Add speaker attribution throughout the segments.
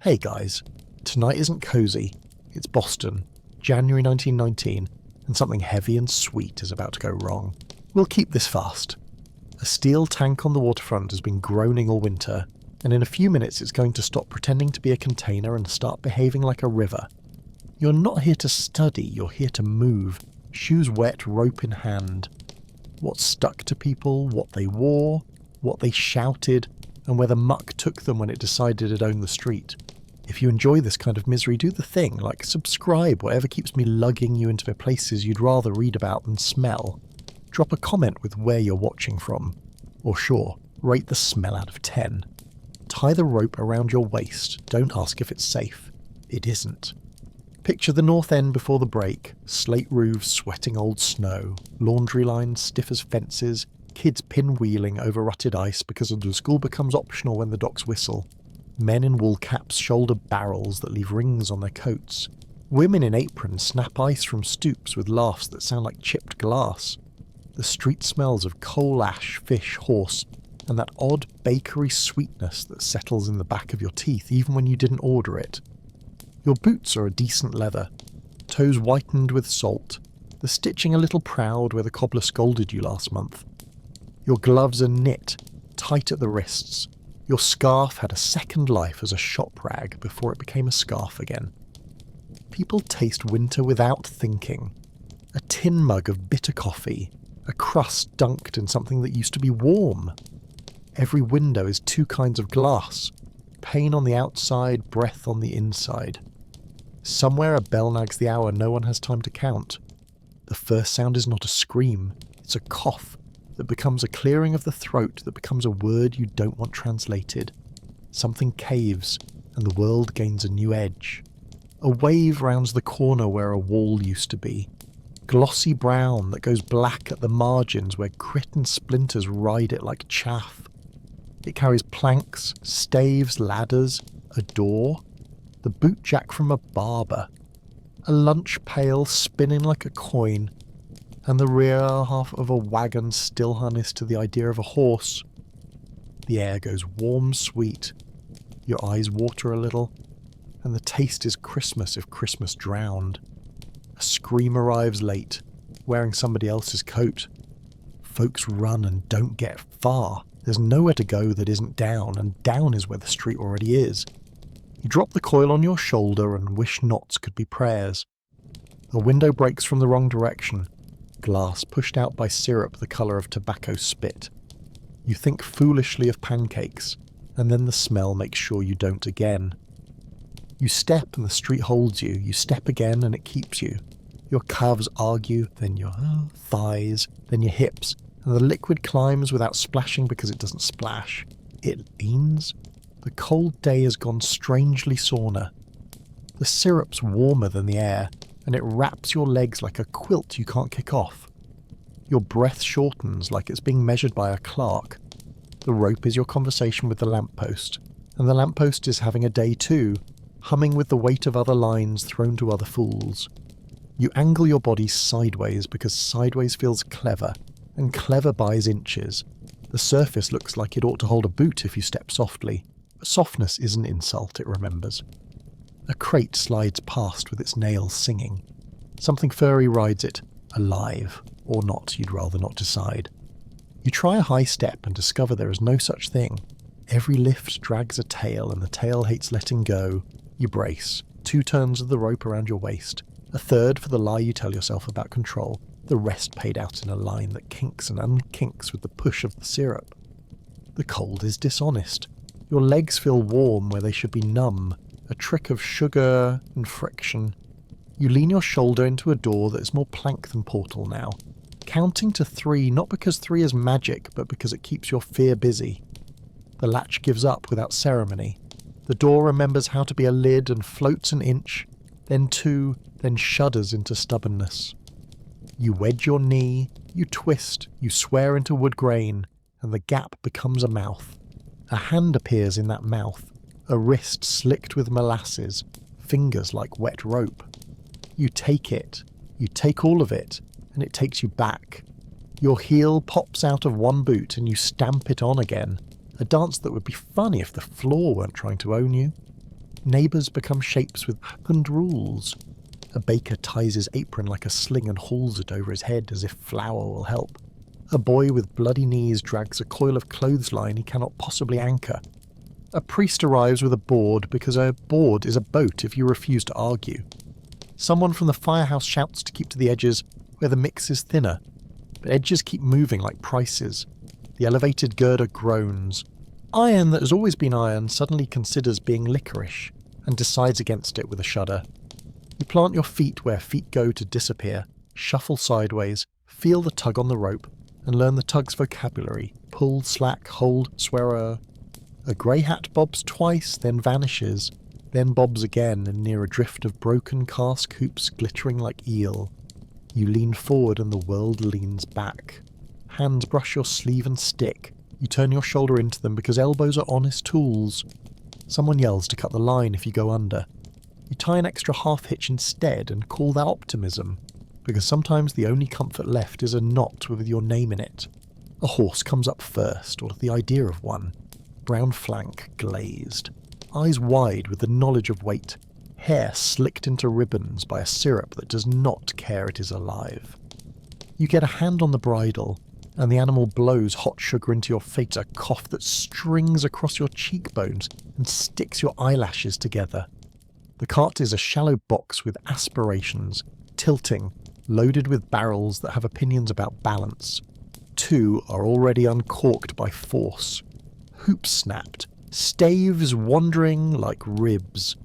Speaker 1: Hey guys, tonight isn't cozy. It's Boston, January 1919, and something heavy and sweet is about to go wrong. We'll keep this fast. A steel tank on the waterfront has been groaning all winter, and in a few minutes it's going to stop pretending to be a container and start behaving like a river. You're not here to study, you're here to move, shoes wet, rope in hand. What stuck to people, what they wore, what they shouted, and where the muck took them when it decided it owned the street. If you enjoy this kind of misery, do the thing, like subscribe, whatever keeps me lugging you into the places you'd rather read about than smell. Drop a comment with where you're watching from. Or sure, rate the smell out of 10. Tie the rope around your waist, don't ask if it's safe. It isn't. Picture the North End before the break, slate roofs sweating old snow, laundry lines stiff as fences, kids pinwheeling over rutted ice because the school becomes optional when the docks whistle. Men in wool caps shoulder barrels that leave rings on their coats. Women in aprons snap ice from stoops with laughs that sound like chipped glass. The street smells of coal ash, fish, horse, and that odd bakery sweetness that settles in the back of your teeth even when you didn't order it. Your boots are a decent leather, toes whitened with salt, the stitching a little proud where the cobbler scolded you last month. Your gloves are knit, tight at the wrists. Your scarf had a second life as a shop rag before it became a scarf again. People taste winter without thinking. A tin mug of bitter coffee, a crust dunked in something that used to be warm. Every window is two kinds of glass, pain on the outside, breath on the inside. Somewhere a bell nags the hour no one has time to count. The first sound is not a scream, it's a cough that becomes a clearing of the throat that becomes a word you don't want translated. Something caves, and the world gains a new edge. A wave rounds the corner where a wall used to be. Glossy brown that goes black at the margins where grit and splinters ride it like chaff. It carries planks, staves, ladders, a door, the boot jack from a barber, a lunch pail spinning like a coin, and the rear half of a wagon still harnessed to the idea of a horse. The air goes warm sweet, your eyes water a little, and the taste is Christmas if Christmas drowned. A scream arrives late, wearing somebody else's coat. Folks run and don't get far. There's nowhere to go that isn't down, and down is where the street already is. You drop the coil on your shoulder and wish knots could be prayers. The window breaks from the wrong direction, glass pushed out by syrup the colour of tobacco spit. You think foolishly of pancakes, and then the smell makes sure you don't again. You step and the street holds you, you step again and it keeps you. Your calves argue, then your thighs, then your hips, and the liquid climbs without splashing because it doesn't splash. It leans. The cold day has gone strangely sauna. The syrup's warmer than the air, and it wraps your legs like a quilt you can't kick off. Your breath shortens like it's being measured by a clerk. The rope is your conversation with the lamppost, and the lamppost is having a day too, humming with the weight of other lines thrown to other fools. You angle your body sideways because sideways feels clever, and clever buys inches. The surface looks like it ought to hold a boot if you step softly. But softness is an insult, it remembers. A crate slides past with its nails singing. Something furry rides it, alive, or not, you'd rather not decide. You try a high step and discover there is no such thing. Every lift drags a tail and the tail hates letting go. You brace, 2 turns of the rope around your waist, a third for the lie you tell yourself about control, the rest paid out in a line that kinks and unkinks with the push of the syrup. The cold is dishonest. Your legs feel warm where they should be numb, a trick of sugar and friction. You lean your shoulder into a door that is more plank than portal now, counting to 3 not because 3 is magic, but because it keeps your fear busy. The latch gives up without ceremony. The door remembers how to be a lid and floats an inch, then 2, then shudders into stubbornness. You wedge your knee, you twist, you swear into wood grain, and the gap becomes a mouth. A hand appears in that mouth, a wrist slicked with molasses, fingers like wet rope. You take it, you take all of it, and it takes you back. Your heel pops out of one boot and you stamp it on again, a dance that would be funny if the floor weren't trying to own you. Neighbours become shapes with opened rules. A baker ties his apron like a sling and hauls it over his head as if flour will help. A boy with bloody knees drags a coil of clothesline he cannot possibly anchor. A priest arrives with a board because a board is a boat if you refuse to argue. Someone from the firehouse shouts to keep to the edges where the mix is thinner, but edges keep moving like prices. The elevated girder groans. Iron that has always been iron suddenly considers being licorice and decides against it with a shudder. You plant your feet where feet go to disappear, shuffle sideways, feel the tug on the rope, and learn the tug's vocabulary: pull, slack, hold, swear. A grey hat bobs twice, then vanishes, then bobs again and near a drift of broken cask hoops glittering like eel. You lean forward and the world leans back. Hands brush your sleeve and stick. You turn your shoulder into them because elbows are honest tools. Someone yells to cut the line if you go under. You tie an extra half hitch instead and call that optimism, because sometimes the only comfort left is a knot with your name in it. A horse comes up first, or the idea of one. Brown flank glazed. Eyes wide with the knowledge of weight. Hair slicked into ribbons by a syrup that does not care it is alive. You get a hand on the bridle, and the animal blows hot sugar into your face, a cough that strings across your cheekbones and sticks your eyelashes together. The cart is a shallow box with aspirations, tilting, loaded with barrels that have opinions about balance. 2 are already uncorked by force. Hoops snapped, staves wandering like ribs.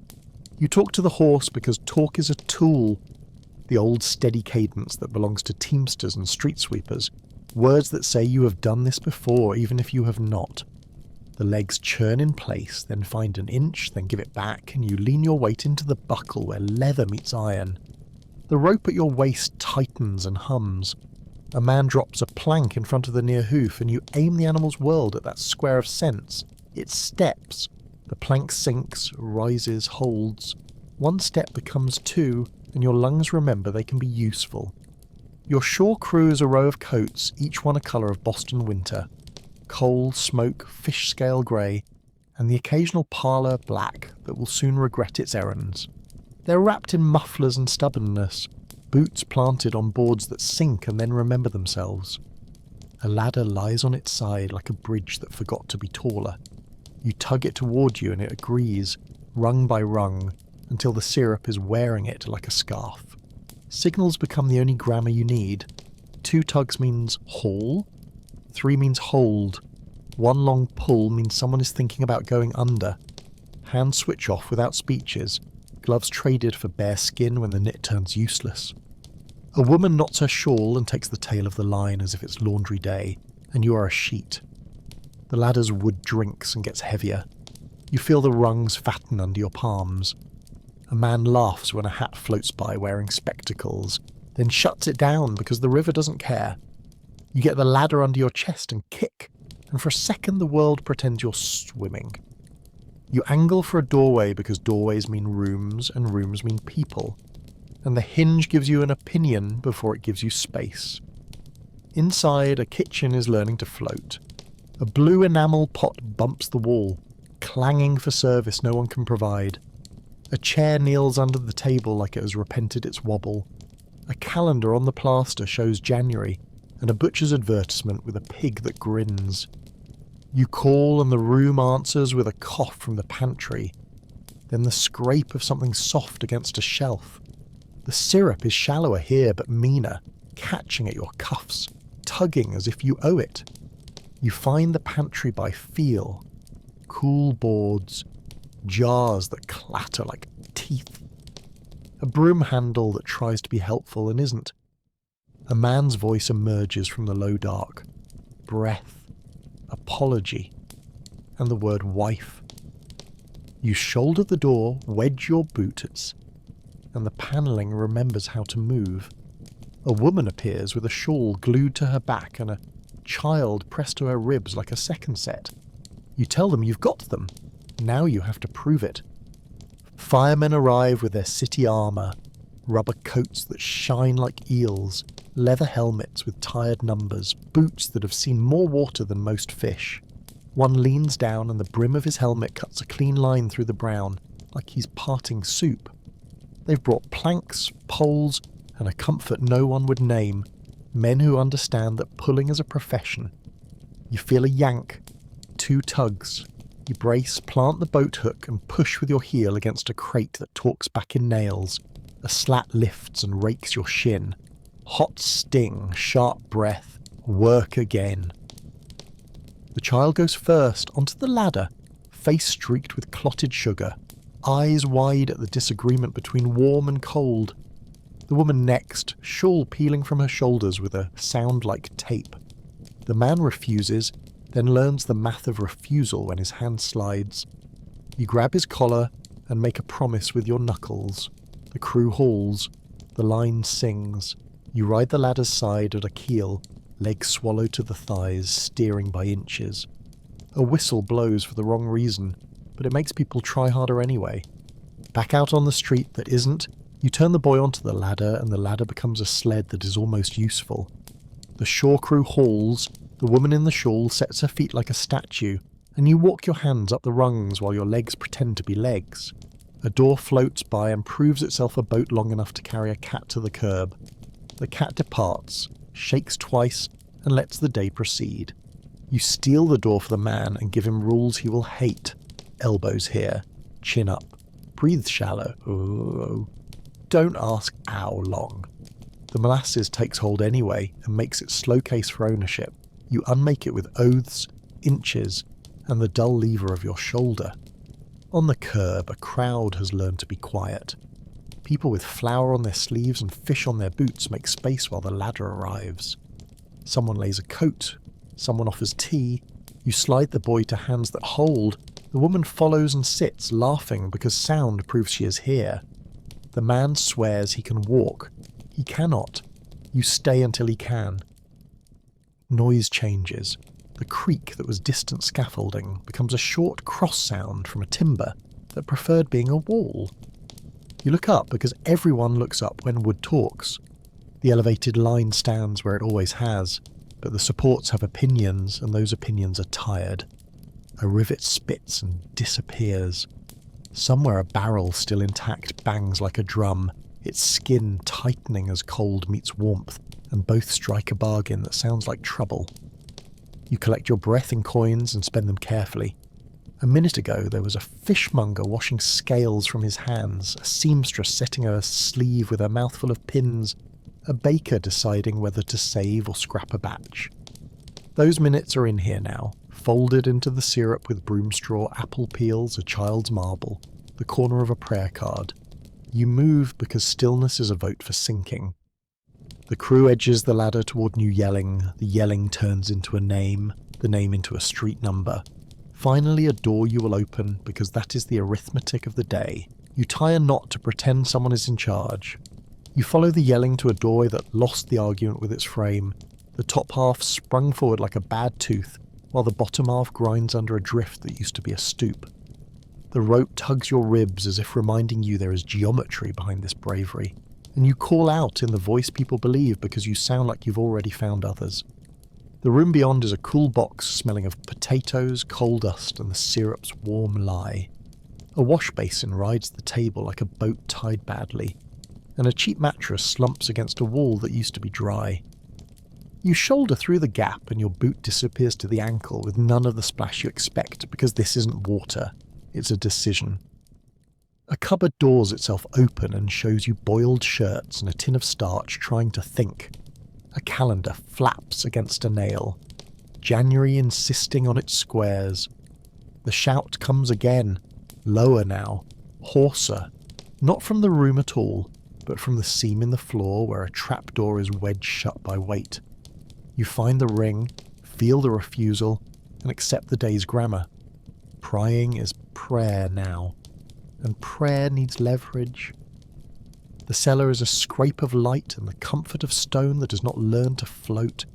Speaker 1: You talk to the horse because talk is a tool. The old steady cadence that belongs to teamsters and street sweepers. Words that say you have done this before, even if you have not. The legs churn in place, then find an inch, then give it back, and you lean your weight into the buckle where leather meets iron. The rope at your waist tightens and hums. A man drops a plank in front of the near hoof, and you aim the animal's world at that square of sense. It steps. The plank sinks, rises, holds. 1 step becomes 2, and your lungs remember they can be useful. Your shore crew is a row of coats, each one a colour of Boston winter. Coal, smoke, fish scale grey, and the occasional parlour black that will soon regret its errands. They're wrapped in mufflers and stubbornness, boots planted on boards that sink and then remember themselves. A ladder lies on its side like a bridge that forgot to be taller. You tug it toward you and it agrees, rung by rung, until the syrup is wearing it like a scarf. Signals become the only grammar you need. 2 tugs means haul, 3 means hold. 1 long pull means someone is thinking about going under. Hands switch off without speeches. Gloves traded for bare skin when the knit turns useless. A woman knots her shawl and takes the tail of the line as if it's laundry day, and you are a sheet. The ladder's wood drinks and gets heavier. You feel the rungs fatten under your palms. A man laughs when a hat floats by wearing spectacles, then shuts it down because the river doesn't care. You get the ladder under your chest and kick, and for a second the world pretends you're swimming. You angle for a doorway because doorways mean rooms and rooms mean people, and the hinge gives you an opinion before it gives you space. Inside, a kitchen is learning to float. A blue enamel pot bumps the wall, clanging for service no one can provide. A chair kneels under the table like it has repented its wobble. A calendar on the plaster shows January, and a butcher's advertisement with a pig that grins. You call and the room answers with a cough from the pantry. Then the scrape of something soft against a shelf. The syrup is shallower here but meaner, catching at your cuffs, tugging as if you owe it. You find the pantry by feel. Cool boards, jars that clatter like teeth. A broom handle that tries to be helpful and isn't. A man's voice emerges from the low dark. Breath. Apology, and the word wife. You shoulder the door, wedge your boots, and the panelling remembers how to move. A woman appears with a shawl glued to her back and a child pressed to her ribs like a second set. You tell them you've got them. Now you have to prove it. Firemen arrive with their city armour, rubber coats that shine like eels, leather helmets with tired numbers, boots that have seen more water than most fish. One leans down and the brim of his helmet cuts a clean line through the brown. like he's parting soup. They've brought planks, poles, and a comfort no one would name, men who understand that pulling is a profession. You feel a yank, 2 tugs. You brace, plant the boat hook, and push with your heel against a crate that talks back in nails. A slat lifts and rakes your shin. Hot sting, sharp breath, work again. The child goes first onto the ladder, face streaked with clotted sugar, eyes wide at the disagreement between warm and cold. The woman next, shawl peeling from her shoulders with a sound like tape. The man refuses, then learns the math of refusal when his hand slides. You grab his collar and make a promise with your knuckles. The crew hauls. The line sings. You ride the ladder's side at a keel, legs swallowed to the thighs, steering by inches. A whistle blows for the wrong reason, but it makes people try harder anyway. Back out on the street that isn't, you turn the boy onto the ladder and the ladder becomes a sled that is almost useful. The shore crew hauls, the woman in the shawl sets her feet like a statue, and you walk your hands up the rungs while your legs pretend to be legs. A door floats by and proves itself a boat long enough to carry a cat to the curb. The cat departs, shakes twice, and lets the day proceed. You steal the door for the man and give him rules he will hate. Elbows here, chin up, breathe shallow. Oh. Don't ask how long. The Molasses takes hold anyway and makes it slow case for ownership. You unmake it with oaths, inches, and the dull lever of your shoulder. On the curb, a crowd has learned to be quiet. People with flour on their sleeves and fish on their boots make space while the ladder arrives. Someone lays a coat, someone offers tea. You slide the boy to hands that hold. The woman follows and sits, laughing because sound proves she is here. The man swears he can walk. He cannot. You stay until he can. Noise changes. The creak that was distant scaffolding becomes a short cross sound from a timber that preferred being a wall. You look up because everyone looks up when wood talks. The elevated line stands where it always has, but the supports have opinions and those opinions are tired. A rivet spits and disappears. Somewhere a barrel still intact bangs like a drum, its skin tightening as cold meets warmth, and both strike a bargain that sounds like trouble. You collect your breath in coins and spend them carefully. A minute ago there was a fishmonger washing scales from his hands, a seamstress setting her sleeve with a mouthful of pins, a baker deciding whether to save or scrap a batch. Those minutes are in here now, folded into the syrup with broom straw, apple peels, a child's marble, the corner of a prayer card. You move because stillness is a vote for sinking. The crew edges the ladder toward new yelling, the yelling turns into a name, the name into a street number. Finally a door you will open because that is the arithmetic of the day. You tie a knot to pretend someone is in charge. You follow the yelling to a doorway that lost the argument with its frame. The top half sprung forward like a bad tooth, while the bottom half grinds under a drift that used to be a stoop. The rope tugs your ribs as if reminding you there is geometry behind this bravery, and you call out in the voice people believe because you sound like you've already found others. The room beyond is a cool box smelling of potatoes, coal dust, and the syrup's warm lye. A wash basin rides the table like a boat tied badly, and a cheap mattress slumps against a wall that used to be dry. You shoulder through the gap and your boot disappears to the ankle with none of the splash you expect because this isn't water, it's a decision. A cupboard doors itself open and shows you boiled shirts and a tin of starch trying to think. A calendar flaps against a nail. January insisting on its squares. The shout comes again, lower now, hoarser, not from the room at all, but from the seam in the floor where a trapdoor is wedged shut by weight. You find the ring, feel the refusal, and accept the day's grammar. Prying is prayer now, and prayer needs leverage. The cellar is a scrape of light and the comfort of stone that has not learned to float,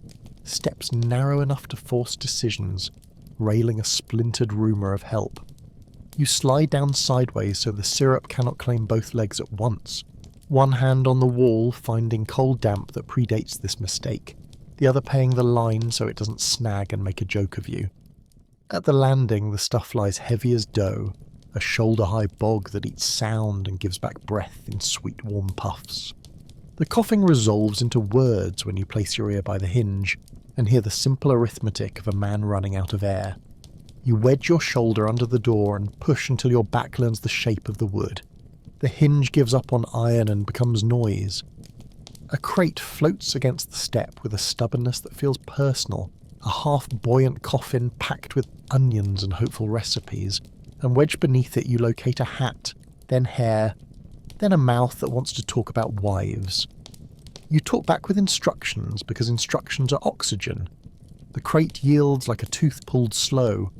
Speaker 1: steps narrow enough to force decisions, railing a splintered rumour of help. You slide down sideways so the syrup cannot claim both legs at once, one hand on the wall finding cold damp that predates this mistake, the other paying the line so it doesn't snag and make a joke of you. At the landing the stuff lies heavy as dough. a shoulder-high bog that eats sound and gives back breath in sweet warm puffs. The coughing resolves into words when you place your ear by the hinge and hear the simple arithmetic of a man running out of air. You wedge your shoulder under the door and push until your back learns the shape of the wood. The hinge gives up on iron and becomes noise. A crate floats against the step with a stubbornness that feels personal, a half-buoyant coffin packed with onions and hopeful recipes, and wedged beneath it you locate a hat, then hair, then a mouth that wants to talk about wives. You talk back with instructions because instructions are oxygen. The crate yields like a tooth pulled slow,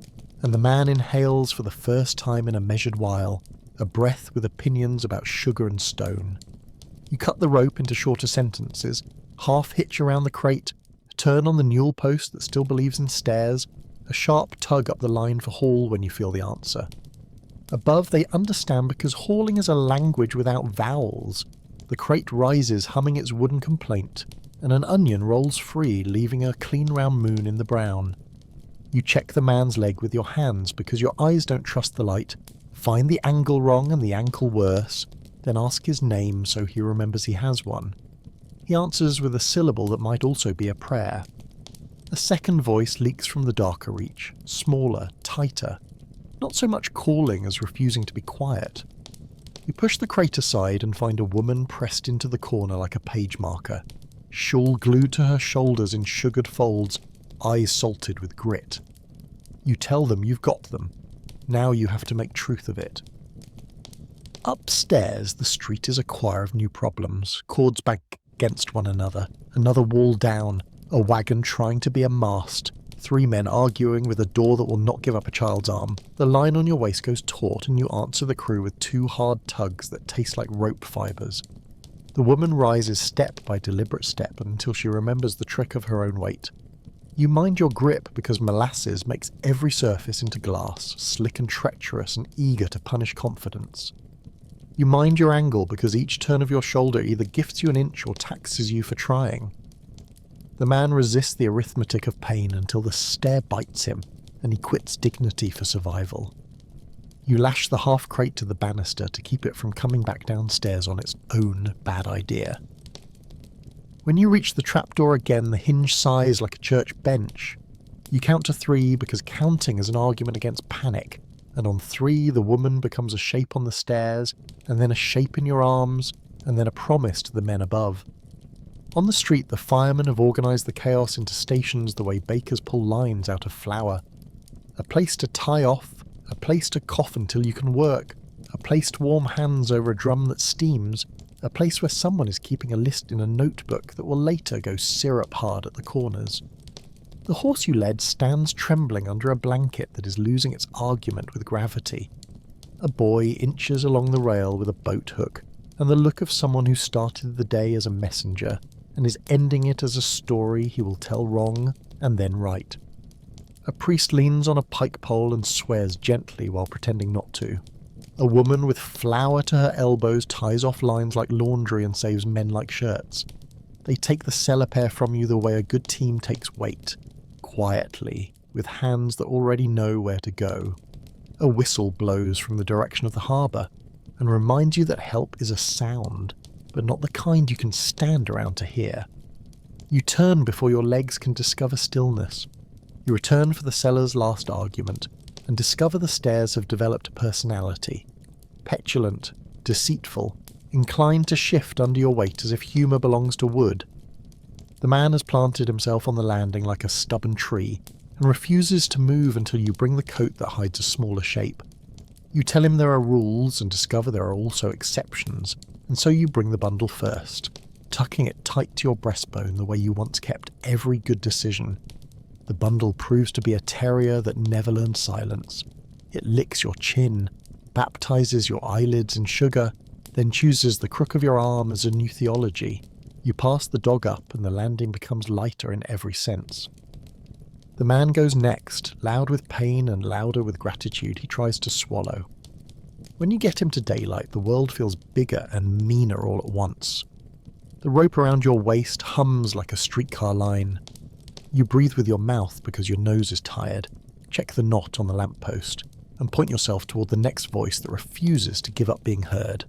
Speaker 1: and the man inhales for the first time in a measured while, a breath with opinions about sugar and stone. You cut the rope into shorter sentences, half hitch around the crate, turn on the newel post that still believes in stairs, a sharp tug up the line for haul when you feel the answer. Above, they understand because hauling is a language without vowels. The crate rises, humming its wooden complaint, and an onion rolls free, leaving a clean round moon in the brown. You check the man's leg with your hands because your eyes don't trust the light, find the angle wrong and the ankle worse, then ask his name so he remembers he has one. He answers with a syllable that might also be a prayer. A second voice leaks from the darker reach, smaller, tighter, not so much calling as refusing to be quiet. You push the crate aside and find a woman pressed into the corner like a page marker, shawl glued to her shoulders in sugared folds, eyes salted with grit. You tell them you've got them. Now you have to make truth of it. Upstairs, the street is a choir of new problems, cords back against one another, another wall down, a wagon trying to be a mast, 3 men arguing with a door that will not give up a child's arm. The line on your waist goes taut and you answer the crew with 2 hard tugs that taste like rope fibres. The woman rises step by deliberate step until she remembers the trick of her own weight. You mind your grip because Molasses makes every surface into glass, slick and treacherous and eager to punish confidence. You mind your angle because each turn of your shoulder either gifts you an inch or taxes you for trying. The man resists the arithmetic of pain until the stare bites him and he quits dignity for survival. You lash the half crate to the banister to keep it from coming back downstairs on its own bad idea. When you reach the trapdoor again, the hinge sighs like a church bench. You count to 3 because counting is an argument against panic, and on 3 the woman becomes a shape on the stairs, and then a shape in your arms, and then a promise to the men above. On the street, the firemen have organised the chaos into stations the way bakers pull lines out of flour. A place to tie off, a place to cough until you can work, a place to warm hands over a drum that steams, a place where someone is keeping a list in a notebook that will later go syrup hard at the corners. The horse you led stands trembling under a blanket that is losing its argument with gravity. A boy inches along the rail with a boat hook, and the look of someone who started the day as a messenger, and is ending it as a story he will tell wrong and then right. A priest leans on a pike pole and swears gently while pretending not to. A woman with flour to her elbows ties off lines like laundry and saves men like shirts. They take the cellar pair from you the way a good team takes weight, quietly, with hands that already know where to go. A whistle blows from the direction of the harbour, and reminds you that help is a sound, but not the kind you can stand around to hear. You turn before your legs can discover stillness. You return for the cellar's last argument, and discover the stairs have developed a personality. Petulant, deceitful, inclined to shift under your weight as if humour belongs to wood. The man has planted himself on the landing like a stubborn tree, and refuses to move until you bring the coat that hides a smaller shape. You tell him there are rules and discover there are also exceptions, and so you bring the bundle first, tucking it tight to your breastbone the way you once kept every good decision. The bundle proves to be a terrier that never learned silence. It licks your chin, baptizes your eyelids in sugar, then chooses the crook of your arm as a new theology. You pass the dog up and the landing becomes lighter in every sense. The man goes next, loud with pain and louder with gratitude he tries to swallow. When you get him to daylight, the world feels bigger and meaner all at once. The rope around your waist hums like a streetcar line. You breathe with your mouth because your nose is tired, check the knot on the lamppost, and point yourself toward the next voice that refuses to give up being heard.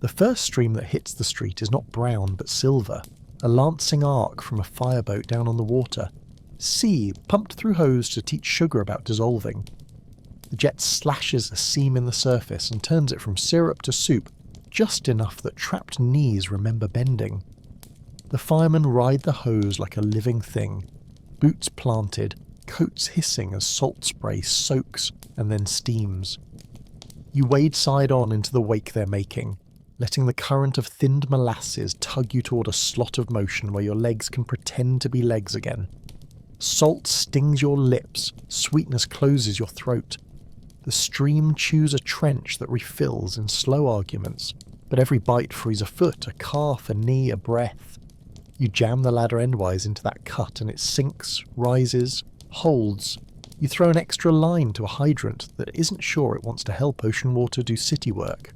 Speaker 1: The first stream that hits the street is not brown but silver, a lancing arc from a fireboat down on the water. Sea pumped through hose to teach sugar about dissolving. The jet slashes a seam in the surface and turns it from syrup to soup, just enough that trapped knees remember bending. The firemen ride the hose like a living thing, boots planted, coats hissing as salt spray soaks and then steams. You wade side on into the wake they're making, letting the current of thinned molasses tug you toward a slot of motion where your legs can pretend to be legs again. Salt stings your lips, sweetness closes your throat. The stream chews a trench that refills in slow arguments, but every bite frees a foot, a calf, a knee, a breath. You jam the ladder endwise into that cut and it sinks, rises, holds. You throw an extra line to a hydrant that isn't sure it wants to help ocean water do city work.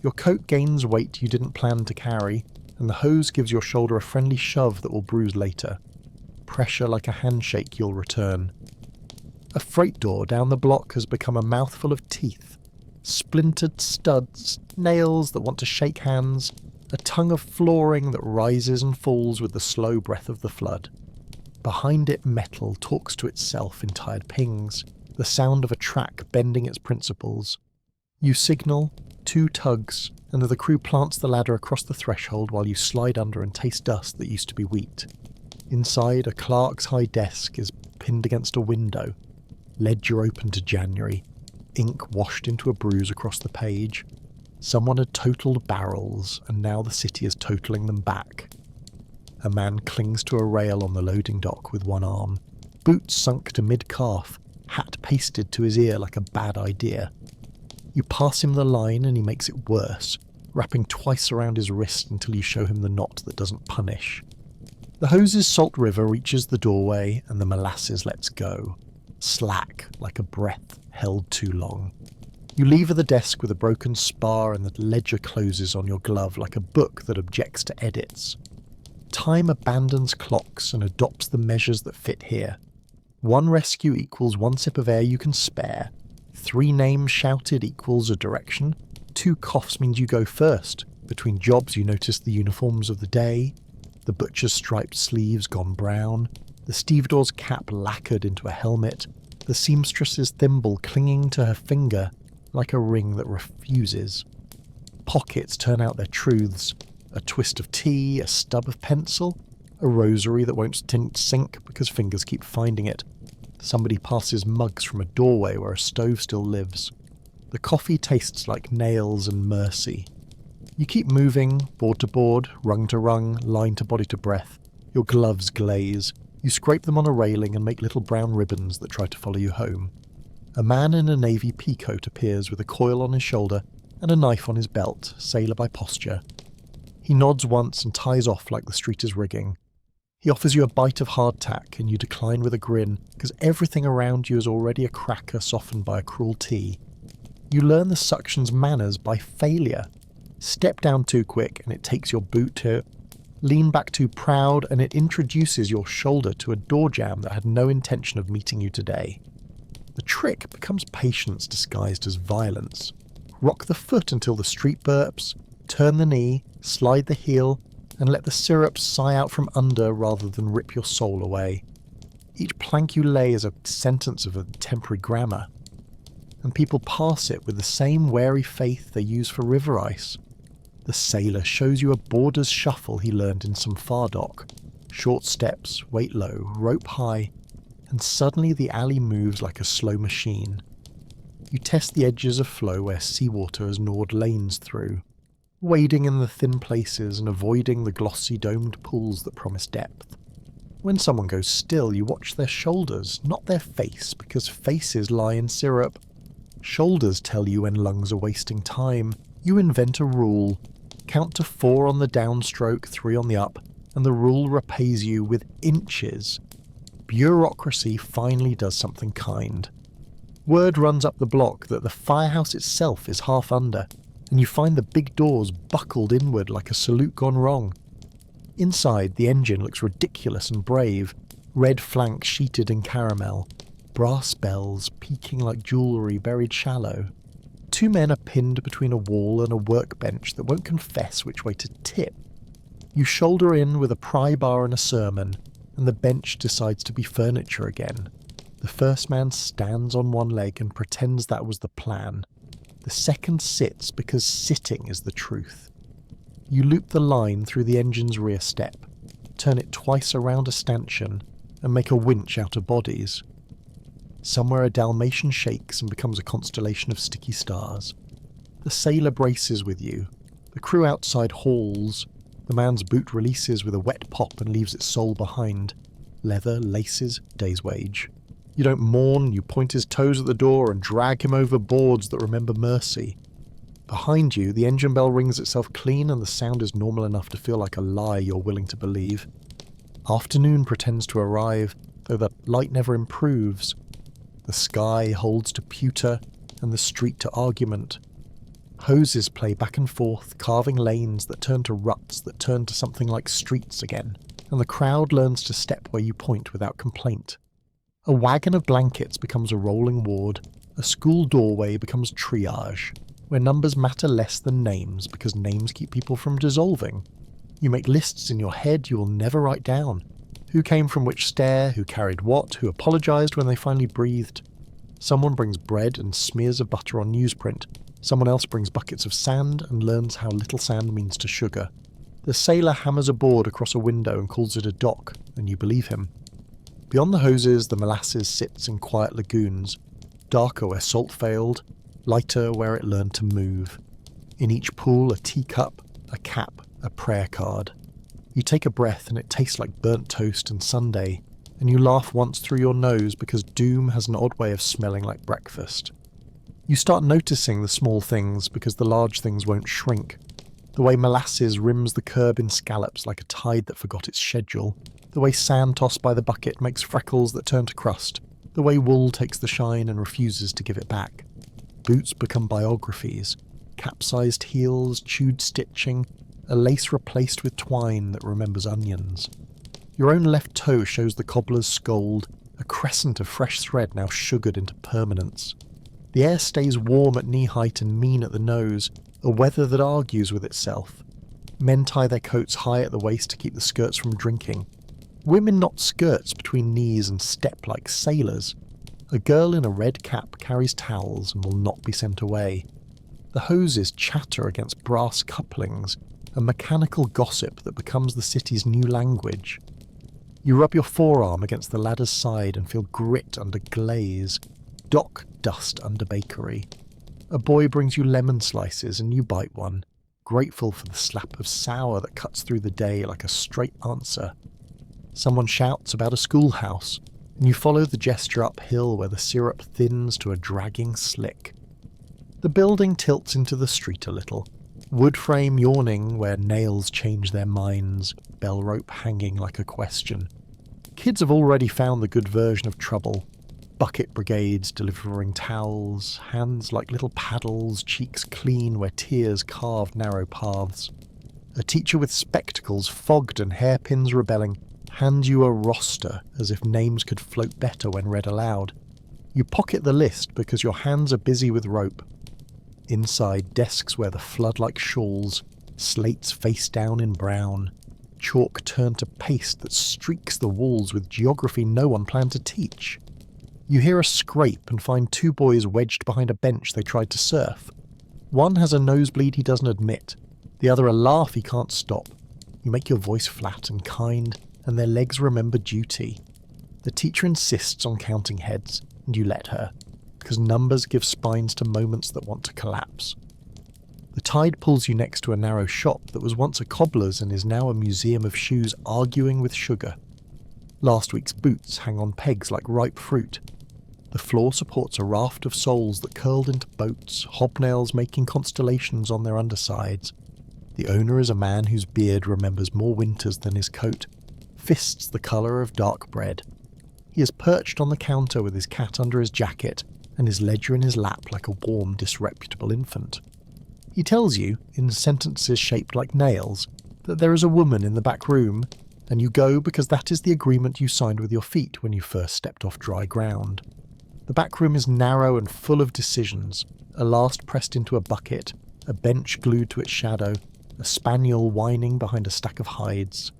Speaker 1: Your coat gains weight you didn't plan to carry, and the hose gives your shoulder a friendly shove that will bruise later. Pressure like a handshake you'll return. A freight door down the block has become a mouthful of teeth. Splintered studs, nails that want to shake hands, a tongue of flooring that rises and falls with the slow breath of the flood. Behind it metal talks to itself in tired pings, the sound of a track bending its principles. You signal, 2 tugs, and the crew plants the ladder across the threshold while you slide under and taste dust that used to be wheat. Inside, a clerk's high desk is pinned against a window. Ledger open to January, ink washed into a bruise across the page. Someone had totaled barrels, and now the city is totaling them back. A man clings to a rail on the loading dock with one arm, boots sunk to mid-calf, hat pasted to his ear like a bad idea. You pass him the line and he makes it worse, wrapping twice around his wrist until you show him the knot that doesn't punish. The hose's salt river reaches the doorway and the molasses lets go. Slack, like a breath held too long. You lever the desk with a broken spar and the ledger closes on your glove like a book that objects to edits. Time abandons clocks and adopts the measures that fit here. 1 rescue equals 1 sip of air you can spare. 3 names shouted equals a direction. 2 coughs means you go first. Between jobs you notice the uniforms of the day. The butcher's striped sleeves gone brown. The stevedore's cap lacquered into a helmet. The seamstress's thimble clinging to her finger like a ring that refuses. Pockets turn out their truths. A twist of tea, a stub of pencil, a rosary that won't sink because fingers keep finding it. Somebody passes mugs from a doorway where a stove still lives. The coffee tastes like nails and mercy. You keep moving, board to board, rung to rung, line to body to breath. Your gloves glaze. You scrape them on a railing and make little brown ribbons that try to follow you home. A man in a navy peacoat appears with a coil on his shoulder and a knife on his belt, sailor by posture. He nods once and ties off like the street is rigging. He offers you a bite of hardtack and you decline with a grin because everything around you is already a cracker softened by a cruel tea. You learn the suction's manners by failure. Step down too quick and it takes your boot to lean back too proud and it introduces your shoulder to a door jamb that had no intention of meeting you today. The trick becomes patience disguised as violence. Rock the foot until the street burps, turn the knee, slide the heel, and let the syrup sigh out from under rather than rip your soul away. Each plank you lay is a sentence of a temporary grammar, and people pass it with the same wary faith they use for river ice. The sailor shows you a boarder's shuffle he learned in some far dock. Short steps, weight low, rope high, and suddenly the alley moves like a slow machine. You test the edges of flow where seawater has gnawed lanes through, wading in the thin places and avoiding the glossy domed pools that promise depth. When someone goes still, you watch their shoulders, not their face, because faces lie in syrup. Shoulders tell you when lungs are wasting time. You invent a rule. Count to 4 on the downstroke, 3 on the up, and the rule repays you with inches. Bureaucracy finally does something kind. Word runs up the block that the firehouse itself is half under, and you find the big doors buckled inward like a salute gone wrong. Inside, the engine looks ridiculous and brave, red flanks sheeted in caramel. brass bells peaking like jewellery buried shallow. Two men are pinned between a wall and a workbench that won't confess which way to tip. You shoulder in with a pry bar and a sermon, and the bench decides to be furniture again. The first man stands on one leg and pretends that was the plan. The second sits because sitting is the truth. You loop the line through the engine's rear step, turn it twice around a stanchion, and make a winch out of bodies. Somewhere a Dalmatian shakes and becomes a constellation of sticky stars. The sailor braces with you. The crew outside hauls. The man's boot releases with a wet pop and leaves its sole behind. Leather, laces, day's wage. You don't mourn, you point his toes at the door and drag him over boards that remember mercy. Behind you, the engine bell rings itself clean and the sound is normal enough to feel like a lie you're willing to believe. Afternoon pretends to arrive, though the light never improves. The sky holds to pewter and the street to argument. Hoses play back and forth, carving lanes that turn to ruts that turn to something like streets again, and the crowd learns to step where you point without complaint. A wagon of blankets becomes a rolling ward, a school doorway becomes triage, where numbers matter less than names because names keep people from dissolving. You make lists in your head you will never write down. Who came from which stair, who carried what, who apologised when they finally breathed. Someone brings bread and smears of butter on newsprint. Someone else brings buckets of sand and learns how little sand means to sugar. The sailor hammers a board across a window and calls it a dock, and you believe him. Beyond the hoses, the Molasses sits in quiet lagoons, darker where salt failed, lighter where it learned to move. In each pool, a teacup, a cap, a prayer card. You take a breath and it tastes like burnt toast and Sunday, and you laugh once through your nose because doom has an odd way of smelling like breakfast. You start noticing the small things because the large things won't shrink. The way Molasses rims the curb in scallops like a tide that forgot its schedule. The way sand tossed by the bucket makes freckles that turn to crust. The way wool takes the shine and refuses to give it back. Boots become biographies. Capsized heels, chewed stitching, a lace replaced with twine that remembers onions. Your own left toe shows the cobbler's scold, a crescent of fresh thread now sugared into permanence. The air stays warm at knee height and mean at the nose, a weather that argues with itself. Men tie their coats high at the waist to keep the skirts from drinking. Women knot skirts between knees and step like sailors. A girl in a red cap carries towels and will not be sent away. The hoses chatter against brass couplings, a mechanical gossip that becomes the city's new language. You rub your forearm against the ladder's side and feel grit under glaze, dock dust under bakery. A boy brings you lemon slices and you bite one, grateful for the slap of sour that cuts through the day like a straight answer. Someone shouts about a schoolhouse, and you follow the gesture uphill where the syrup thins to a dragging slick. The building tilts into the street a little, wood frame yawning where nails change their minds, bell rope hanging like a question. Kids have already found the good version of trouble. Bucket brigades delivering towels, hands like little paddles, cheeks clean where tears carve narrow paths. A teacher with spectacles, fogged and hairpins rebelling, hands you a roster as if names could float better when read aloud. You pocket the list because your hands are busy with rope. Inside, desks wear the flood-like shawls, slates face down in brown, chalk turned to paste that streaks the walls with geography no one planned to teach. You hear a scrape and find two boys wedged behind a bench they tried to surf. One has a nosebleed he doesn't admit, the other a laugh he can't stop. You make your voice flat and kind, and their legs remember duty. The teacher insists on counting heads, and you let her, because numbers give spines to moments that want to collapse. The tide pulls you next to a narrow shop that was once a cobbler's and is now a museum of shoes arguing with sugar. Last week's boots hang on pegs like ripe fruit. The floor supports a raft of soles that curled into boats, hobnails making constellations on their undersides. The owner is a man whose beard remembers more winters than his coat, fists the colour of dark bread. He is perched on the counter with his cat under his jacket and his ledger in his lap like a warm, disreputable infant. He tells you, in sentences shaped like nails, that there is a woman in the back room, and you go because that is the agreement you signed with your feet when you first stepped off dry ground. The back room is narrow and full of decisions, a last pressed into a bucket, a bench glued to its shadow, a spaniel whining behind a stack of hides.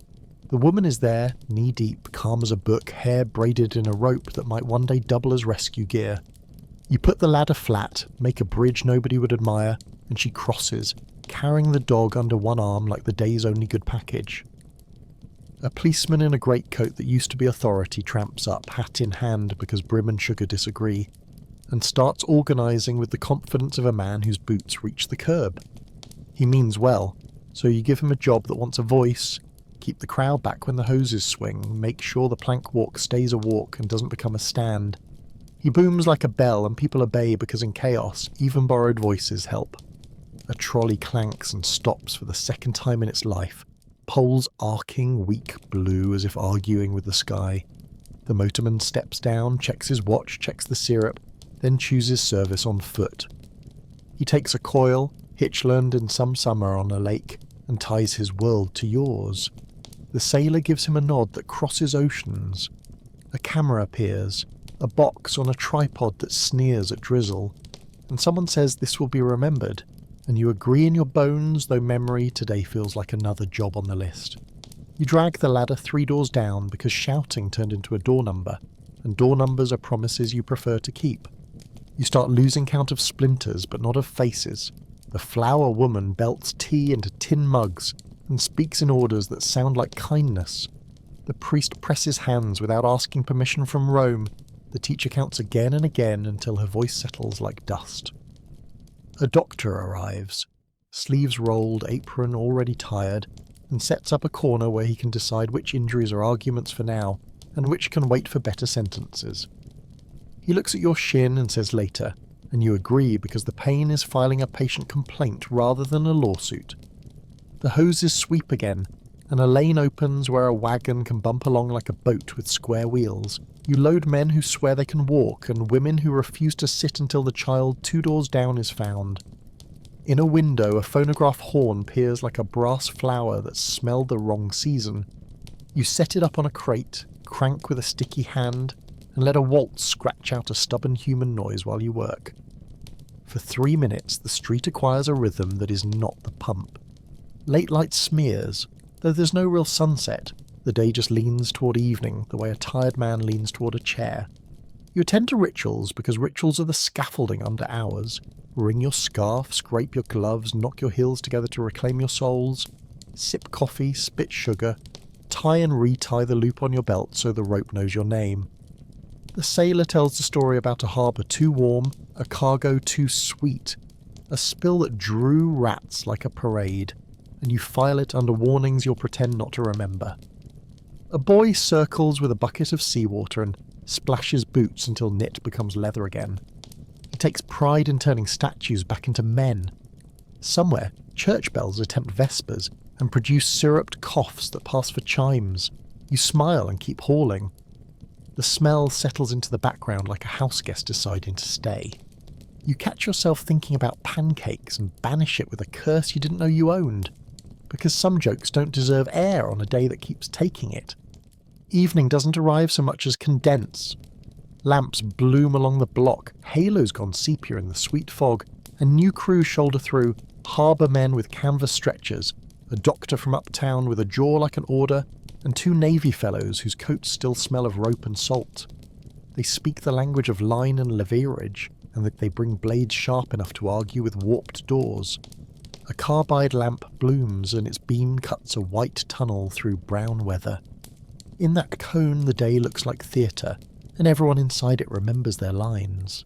Speaker 1: The woman is there, knee-deep, calm as a book, hair braided in a rope that might one day double as rescue gear. You put the ladder flat, make a bridge nobody would admire, and she crosses, carrying the dog under one arm like the day's only good package. A policeman in a greatcoat that used to be authority tramps up, hat in hand because Brim and Sugar disagree, and starts organising with the confidence of a man whose boots reach the curb. He means well, so you give him a job that wants a voice, keep the crowd back when the hoses swing, make sure the plank walk stays a walk and doesn't become a stand. He booms like a bell and people obey because in chaos, even borrowed voices help. A trolley clanks and stops for the second time in its life, poles arcing weak blue as if arguing with the sky. The motorman steps down, checks his watch, checks the syrup, then chooses service on foot. He takes a coil, hitchlearned in some summer on a lake, and ties his world to yours. The sailor gives him a nod that crosses oceans. A camera appears, a box on a tripod that sneers at drizzle, and someone says this will be remembered, and you agree in your bones, though memory today feels like another job on the list. You drag the ladder 3 doors down because shouting turned into a door number, and door numbers are promises you prefer to keep. You start losing count of splinters, but not of faces. The flower woman belts tea into tin mugs and speaks in orders that sound like kindness. The priest presses hands without asking permission from Rome. The teacher counts again and again until her voice settles like dust. A doctor arrives, sleeves rolled, apron already tired, and sets up a corner where he can decide which injuries are arguments for now, and which can wait for better sentences. He looks at your shin and says later, and you agree because the pain is filing a patient complaint rather than a lawsuit. The hoses sweep again, and a lane opens where a wagon can bump along like a boat with square wheels. You load men who swear they can walk, and women who refuse to sit until the child 2 doors down is found. In a window, a phonograph horn peers like a brass flower that smelled the wrong season. You set it up on a crate, crank with a sticky hand, and let a waltz scratch out a stubborn human noise while you work. For 3 minutes, the street acquires a rhythm that is not the pump. Late light smears, though there's no real sunset. The day just leans toward evening, the way a tired man leans toward a chair. You attend to rituals because rituals are the scaffolding under hours. Wring your scarf, scrape your gloves, knock your heels together to reclaim your souls. Sip coffee, spit sugar. Tie and retie the loop on your belt so the rope knows your name. The sailor tells the story about a harbour too warm, a cargo too sweet, a spill that drew rats like a parade, and you file it under warnings you'll pretend not to remember. A boy circles with a bucket of seawater and splashes boots until knit becomes leather again. He takes pride in turning statues back into men. Somewhere, church bells attempt vespers and produce syruped coughs that pass for chimes. You smile and keep hauling. The smell settles into the background like a houseguest deciding to stay. You catch yourself thinking about pancakes and banish it with a curse you didn't know you owned, because some jokes don't deserve air on a day that keeps taking it. Evening doesn't arrive so much as condense. Lamps bloom along the block, halos gone sepia in the sweet fog, and new crews shoulder through, harbour men with canvas stretchers, a doctor from uptown with a jaw like an order, and 2 navy fellows whose coats still smell of rope and salt. They speak the language of line and leverage, and that they bring blades sharp enough to argue with warped doors. A carbide lamp blooms and its beam cuts a white tunnel through brown weather. In that cone the day looks like theatre, and everyone inside it remembers their lines.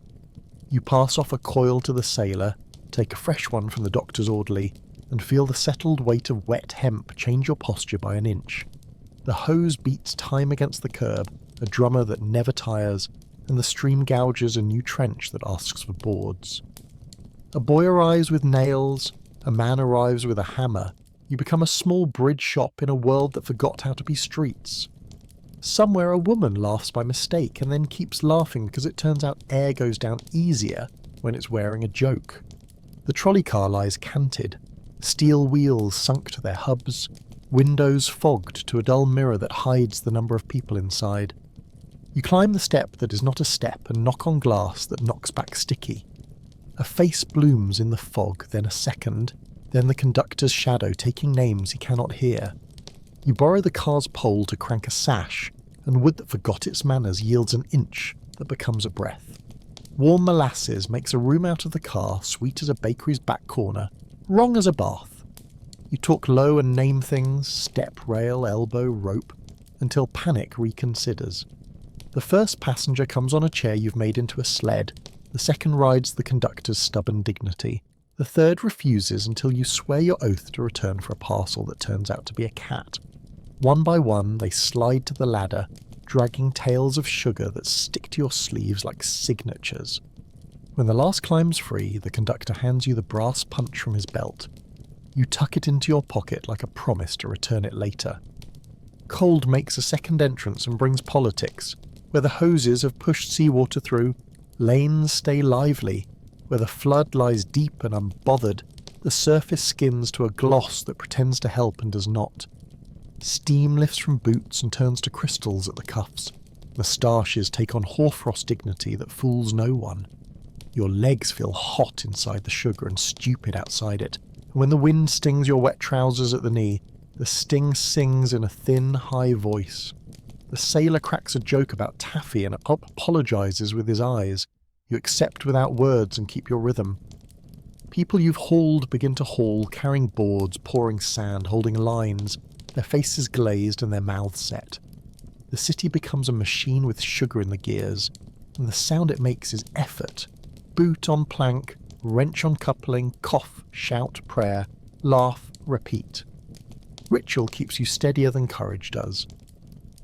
Speaker 1: You pass off a coil to the sailor, take a fresh one from the doctor's orderly, and feel the settled weight of wet hemp change your posture by an inch. The hose beats time against the curb, a drummer that never tires, and the stream gouges a new trench that asks for boards. A boy arrives with nails, a man arrives with a hammer. You become a small bridge shop in a world that forgot how to be streets. Somewhere a woman laughs by mistake and then keeps laughing because it turns out air goes down easier when it's wearing a joke. The trolley car lies canted, steel wheels sunk to their hubs, windows fogged to a dull mirror that hides the number of people inside. You climb the step that is not a step and knock on glass that knocks back sticky. A face blooms in the fog, then a second, then the conductor's shadow taking names he cannot hear. You borrow the car's pole to crank a sash, and wood that forgot its manners yields an inch that becomes a breath. Warm molasses makes a room out of the car, sweet as a bakery's back corner, wrong as a bath. You talk low and name things, step, rail, elbow, rope, until panic reconsiders. The first passenger comes on a chair you've made into a sled, the second rides the conductor's stubborn dignity, the third refuses until you swear your oath to return for a parcel that turns out to be a cat. One by one they slide to the ladder, dragging tails of sugar that stick to your sleeves like signatures. When the last climb's free, the conductor hands you the brass punch from his belt. You tuck it into your pocket like a promise to return it later. Cold makes a second entrance and brings politics, where the hoses have pushed seawater through, lanes stay lively, where the flood lies deep and unbothered, the surface skins to a gloss that pretends to help and does not. Steam lifts from boots and turns to crystals at the cuffs. Moustaches take on hoarfrost dignity that fools no one. Your legs feel hot inside the sugar and stupid outside it, and when the wind stings your wet trousers at the knee, the sting sings in a thin, high voice. The sailor cracks a joke about taffy and apologises with his eyes. You accept without words and keep your rhythm. People you've hauled begin to haul, carrying boards, pouring sand, holding lines, their faces glazed and their mouths set. The city becomes a machine with sugar in the gears, and the sound it makes is effort. Boot on plank, wrench on coupling, cough, shout, prayer, laugh, repeat. Ritual keeps you steadier than courage does.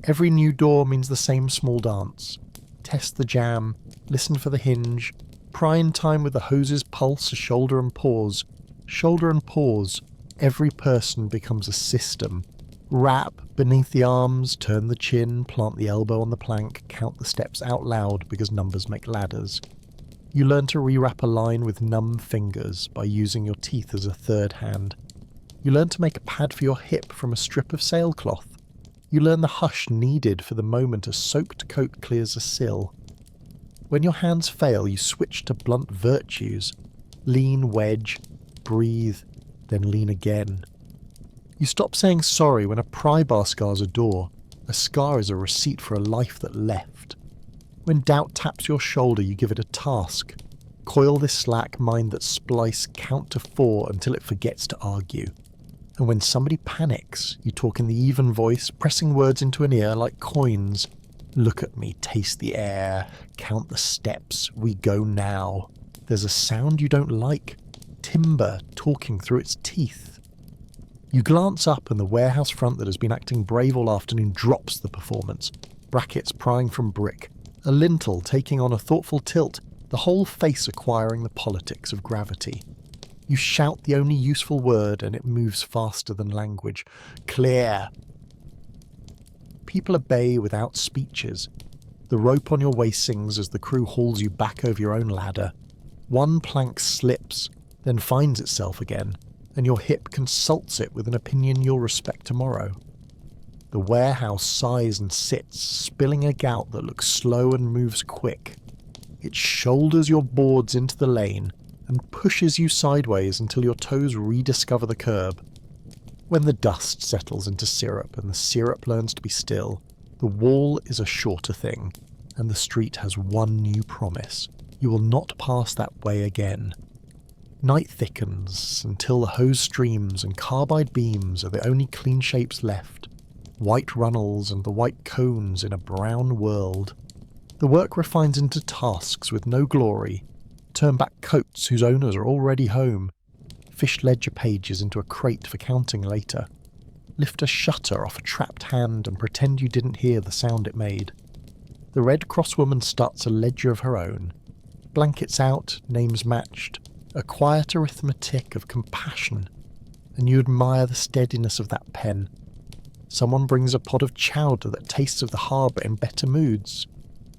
Speaker 1: Every new door means the same small dance. Test the jam, listen for the hinge, pry in time with the hose's pulse, a shoulder and pause. Shoulder and pause, every person becomes a system. Rap beneath the arms, turn the chin, plant the elbow on the plank, count the steps out loud because numbers make ladders. You learn to rewrap a line with numb fingers by using your teeth as a third hand. You learn to make a pad for your hip from a strip of sailcloth. You learn the hush needed for the moment a soaked coat clears a sill. When your hands fail, you switch to blunt virtues. Lean, wedge, breathe, then lean again. You stop saying sorry when a pry bar scars a door. A scar is a receipt for a life that left. When doubt taps your shoulder, you give it a task. Coil this slack mind that splice, count to 4 until it forgets to argue. And when somebody panics, you talk in the even voice, pressing words into an ear like coins. Look at me, taste the air, count the steps, we go now. There's a sound you don't like, timber talking through its teeth. You glance up and the warehouse front that has been acting brave all afternoon drops the performance. Brackets prying from brick, a lintel taking on a thoughtful tilt, the whole face acquiring the politics of gravity. You shout the only useful word and it moves faster than language. Clear. People obey without speeches. The rope on your waist sings as the crew hauls you back over your own ladder. One plank slips, then finds itself again, and your hip consults it with an opinion you'll respect tomorrow. The warehouse sighs and sits, spilling a gout that looks slow and moves quick. It shoulders your boards into the lane and pushes you sideways until your toes rediscover the curb. When the dust settles into syrup and the syrup learns to be still, the wall is a shorter thing, and the street has one new promise. You will not pass that way again. Night thickens until the hose streams and carbide beams are the only clean shapes left. White runnels and the white cones in a brown world. The work refines into tasks with no glory. Turn back coats whose owners are already home. Fish ledger pages into a crate for counting later. Lift a shutter off a trapped hand and pretend you didn't hear the sound it made. The Red Cross woman starts a ledger of her own. Blankets out, names matched. A quiet arithmetic of compassion. And you admire the steadiness of that pen. Someone brings a pot of chowder that tastes of the harbour in better moods.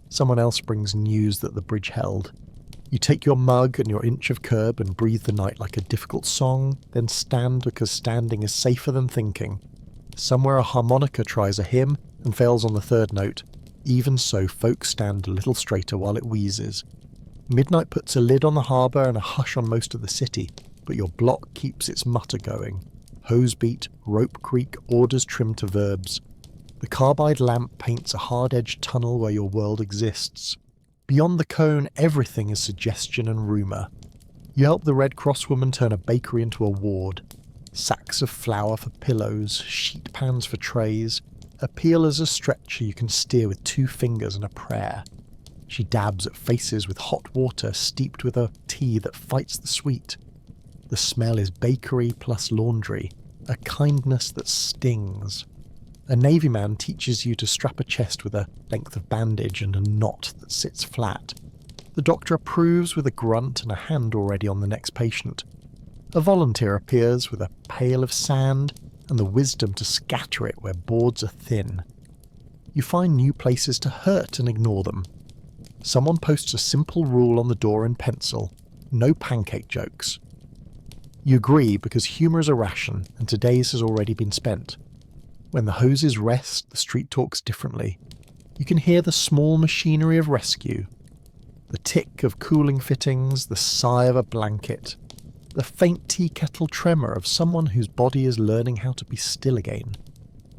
Speaker 1: Someone else brings news that the bridge held. You take your mug and your inch of curb and breathe the night like a difficult song, then stand because standing is safer than thinking. Somewhere a harmonica tries a hymn and fails on the third note. Even so, folk stand a little straighter while it wheezes. Midnight puts a lid on the harbour and a hush on most of the city, but your block keeps its mutter going. Hose beat, rope creak, orders trimmed to verbs. The carbide lamp paints a hard-edged tunnel where your world exists. Beyond the cone, everything is suggestion and rumour. You help the Red Cross woman turn a bakery into a ward. Sacks of flour for pillows, sheet pans for trays. A peel as a stretcher you can steer with 2 fingers and a prayer. She dabs at faces with hot water steeped with a tea that fights the sweet. The smell is bakery plus laundry, a kindness that stings. A Navy man teaches you to strap a chest with a length of bandage and a knot that sits flat. The doctor approves with a grunt and a hand already on the next patient. A volunteer appears with a pail of sand and the wisdom to scatter it where boards are thin. You find new places to hurt and ignore them. Someone posts a simple rule on the door in pencil: no pancake jokes. You agree because humour is a ration and today's has already been spent. When the hoses rest, the street talks differently. You can hear the small machinery of rescue. The tick of cooling fittings, the sigh of a blanket, the faint tea kettle tremor of someone whose body is learning how to be still again.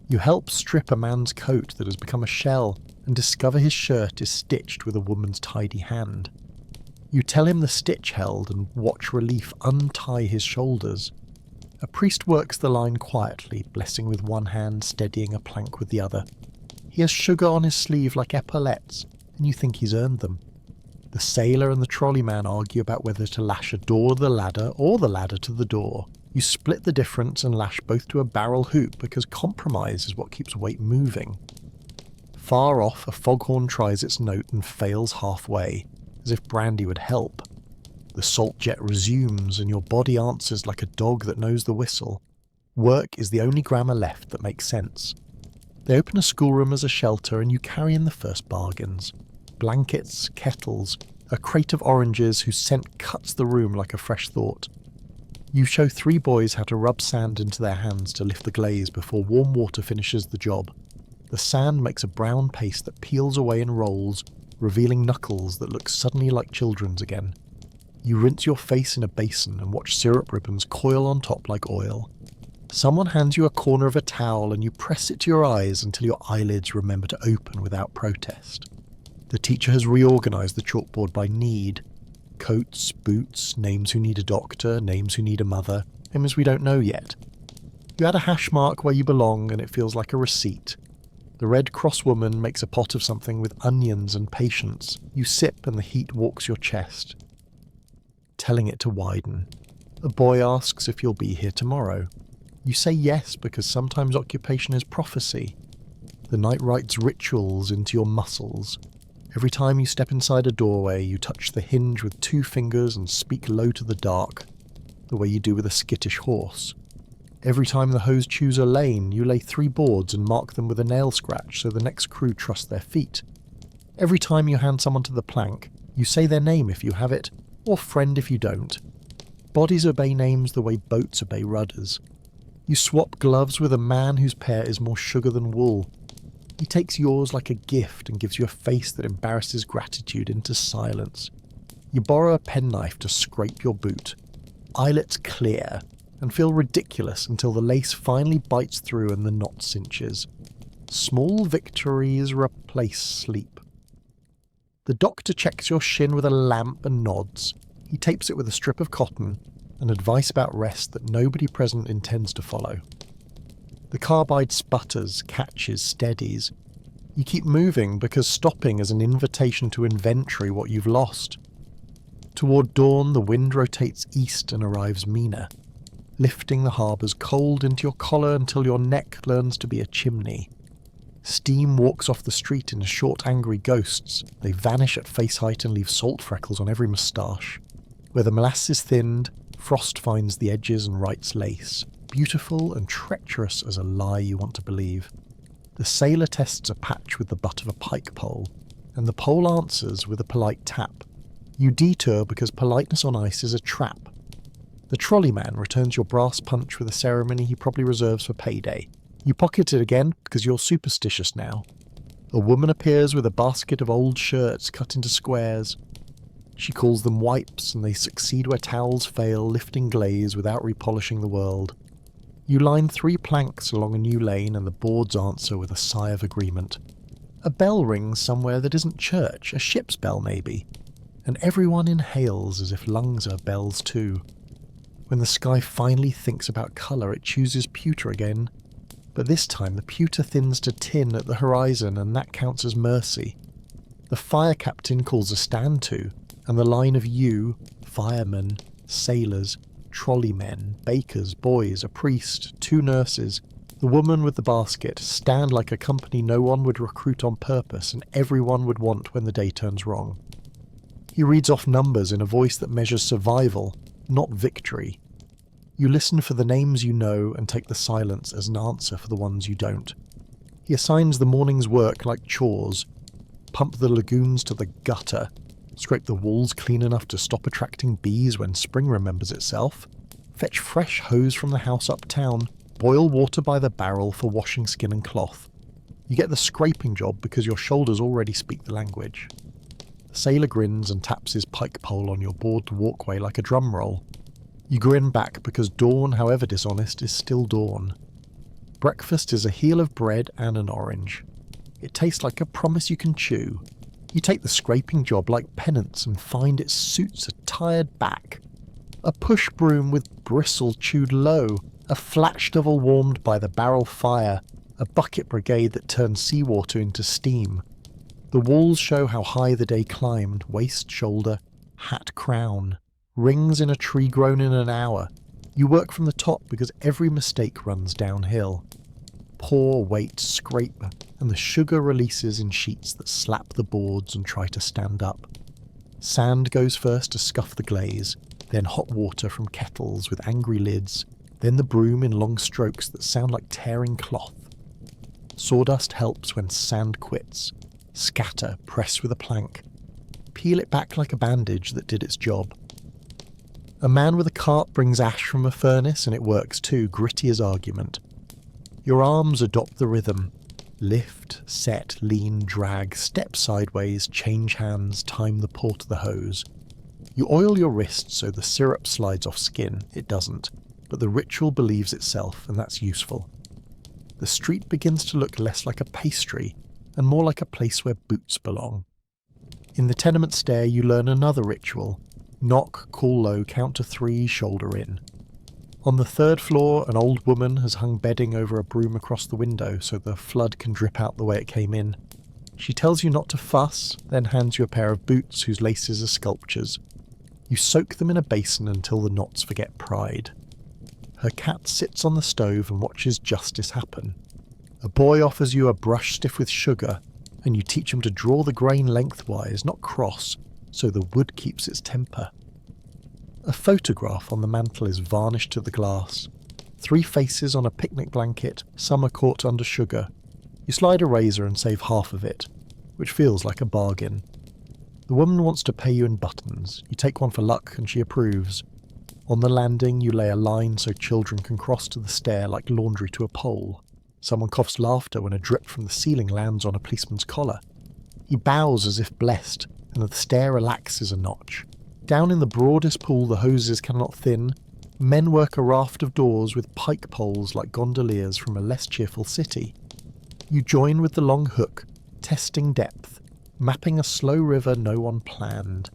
Speaker 1: You help strip a man's coat that has become a shell and discover his shirt is stitched with a woman's tidy hand. You tell him the stitch held and watch relief untie his shoulders. A priest works the line quietly, blessing with one hand, steadying a plank with the other. He has sugar on his sleeve like epaulettes, and you think he's earned them. The sailor and the trolley man argue about whether to lash a door to the ladder or the ladder to the door. You split the difference and lash both to a barrel hoop because compromise is what keeps weight moving. Far off, a foghorn tries its note and fails halfway, as if brandy would help. The salt jet resumes and your body answers like a dog that knows the whistle. Work is the only grammar left that makes sense. They open a schoolroom as a shelter and you carry in the first bargains. Blankets, kettles, a crate of oranges whose scent cuts the room like a fresh thought. You show 3 boys how to rub sand into their hands to lift the glaze before warm water finishes the job. The sand makes a brown paste that peels away and rolls, revealing knuckles that look suddenly like children's again. You rinse your face in a basin and watch syrup ribbons coil on top like oil. Someone hands you a corner of a towel and you press it to your eyes until your eyelids remember to open without protest. The teacher has reorganised the chalkboard by need. Coats, boots, names who need a doctor, names who need a mother, names we don't know yet. You add a hash mark where you belong and it feels like a receipt. The Red Cross woman makes a pot of something with onions and patience. You sip and the heat walks your chest, telling it to widen. A boy asks if you'll be here tomorrow. You say yes because sometimes occupation is prophecy. The night writes rituals into your muscles. Every time you step inside a doorway, you touch the hinge with 2 fingers and speak low to the dark, the way you do with a skittish horse. Every time the hose choose a lane, you lay 3 boards and mark them with a nail scratch so the next crew trust their feet. Every time you hand someone to the plank, you say their name if you have it, or friend if you don't. Bodies obey names the way boats obey rudders. You swap gloves with a man whose pair is more sugar than wool. He takes yours like a gift and gives you a face that embarrasses gratitude into silence. You borrow a penknife to scrape your boot. Eyelets clear and feel ridiculous until the lace finally bites through and the knot cinches. Small victories replace sleep. The doctor checks your shin with a lamp and nods. He tapes it with a strip of cotton, and advice about rest that nobody present intends to follow. The carbide sputters, catches, steadies. You keep moving because stopping is an invitation to inventory what you've lost. Toward dawn, the wind rotates east and arrives meaner, lifting the harbour's cold into your collar until your neck learns to be a chimney. Steam walks off the street in short, angry ghosts. They vanish at face height and leave salt freckles on every moustache. Where the molasses thinned, frost finds the edges and writes lace. Beautiful and treacherous as a lie you want to believe. The sailor tests a patch with the butt of a pike pole, and the pole answers with a polite tap. You detour because politeness on ice is a trap. The trolley man returns your brass punch with a ceremony he probably reserves for payday. You pocket it again because you're superstitious now. A woman appears with a basket of old shirts cut into squares. She calls them wipes, and they succeed where towels fail, lifting glaze without repolishing the world. You line 3 planks along a new lane, and the boards answer with a sigh of agreement. A bell rings somewhere that isn't church, a ship's bell maybe, and everyone inhales as if lungs are bells too. When the sky finally thinks about colour, it chooses pewter again, but this time the pewter thins to tin at the horizon, and that counts as mercy. The fire captain calls a stand to, and the line of you, firemen, sailors, trolleymen, bakers, boys, a priest, 2 nurses, the woman with the basket, stand like a company no one would recruit on purpose and everyone would want when the day turns wrong. He reads off numbers in a voice that measures survival, not victory. You listen for the names you know and take the silence as an answer for the ones you don't. He assigns the morning's work like chores. Pump the lagoons to the gutter. Scrape the walls clean enough to stop attracting bees when spring remembers itself. Fetch fresh hose from the house uptown. Boil water by the barrel for washing skin and cloth. You get the scraping job because your shoulders already speak the language. The sailor grins and taps his pike pole on your board walkway like a drum roll. You grin back because dawn, however dishonest, is still dawn. Breakfast is a heel of bread and an orange. It tastes like a promise you can chew. You take the scraping job like penance and find it suits a tired back. A push broom with bristle chewed low, a flat shovel warmed by the barrel fire, a bucket brigade that turns seawater into steam. The walls show how high the day climbed, waist, shoulder, hat, crown. Rings in a tree grown in an hour. You work from the top because every mistake runs downhill. Pour, wait, scrape, and the sugar releases in sheets that slap the boards and try to stand up. Sand goes first to scuff the glaze, then hot water from kettles with angry lids, then the broom in long strokes that sound like tearing cloth. Sawdust helps when sand quits. Scatter, press with a plank. Peel it back like a bandage that did its job. A man with a cart brings ash from a furnace and it works too, gritty as argument. Your arms adopt the rhythm. Lift, set, lean, drag, step sideways, change hands, time the pour to the hose. You oil your wrists so the syrup slides off skin. It doesn't, but the ritual believes itself, and that's useful. The street begins to look less like a pastry and more like a place where boots belong. In the tenement stair you learn another ritual. Knock, call low, count to 3, shoulder in. On the 3rd floor, an old woman has hung bedding over a broom across the window so the flood can drip out the way it came in. She tells you not to fuss, then hands you a pair of boots whose laces are sculptures. You soak them in a basin until the knots forget pride. Her cat sits on the stove and watches justice happen. A boy offers you a brush stiff with sugar, and you teach him to draw the grain lengthwise, not cross, so the wood keeps its temper. A photograph on the mantel is varnished to the glass. 3 faces on a picnic blanket, some are caught under sugar. You slide a razor and save half of it, which feels like a bargain. The woman wants to pay you in buttons. You take one for luck and she approves. On the landing you lay a line so children can cross to the stair like laundry to a pole. Someone coughs laughter when a drip from the ceiling lands on a policeman's collar. He bows as if blessed, and the stair relaxes a notch. Down in the broadest pool the hoses cannot thin. Men work a raft of doors with pike poles like gondoliers from a less cheerful city. You join with the long hook, testing depth, mapping a slow river no one planned.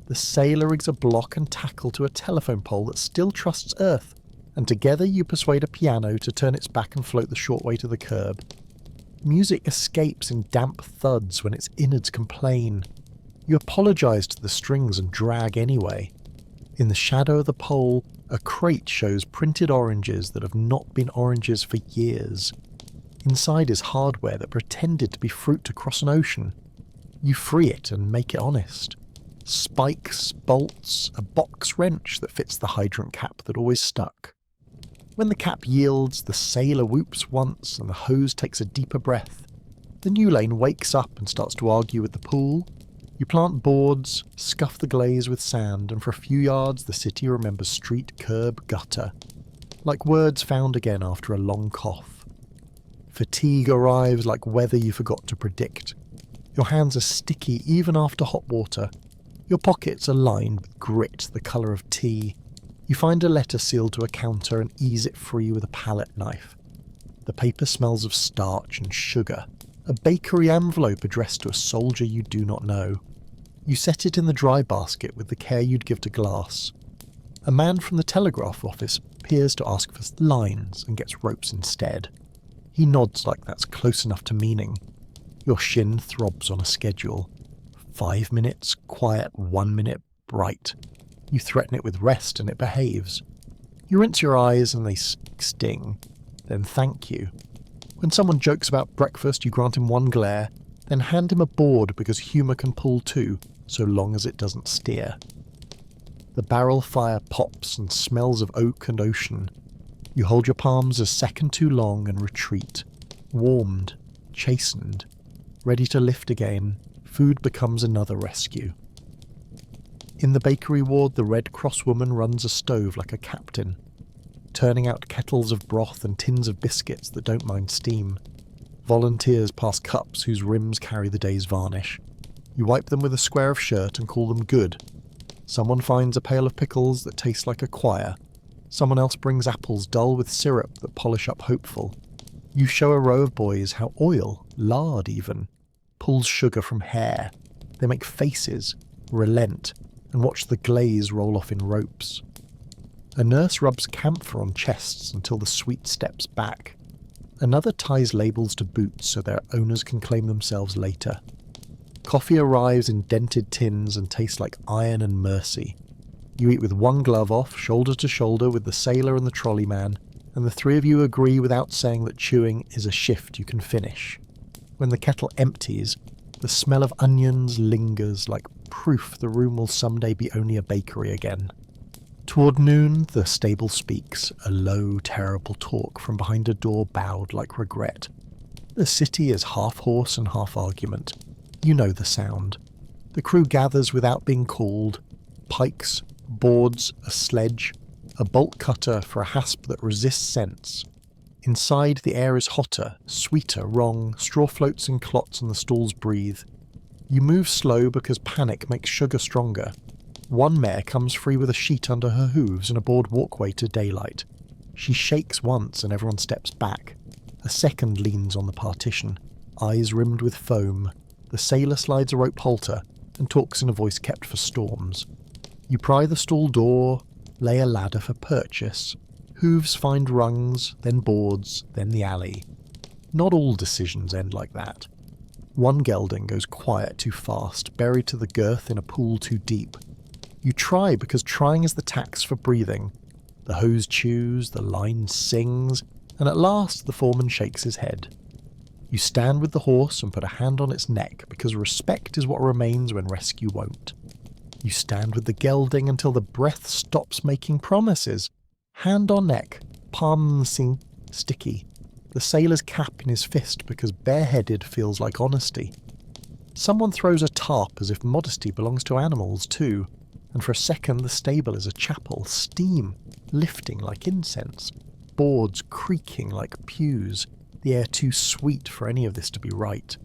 Speaker 1: The sailor rigs a block and tackle to a telephone pole that still trusts earth, and together you persuade a piano to turn its back and float the short way to the curb. Music escapes in damp thuds when its innards complain. You apologise to the strings and drag anyway. In the shadow of the pole, a crate shows printed oranges that have not been oranges for years. Inside is hardware that pretended to be fruit to cross an ocean. You free it and make it honest. Spikes, bolts, a box wrench that fits the hydrant cap that always stuck. When the cap yields, the sailor whoops once and the hose takes a deeper breath. The new lane wakes up and starts to argue with the pool. You plant boards, scuff the glaze with sand, and for a few yards the city remembers street, curb, gutter. Like words found again after a long cough. Fatigue arrives like weather you forgot to predict. Your hands are sticky even after hot water. Your pockets are lined with grit the colour of tea. You find a letter sealed to a counter and ease it free with a palette knife. The paper smells of starch and sugar. A bakery envelope addressed to a soldier you do not know. You set it in the dry basket with the care you'd give to glass. A man from the telegraph office appears to ask for lines and gets ropes instead. He nods like that's close enough to meaning. Your shin throbs on a schedule. 5 minutes, quiet, 1 minute, bright. You threaten it with rest and it behaves. You rinse your eyes and they sting. Then thank you. When someone jokes about breakfast, you grant him one glare, then hand him a board because humour can pull too, so long as it doesn't steer. The barrel fire pops and smells of oak and ocean. You hold your palms a second too long and retreat. Warmed, chastened, ready to lift again, food becomes another rescue. In the bakery ward, the Red Cross woman runs a stove like a captain, turning out kettles of broth and tins of biscuits that don't mind steam. Volunteers pass cups whose rims carry the day's varnish. You wipe them with a square of shirt and call them good. Someone finds a pail of pickles that taste like a choir. Someone else brings apples dull with syrup that polish up hopeful. You show a row of boys how oil, lard even, pulls sugar from hair. They make faces, relent, and watch the glaze roll off in ropes. A nurse rubs camphor on chests until the sweet steps back. Another ties labels to boots so their owners can claim themselves later. Coffee arrives in dented tins and tastes like iron and mercy. You eat with one glove off, shoulder to shoulder with the sailor and the trolley man, and the three of you agree without saying that chewing is a shift you can finish. When the kettle empties, the smell of onions lingers like proof the room will someday be only a bakery again. Toward noon, the stable speaks, a low, terrible talk from behind a door bowed like regret. The city is half horse and half argument. You know the sound. The crew gathers without being called. Pikes, boards, a sledge, a bolt cutter for a hasp that resists scents. Inside, the air is hotter, sweeter, wrong, straw floats in clots and the stalls breathe. You move slow because panic makes sugar stronger. One mare comes free with a sheet under her hooves and a board walkway to daylight. She shakes once and everyone steps back. A second leans on the partition, eyes rimmed with foam. The sailor slides a rope halter and talks in a voice kept for storms. You pry the stall door, lay a ladder for purchase. Hooves find rungs, then boards, then the alley. Not all decisions end like that. One gelding goes quiet too fast, buried to the girth in a pool too deep. You try because trying is the tax for breathing. The hose chews, the line sings, and at last the foreman shakes his head. You stand with the horse and put a hand on its neck because respect is what remains when rescue won't. You stand with the gelding until the breath stops making promises. Hand on neck, palm sticky. The sailor's cap in his fist because bareheaded feels like honesty. Someone throws a tarp as if modesty belongs to animals too, and for a second the stable is a chapel, steam lifting like incense, boards creaking like pews, the air too sweet for any of this to be right.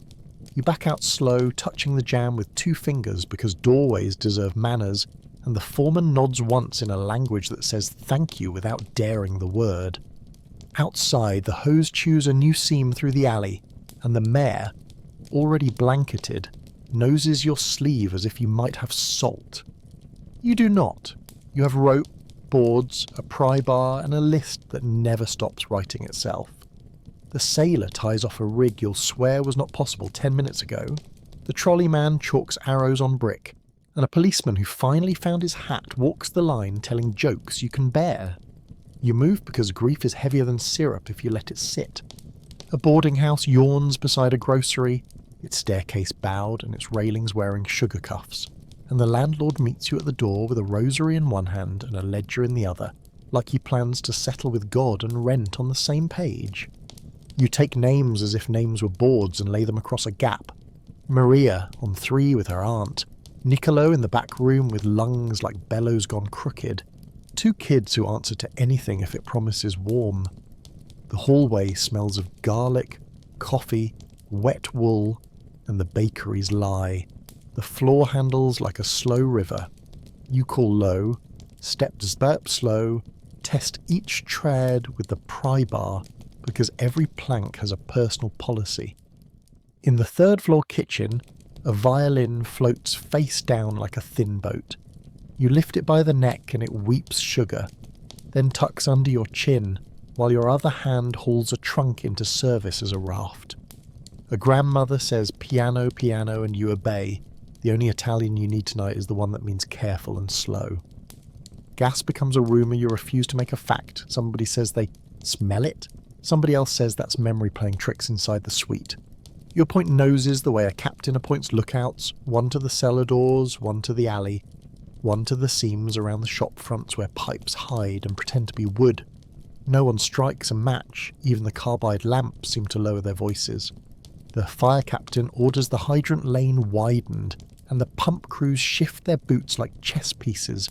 Speaker 1: You back out slow, touching the jam with 2 fingers because doorways deserve manners, and the foreman nods once in a language that says thank you without daring the word. Outside, the hose chews a new seam through the alley, and the mare, already blanketed, noses your sleeve as if you might have salt. You do not. You have rope, boards, a pry bar, and a list that never stops writing itself. The sailor ties off a rig you'll swear was not possible 10 minutes ago. The trolley man chalks arrows on brick, and a policeman who finally found his hat walks the line telling jokes you can bear. You move because grief is heavier than syrup if you let it sit. A boarding house yawns beside a grocery, its staircase bowed and its railings wearing sugar cuffs, and the landlord meets you at the door with a rosary in one hand and a ledger in the other, like he plans to settle with God and rent on the same page. You take names as if names were boards and lay them across a gap. Maria on 3 with her aunt, Niccolo in the back room with lungs like bellows gone crooked, 2 kids who answer to anything if it promises warm. The hallway smells of garlic, coffee, wet wool, and the bakery's lie. The floor handles like a slow river. You call low, step slow, test each tread with the pry bar, because every plank has a personal policy. In the third floor kitchen, a violin floats face down like a thin boat. You lift it by the neck and it weeps sugar, then tucks under your chin, while your other hand hauls a trunk into service as a raft. A grandmother says piano, piano, and you obey. The only Italian you need tonight is the one that means careful and slow. Gas becomes a rumour you refuse to make a fact. Somebody says they smell it. Somebody else says that's memory playing tricks inside the suite. You appoint noses the way a captain appoints lookouts, one to the cellar doors, one to the alley, one to the seams around the shop fronts where pipes hide and pretend to be wood. No one strikes a match, even the carbide lamps seem to lower their voices. The fire captain orders the hydrant lane widened, and the pump crews shift their boots like chess pieces,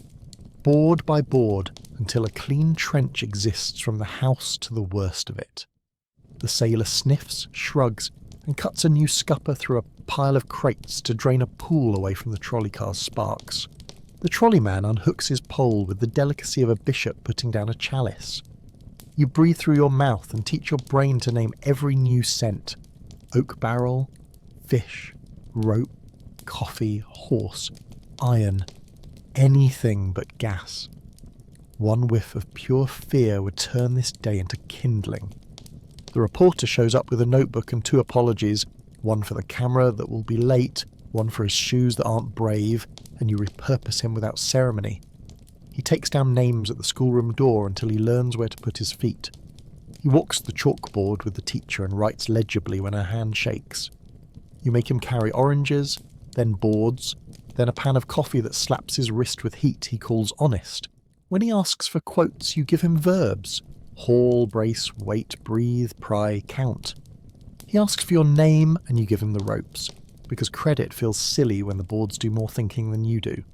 Speaker 1: board by board, until a clean trench exists from the house to the worst of it. The sailor sniffs, shrugs, and cuts a new scupper through a pile of crates to drain a pool away from the trolley car's sparks. The trolley man unhooks his pole with the delicacy of a bishop putting down a chalice. You breathe through your mouth and teach your brain to name every new scent. Oak barrel, fish, rope, coffee, horse, iron, anything but gas. One whiff of pure fear would turn this day into kindling. The reporter shows up with a notebook and 2 apologies, one for the camera that will be late, one for his shoes that aren't brave, and you repurpose him without ceremony. He takes down names at the schoolroom door until he learns where to put his feet. He walks to the chalkboard with the teacher and writes legibly when her hand shakes. You make him carry oranges, then boards, then a pan of coffee that slaps his wrist with heat he calls honest. When he asks for quotes, you give him verbs. Haul, brace, wait, breathe, pry, count. He asks for your name and you give him the ropes, because credit feels silly when the boards do more thinking than you do.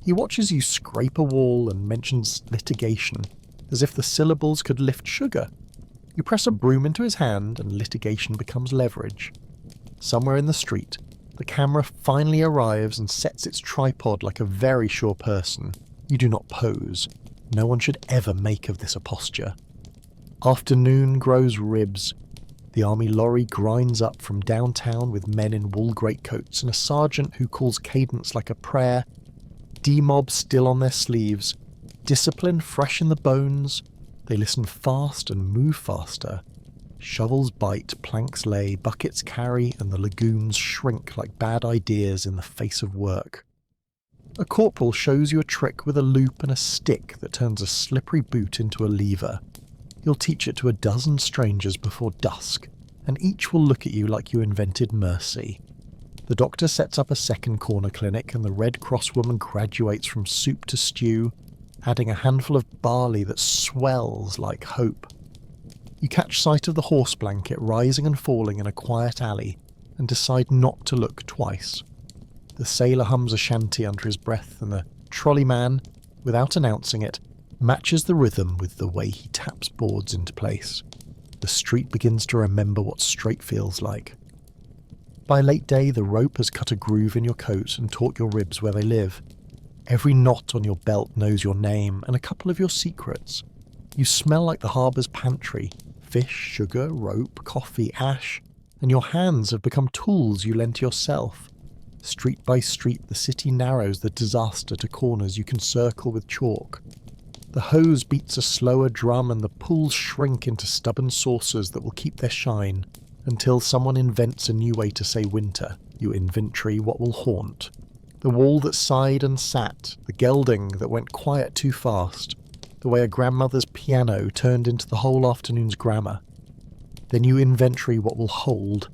Speaker 1: He watches you scrape a wall and mentions litigation, as if the syllables could lift sugar. You press a broom into his hand and litigation becomes leverage. Somewhere in the street, the camera finally arrives and sets its tripod like a very sure person. You do not pose. No one should ever make of this a posture. Afternoon grows ribs. The army lorry grinds up from downtown with men in wool greatcoats and a sergeant who calls cadence like a prayer. D-mob still on their sleeves. Discipline fresh in the bones. They listen fast and move faster. Shovels bite, planks lay, buckets carry, and the lagoons shrink like bad ideas in the face of work. A corporal shows you a trick with a loop and a stick that turns a slippery boot into a lever. You'll teach it to a dozen strangers before dusk, and each will look at you like you invented mercy. The doctor sets up a second corner clinic, and the Red Cross woman graduates from soup to stew, adding a handful of barley that swells like hope. You catch sight of the horse blanket rising and falling in a quiet alley, and decide not to look twice. The sailor hums a shanty under his breath, and the trolley man, without announcing it, matches the rhythm with the way he taps boards into place. The street begins to remember what straight feels like. By late day, the rope has cut a groove in your coat and taught your ribs where they live. Every knot on your belt knows your name and a couple of your secrets. You smell like the harbour's pantry. Fish, sugar, rope, coffee, ash, and your hands have become tools you lent yourself. Street by street, the city narrows the disaster to corners you can circle with chalk. The hose beats a slower drum and the pools shrink into stubborn saucers that will keep their shine, until someone invents a new way to say winter. You inventory what will haunt. The wall that sighed and sat, the gelding that went quiet too fast, the way a grandmother's piano turned into the whole afternoon's grammar. Then you inventory what will hold.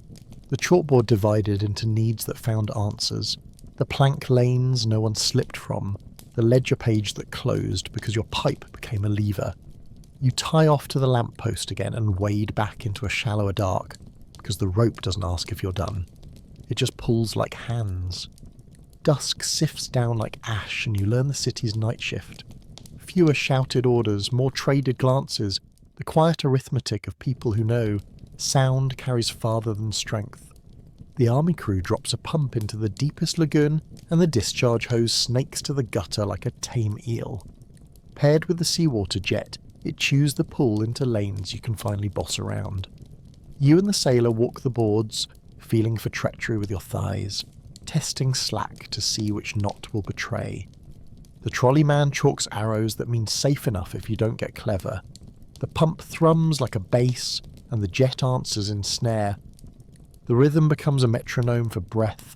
Speaker 1: The chalkboard divided into needs that found answers. The plank lanes no one slipped from. The ledger page that closed because your pipe became a lever. You tie off to the lamppost again and wade back into a shallower dark, because the rope doesn't ask if you're done. It just pulls like hands. Dusk sifts down like ash and you learn the city's night shift. Fewer shouted orders, more traded glances, the quiet arithmetic of people who know Sound carries farther than strength. The army crew drops a pump into the deepest lagoon, and the discharge hose snakes to the gutter like a tame eel. Paired with the seawater jet, it chews the pool into lanes you can finally boss around. You and the sailor walk the boards, feeling for treachery with your thighs, testing slack to see which knot will betray. The trolley man chalks arrows that mean safe enough if you don't get clever. The pump thrums like a bass, and the jet answers in snare. The rhythm becomes a metronome for breath.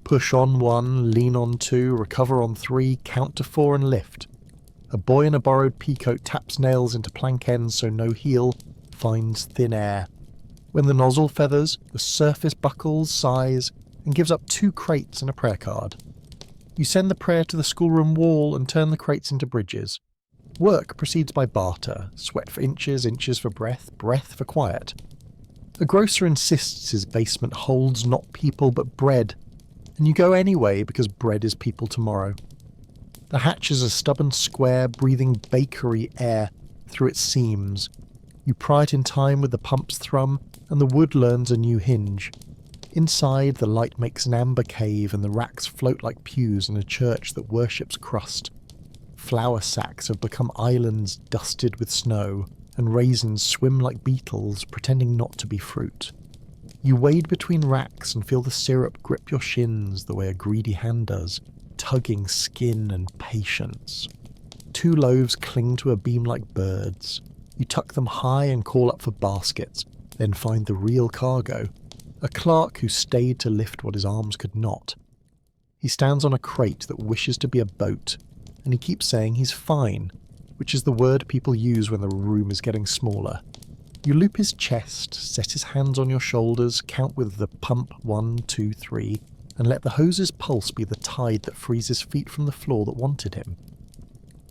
Speaker 1: Push on 1, lean on 2, recover on 3, count to 4 and lift. A boy in a borrowed peacoat taps nails into plank ends so no heel finds thin air. When the nozzle feathers, the surface buckles, sighs, and gives up 2 crates and a prayer card. You send the prayer to the schoolroom wall and turn the crates into bridges. Work proceeds by barter, sweat for inches, inches for breath, breath for quiet. A grocer insists his basement holds not people but bread, and you go anyway because bread is people tomorrow. The hatch is a stubborn square breathing bakery air through its seams. You pry it in time with the pump's thrum, and the wood learns a new hinge. Inside, the light makes an amber cave, and the racks float like pews in a church that worships crust. Flour sacks have become islands dusted with snow, and raisins swim like beetles, pretending not to be fruit. You wade between racks and feel the syrup grip your shins the way a greedy hand does, tugging skin and patience. 2 loaves cling to a beam like birds. You tuck them high and call up for baskets, then find the real cargo, a clerk who stayed to lift what his arms could not. He stands on a crate that wishes to be a boat, and he keeps saying he's fine, which is the word people use when the room is getting smaller. You loop his chest, set his hands on your shoulders, count with the pump 1, 2, 3, and let the hose's pulse be the tide that frees his feet from the floor that wanted him.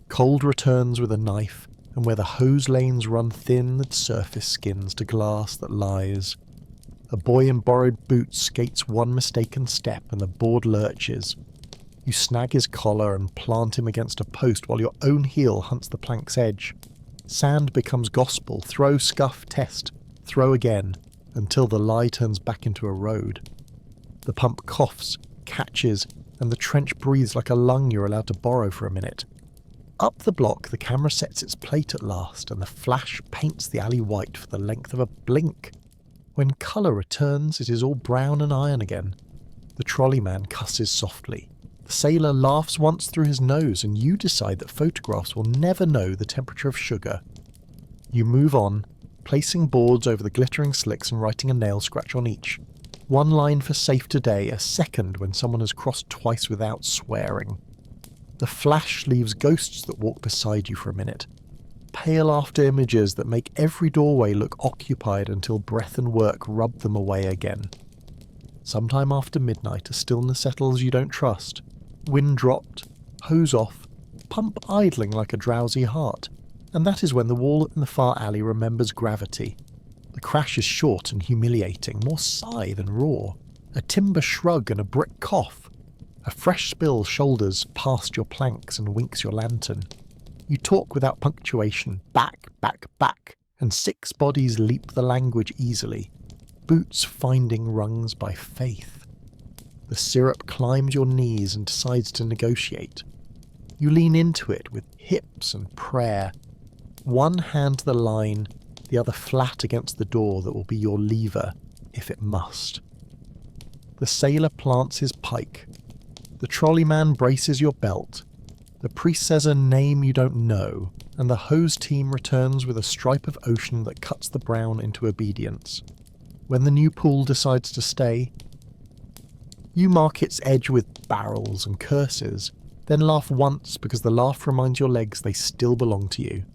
Speaker 1: Cold returns with a knife, and where the hose lanes run thin, the surface skins to glass that lies. A boy in borrowed boots skates 1 mistaken step and the board lurches. You snag his collar and plant him against a post while your own heel hunts the plank's edge. Sand becomes gospel, throw, scuff, test, throw again, until the lie turns back into a road. The pump coughs, catches, and the trench breathes like a lung you're allowed to borrow for a minute. Up the block, the camera sets its plate at last, and the flash paints the alley white for the length of a blink. When colour returns, it is all brown and iron again. The trolley man cusses softly. The sailor laughs once through his nose, and you decide that photographs will never know the temperature of sugar. You move on, placing boards over the glittering slicks and writing a nail scratch on each. 1 line for safe today, a second when someone has crossed twice without swearing. The flash leaves ghosts that walk beside you for a minute. Pale after images that make every doorway look occupied until breath and work rub them away again. Sometime after midnight, a stillness settles you don't trust. Wind dropped, hose off, pump idling like a drowsy heart, and that is when the wall in the far alley remembers gravity. The crash is short and humiliating, more sigh than roar. A timber shrug and a brick cough. A fresh spill shoulders past your planks and winks your lantern. You talk without punctuation, back, back, back, and 6 bodies leap the language easily, boots finding rungs by faith. The syrup climbs your knees and decides to negotiate. You lean into it with hips and prayer. 1 hand to the line, the other flat against the door that will be your lever, if it must. The sailor plants his pike. The trolley man braces your belt. The priest says a name you don't know, and the hose team returns with a stripe of ocean that cuts the brown into obedience. When the new pool decides to stay, you mark its edge with barrels and curses, then laugh once because the laugh reminds your legs they still belong to you.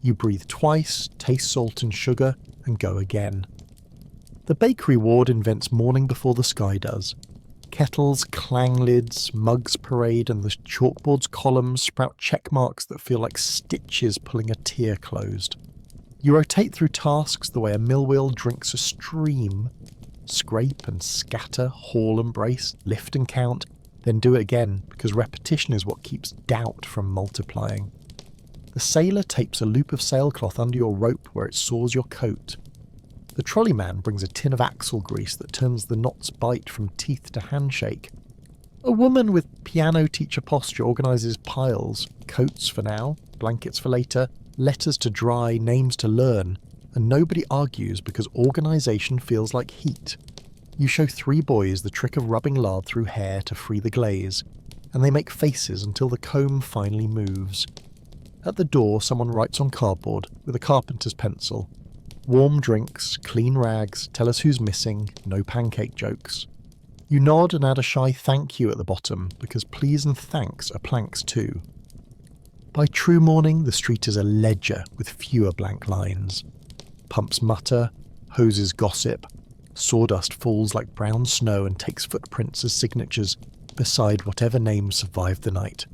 Speaker 1: You breathe twice, taste salt and sugar, and go again. The bakery ward invents morning before the sky does. Kettles clang lids, mugs parade, and the chalkboard's columns sprout check marks that feel like stitches pulling a tear closed. You rotate through tasks the way a mill wheel drinks a stream. Scrape and scatter, haul and brace, lift and count, then do it again, because repetition is what keeps doubt from multiplying. The sailor tapes a loop of sailcloth under your rope where it saws your coat. The trolley man brings a tin of axle grease that turns the knot's bite from teeth to handshake. A woman with piano teacher posture organises piles, coats for now, blankets for later, letters to dry, names to learn, and nobody argues because organisation feels like heat. You show 3 boys the trick of rubbing lard through hair to free the glaze, and they make faces until the comb finally moves. At the door, someone writes on cardboard with a carpenter's pencil. Warm drinks, clean rags, tell us who's missing, no pancake jokes. You nod and add a shy thank you at the bottom, because please and thanks are planks too. By true morning, the street is a ledger with fewer blank lines. Pumps mutter, hoses gossip, sawdust falls like brown snow and takes footprints as signatures beside whatever names survived the night.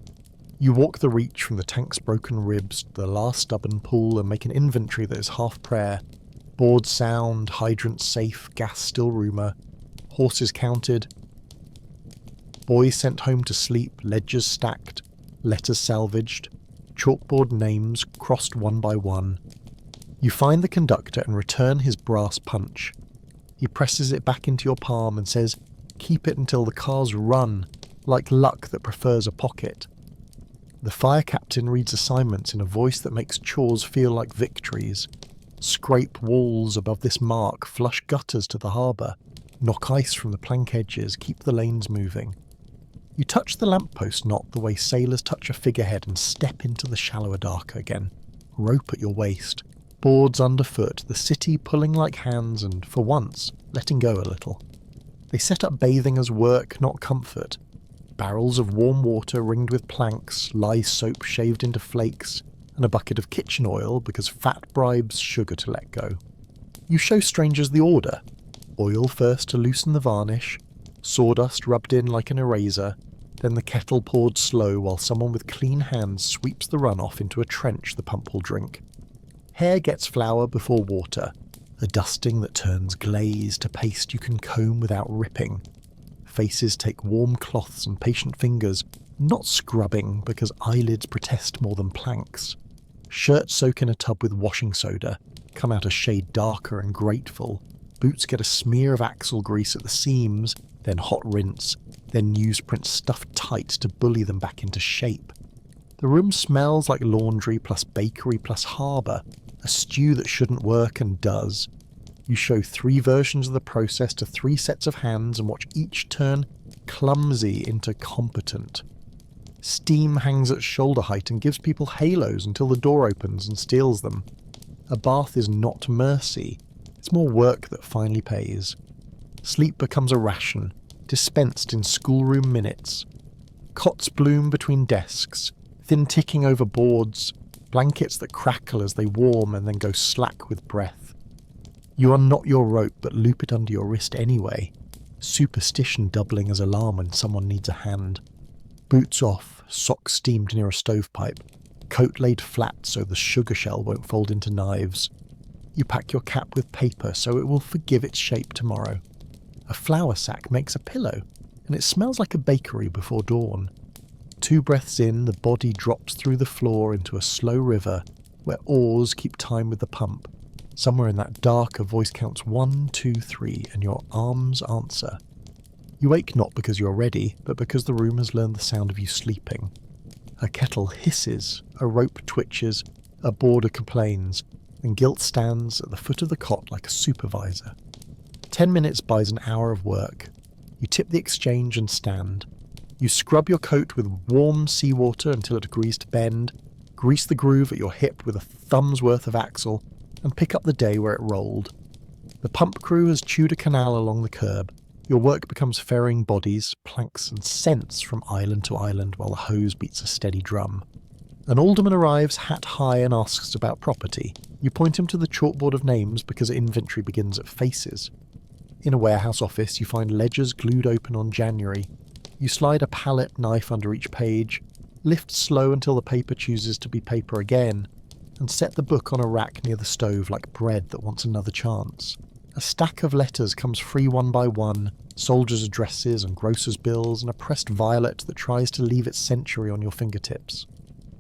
Speaker 1: You walk the reach from the tank's broken ribs to the last stubborn pool and make an inventory that is half prayer. Boards sound, hydrants safe, gas still rumour, horses counted, boys sent home to sleep, ledgers stacked, letters salvaged, chalkboard names crossed one by one. You find the conductor and return his brass punch. He presses it back into your palm and says, "Keep it until the cars run, like luck that prefers a pocket." The fire captain reads assignments in a voice that makes chores feel like victories. Scrape walls above this mark, flush gutters to the harbour, knock ice from the plank edges, keep the lanes moving. You touch the lamppost knot the way sailors touch a figurehead and step into the shallower dark again. Rope at your waist, boards underfoot, the city pulling like hands and, for once, letting go a little. They set up bathing as work, not comfort. Barrels of warm water ringed with planks, lye soap shaved into flakes, and a bucket of kitchen oil because fat bribes sugar to let go. You show strangers the order. Oil first to loosen the varnish, sawdust rubbed in like an eraser, then the kettle poured slow while someone with clean hands sweeps the runoff into a trench the pump will drink. Hair gets flour before water, a dusting that turns glaze to paste you can comb without ripping. Faces take warm cloths and patient fingers, not scrubbing because eyelids protest more than planks. Shirts soak in a tub with washing soda, come out a shade darker and grateful. Boots get a smear of axle grease at the seams, then hot rinse, then newsprint stuffed tight to bully them back into shape. The room smells like laundry plus bakery plus harbour, a stew that shouldn't work and does. You show 3 versions of the process to 3 sets of hands and watch each turn clumsy into competent. Steam hangs at shoulder height and gives people halos until the door opens and steals them. A bath is not mercy, it's more work that finally pays. Sleep becomes a ration, dispensed in schoolroom minutes. Cots bloom between desks, thin ticking over boards, blankets that crackle as they warm and then go slack with breath. You unknot your rope but loop it under your wrist anyway, superstition doubling as alarm when someone needs a hand. Boots off, socks steamed near a stovepipe, coat laid flat so the sugar shell won't fold into knives. You pack your cap with paper so it will forgive its shape tomorrow. A flour sack makes a pillow, and it smells like a bakery before dawn. 2 breaths in, the body drops through the floor into a slow river where oars keep time with the pump. Somewhere in that dark, a voice counts 1, 2, 3, and your arms answer. You wake not because you're ready, but because the room has learned the sound of you sleeping. A kettle hisses, a rope twitches, a boarder complains, and guilt stands at the foot of the cot like a supervisor. 10 minutes buys an hour of work. You tip the exchange and stand. You scrub your coat with warm seawater until it agrees to bend, grease the groove at your hip with a thumb's worth of axle, and pick up the day where it rolled. The pump crew has chewed a canal along the curb. Your work becomes ferrying bodies, planks and scents from island to island while the hose beats a steady drum. An alderman arrives hat high and asks about property. You point him to the chalkboard of names because inventory begins at faces. In a warehouse office you find ledgers glued open on January. You slide a palette knife under each page, lift slow until the paper chooses to be paper again, and set the book on a rack near the stove like bread that wants another chance. A stack of letters comes free one by one, soldiers' addresses and grocers' bills, and a pressed violet that tries to leave its century on your fingertips.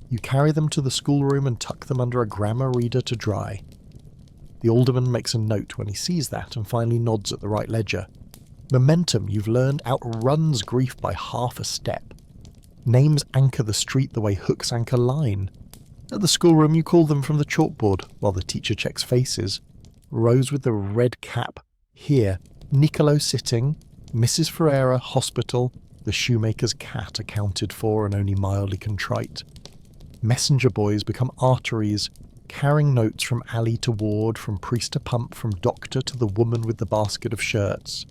Speaker 1: You carry them to the schoolroom and tuck them under a grammar reader to dry. The alderman makes a note when he sees that and finally nods at the right ledger. Momentum, you've learned, outruns grief by half a step. Names anchor the street the way hooks anchor line. At the schoolroom you call them from the chalkboard, while the teacher checks faces. Rose with the red cap. Here, Niccolo sitting. Mrs. Ferreira, hospital. The shoemaker's cat accounted for and only mildly contrite. Messenger boys become arteries, carrying notes from alley to ward, from priest to pump, from doctor to the woman with the basket of shirts.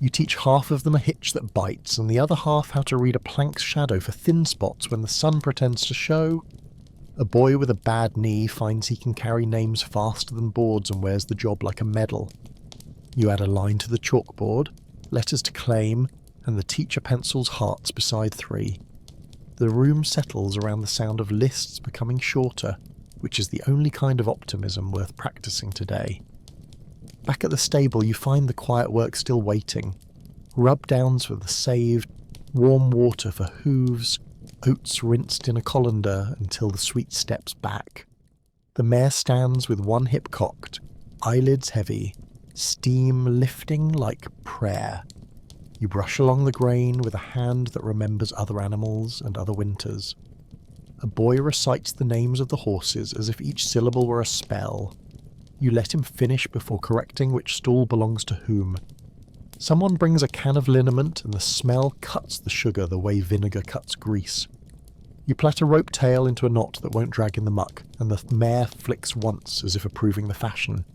Speaker 1: You teach half of them a hitch that bites, and the other half how to read a plank's shadow for thin spots when the sun pretends to show. A boy with a bad knee finds he can carry names faster than boards and wears the job like a medal. You add a line to the chalkboard, letters to claim, and the teacher pencils hearts beside 3. The room settles around the sound of lists becoming shorter, which is the only kind of optimism worth practicing today. Back at the stable you find the quiet work still waiting. Rub-downs for the saved, warm water for hooves, oats rinsed in a colander until the sweet steps back. The mare stands with one hip cocked, eyelids heavy, steam lifting like prayer. You brush along the grain with a hand that remembers other animals and other winters. A boy recites the names of the horses as if each syllable were a spell. You let him finish before correcting which stall belongs to whom. Someone brings a can of liniment and the smell cuts the sugar the way vinegar cuts grease. You plait a rope tail into a knot that won't drag in the muck, and the mare flicks once as if approving the fashion.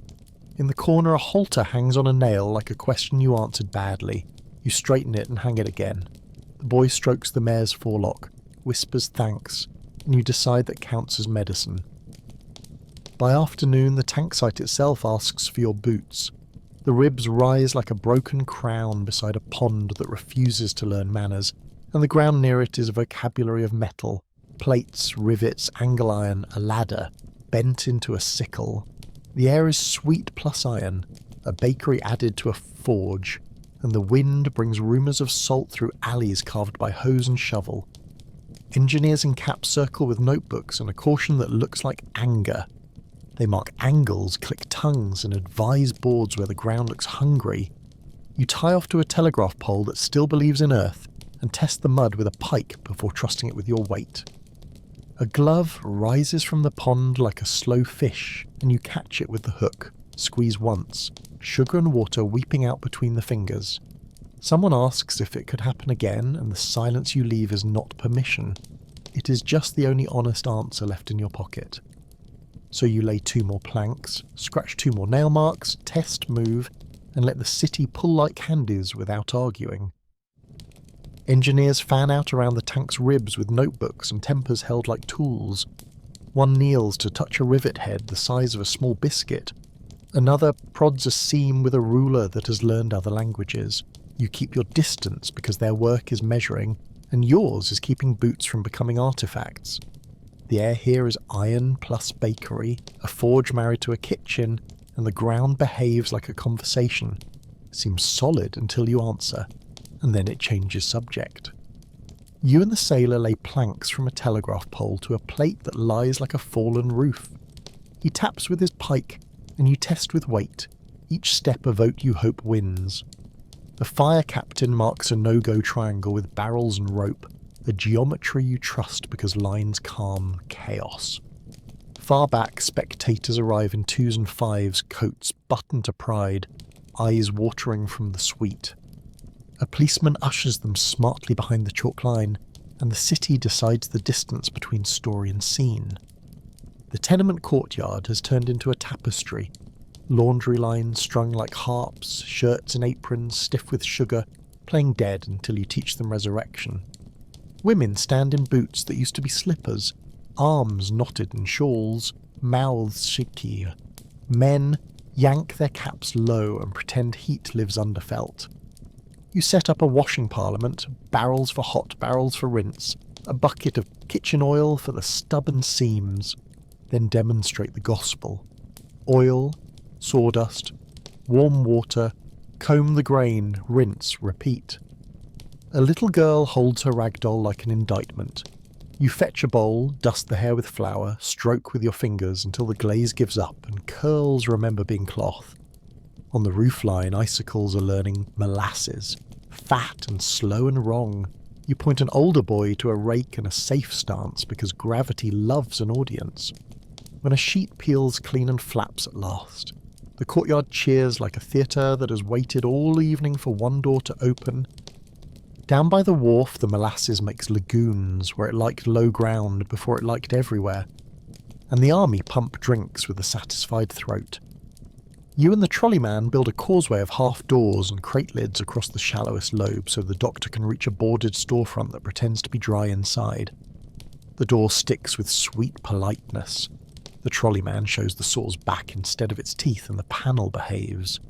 Speaker 1: In the corner a halter hangs on a nail like a question you answered badly. You straighten it and hang it again. The boy strokes the mare's forelock, whispers thanks, and you decide that counts as medicine. By afternoon the tank site itself asks for your boots. The ribs rise like a broken crown beside a pond that refuses to learn manners, and the ground near it is a vocabulary of metal, plates, rivets, angle iron, a ladder, bent into a sickle. The air is sweet plus iron, a bakery added to a forge, and the wind brings rumours of salt through alleys carved by hose and shovel. Engineers in caps circle with notebooks and a caution that looks like anger. They mark angles, click tongues, and advise boards where the ground looks hungry. You tie off to a telegraph pole that still believes in earth, and test the mud with a pike before trusting it with your weight. A glove rises from the pond like a slow fish, and you catch it with the hook, squeeze once, sugar and water weeping out between the fingers. Someone asks if it could happen again, and the silence you leave is not permission. It is just the only honest answer left in your pocket. So you lay 2 more planks, scratch 2 more nail marks, test, move, and let the city pull like candies without arguing. Engineers fan out around the tank's ribs with notebooks and tempers held like tools. One kneels to touch a rivet head the size of a small biscuit. Another prods a seam with a ruler that has learned other languages. You keep your distance because their work is measuring, and yours is keeping boots from becoming artifacts. The air here is iron plus bakery, a forge married to a kitchen, and the ground behaves like a conversation. It seems solid until you answer, and then it changes subject. You and the sailor lay planks from a telegraph pole to a plate that lies like a fallen roof. He taps with his pike, and you test with weight. Each step a vote you hope wins. The fire captain marks a no-go triangle with barrels and rope, a geometry you trust because lines calm chaos. Far back, spectators arrive in 2s and 5s, coats buttoned to pride, eyes watering from the sweet. A policeman ushers them smartly behind the chalk line, and the city decides the distance between story and scene. The tenement courtyard has turned into a tapestry, laundry lines strung like harps, shirts and aprons stiff with sugar, playing dead until you teach them resurrection. Women stand in boots that used to be slippers, arms knotted in shawls, mouths shaky. Men yank their caps low and pretend heat lives underfelt. You set up a washing parliament, barrels for hot, barrels for rinse, a bucket of kitchen oil for the stubborn seams, then demonstrate the gospel. Oil, sawdust, warm water, comb the grain, rinse, repeat. A little girl holds her ragdoll like an indictment. You fetch a bowl, dust the hair with flour, stroke with your fingers until the glaze gives up and curls remember being cloth. On the roofline, icicles are learning molasses, fat and slow and wrong. You point an older boy to a rake and a safe stance because gravity loves an audience. When a sheet peels clean and flaps at last, the courtyard cheers like a theatre that has waited all evening for one door to open. Down by the wharf, the molasses makes lagoons where it liked low ground before it liked everywhere, and the army pump drinks with a satisfied throat. You and the trolleyman build a causeway of half doors and crate lids across the shallowest lobe so the doctor can reach a boarded storefront that pretends to be dry inside. The door sticks with sweet politeness. The trolleyman shows the saw's back instead of its teeth and the panel behaves.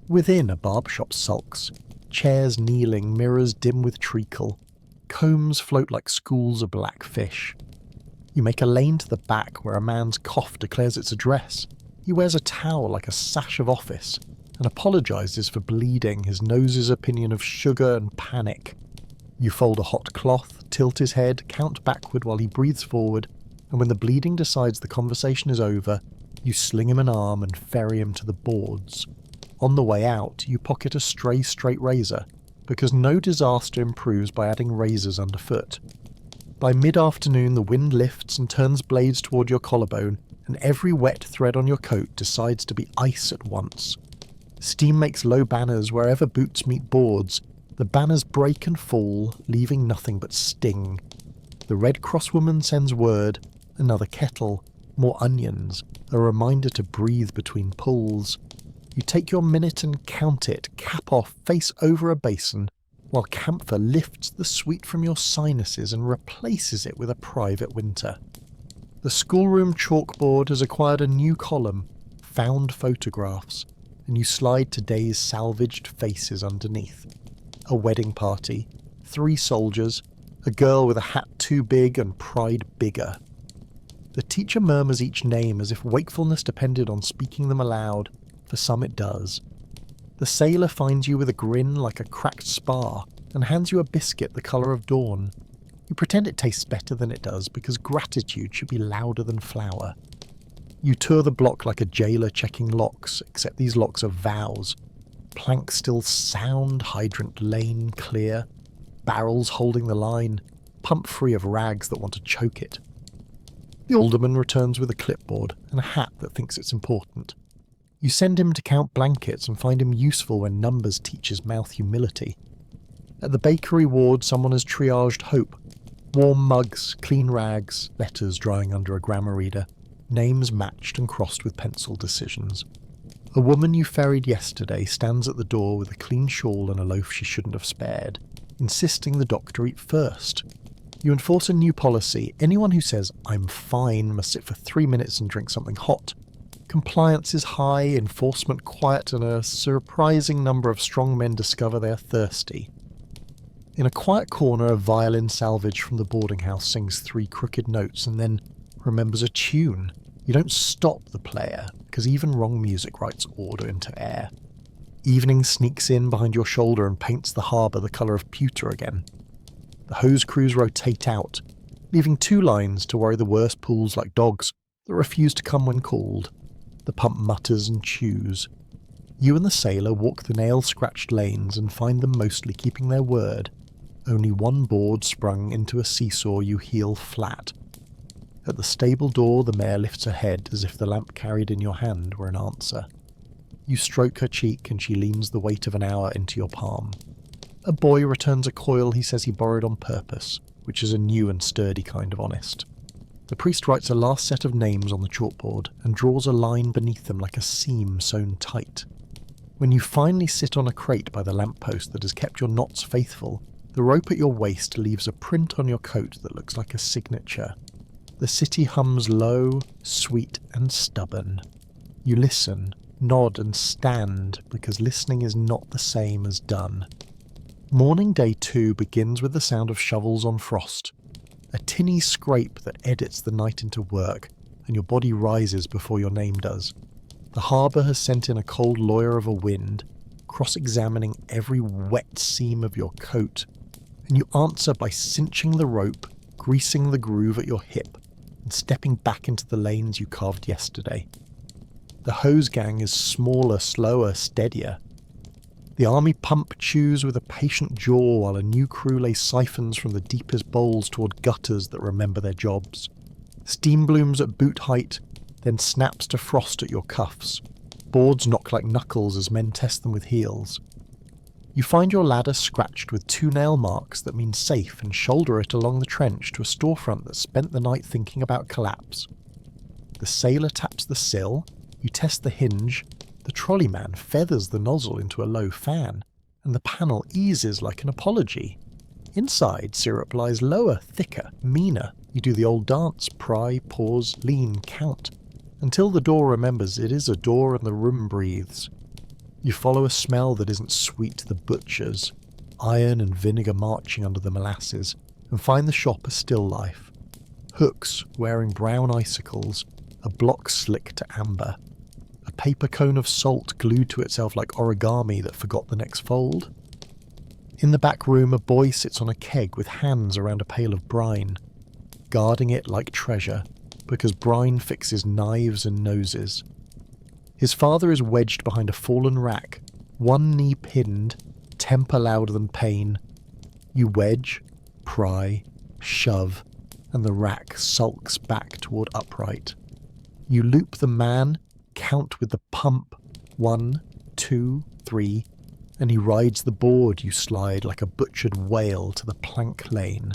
Speaker 1: Within, a barb shop sulks. Chairs kneeling, mirrors dim with treacle. Combs float like schools of black fish. You make a lane to the back where a man's cough declares its address. He wears a towel like a sash of office and apologises for bleeding his nose's opinion of sugar and panic. You fold a hot cloth, tilt his head, count backward while he breathes forward, and when the bleeding decides the conversation is over, you sling him an arm and ferry him to the boards. On the way out, you pocket a stray straight razor, because no disaster improves by adding razors underfoot. By mid-afternoon, the wind lifts and turns blades toward your collarbone, and every wet thread on your coat decides to be ice at once. Steam makes low banners wherever boots meet boards. The banners break and fall, leaving nothing but sting. The Red Cross woman sends word, another kettle, more onions, a reminder to breathe between pulls. You take your minute and count it, cap off, face over a basin, while camphor lifts the sweet from your sinuses and replaces it with a private winter. The schoolroom chalkboard has acquired a new column, Found Photographs, and you slide today's salvaged faces underneath. A wedding party, 3 soldiers, a girl with a hat too big and pride bigger. The teacher murmurs each name as if wakefulness depended on speaking them aloud. For some it does. The sailor finds you with a grin like a cracked spar and hands you a biscuit the colour of dawn. You pretend it tastes better than it does because gratitude should be louder than flour. You tour the block like a jailer checking locks, except these locks are vows. Planks still sound, hydrant lane clear, barrels holding the line, pump free of rags that want to choke it. The alderman returns with a clipboard and a hat that thinks it's important. You send him to count blankets and find him useful when numbers teach his mouth humility. At the bakery ward, someone has triaged hope. Warm mugs, clean rags, letters drying under a grammar reader, names matched and crossed with pencil decisions. A woman you ferried yesterday stands at the door with a clean shawl and a loaf she shouldn't have spared, insisting the doctor eat first. You enforce a new policy. Anyone who says, "I'm fine," must sit for 3 minutes and drink something hot. Compliance is high, enforcement quiet, and a surprising number of strong men discover they are thirsty. In a quiet corner, a violin salvage from the boarding house sings 3 crooked notes and then remembers a tune. You don't stop the player, because even wrong music writes order into air. Evening sneaks in behind your shoulder and paints the harbour the colour of pewter again. The hose crews rotate out, leaving 2 lines to worry the worst pools like dogs that refuse to come when called. The pump mutters and chews. You and the sailor walk the nail-scratched lanes and find them mostly keeping their word. Only one board sprung into a seesaw you heel flat. At the stable door, the mare lifts her head as if the lamp carried in your hand were an answer. You stroke her cheek and she leans the weight of an hour into your palm. A boy returns a coil he says he borrowed on purpose, which is a new and sturdy kind of honest. The priest writes a last set of names on the chalkboard and draws a line beneath them like a seam sewn tight. When you finally sit on a crate by the lamppost that has kept your knots faithful, the rope at your waist leaves a print on your coat that looks like a signature. The city hums low, sweet and stubborn. You listen, nod and stand, because listening is not the same as done. Morning day 2 begins with the sound of shovels on frost. A tinny scrape that edits the night into work, and your body rises before your name does. The harbour has sent in a cold lawyer of a wind, cross-examining every wet seam of your coat, and you answer by cinching the rope, greasing the groove at your hip and stepping back into the lanes you carved yesterday. The hose gang is smaller, slower, steadier. The army pump chews with a patient jaw while a new crew lays siphons from the deepest bowls toward gutters that remember their jobs. Steam blooms at boot height, then snaps to frost at your cuffs. Boards knock like knuckles as men test them with heels. You find your ladder scratched with 2 nail marks that mean safe and shoulder it along the trench to a storefront that spent the night thinking about collapse. The sailor taps the sill, you test the hinge, the trolley man feathers the nozzle into a low fan, and the panel eases like an apology. Inside, syrup lies lower, thicker, meaner. You do the old dance, pry, pause, lean, count, until the door remembers it is a door and the room breathes. You follow a smell that isn't sweet to the butchers, iron and vinegar marching under the molasses, and find the shop a still life. Hooks wearing brown icicles, a block slick to amber, a paper cone of salt glued to itself like origami that forgot the next fold. In the back room, a boy sits on a keg with hands around a pail of brine, guarding it like treasure, because brine fixes knives and noses. His father is wedged behind a fallen rack, one knee pinned, temper louder than pain. You wedge, pry, shove, and the rack sulks back toward upright. You loop the man, count with the pump, 1, 2, 3, and he rides the board you slide like a butchered whale to the plank lane.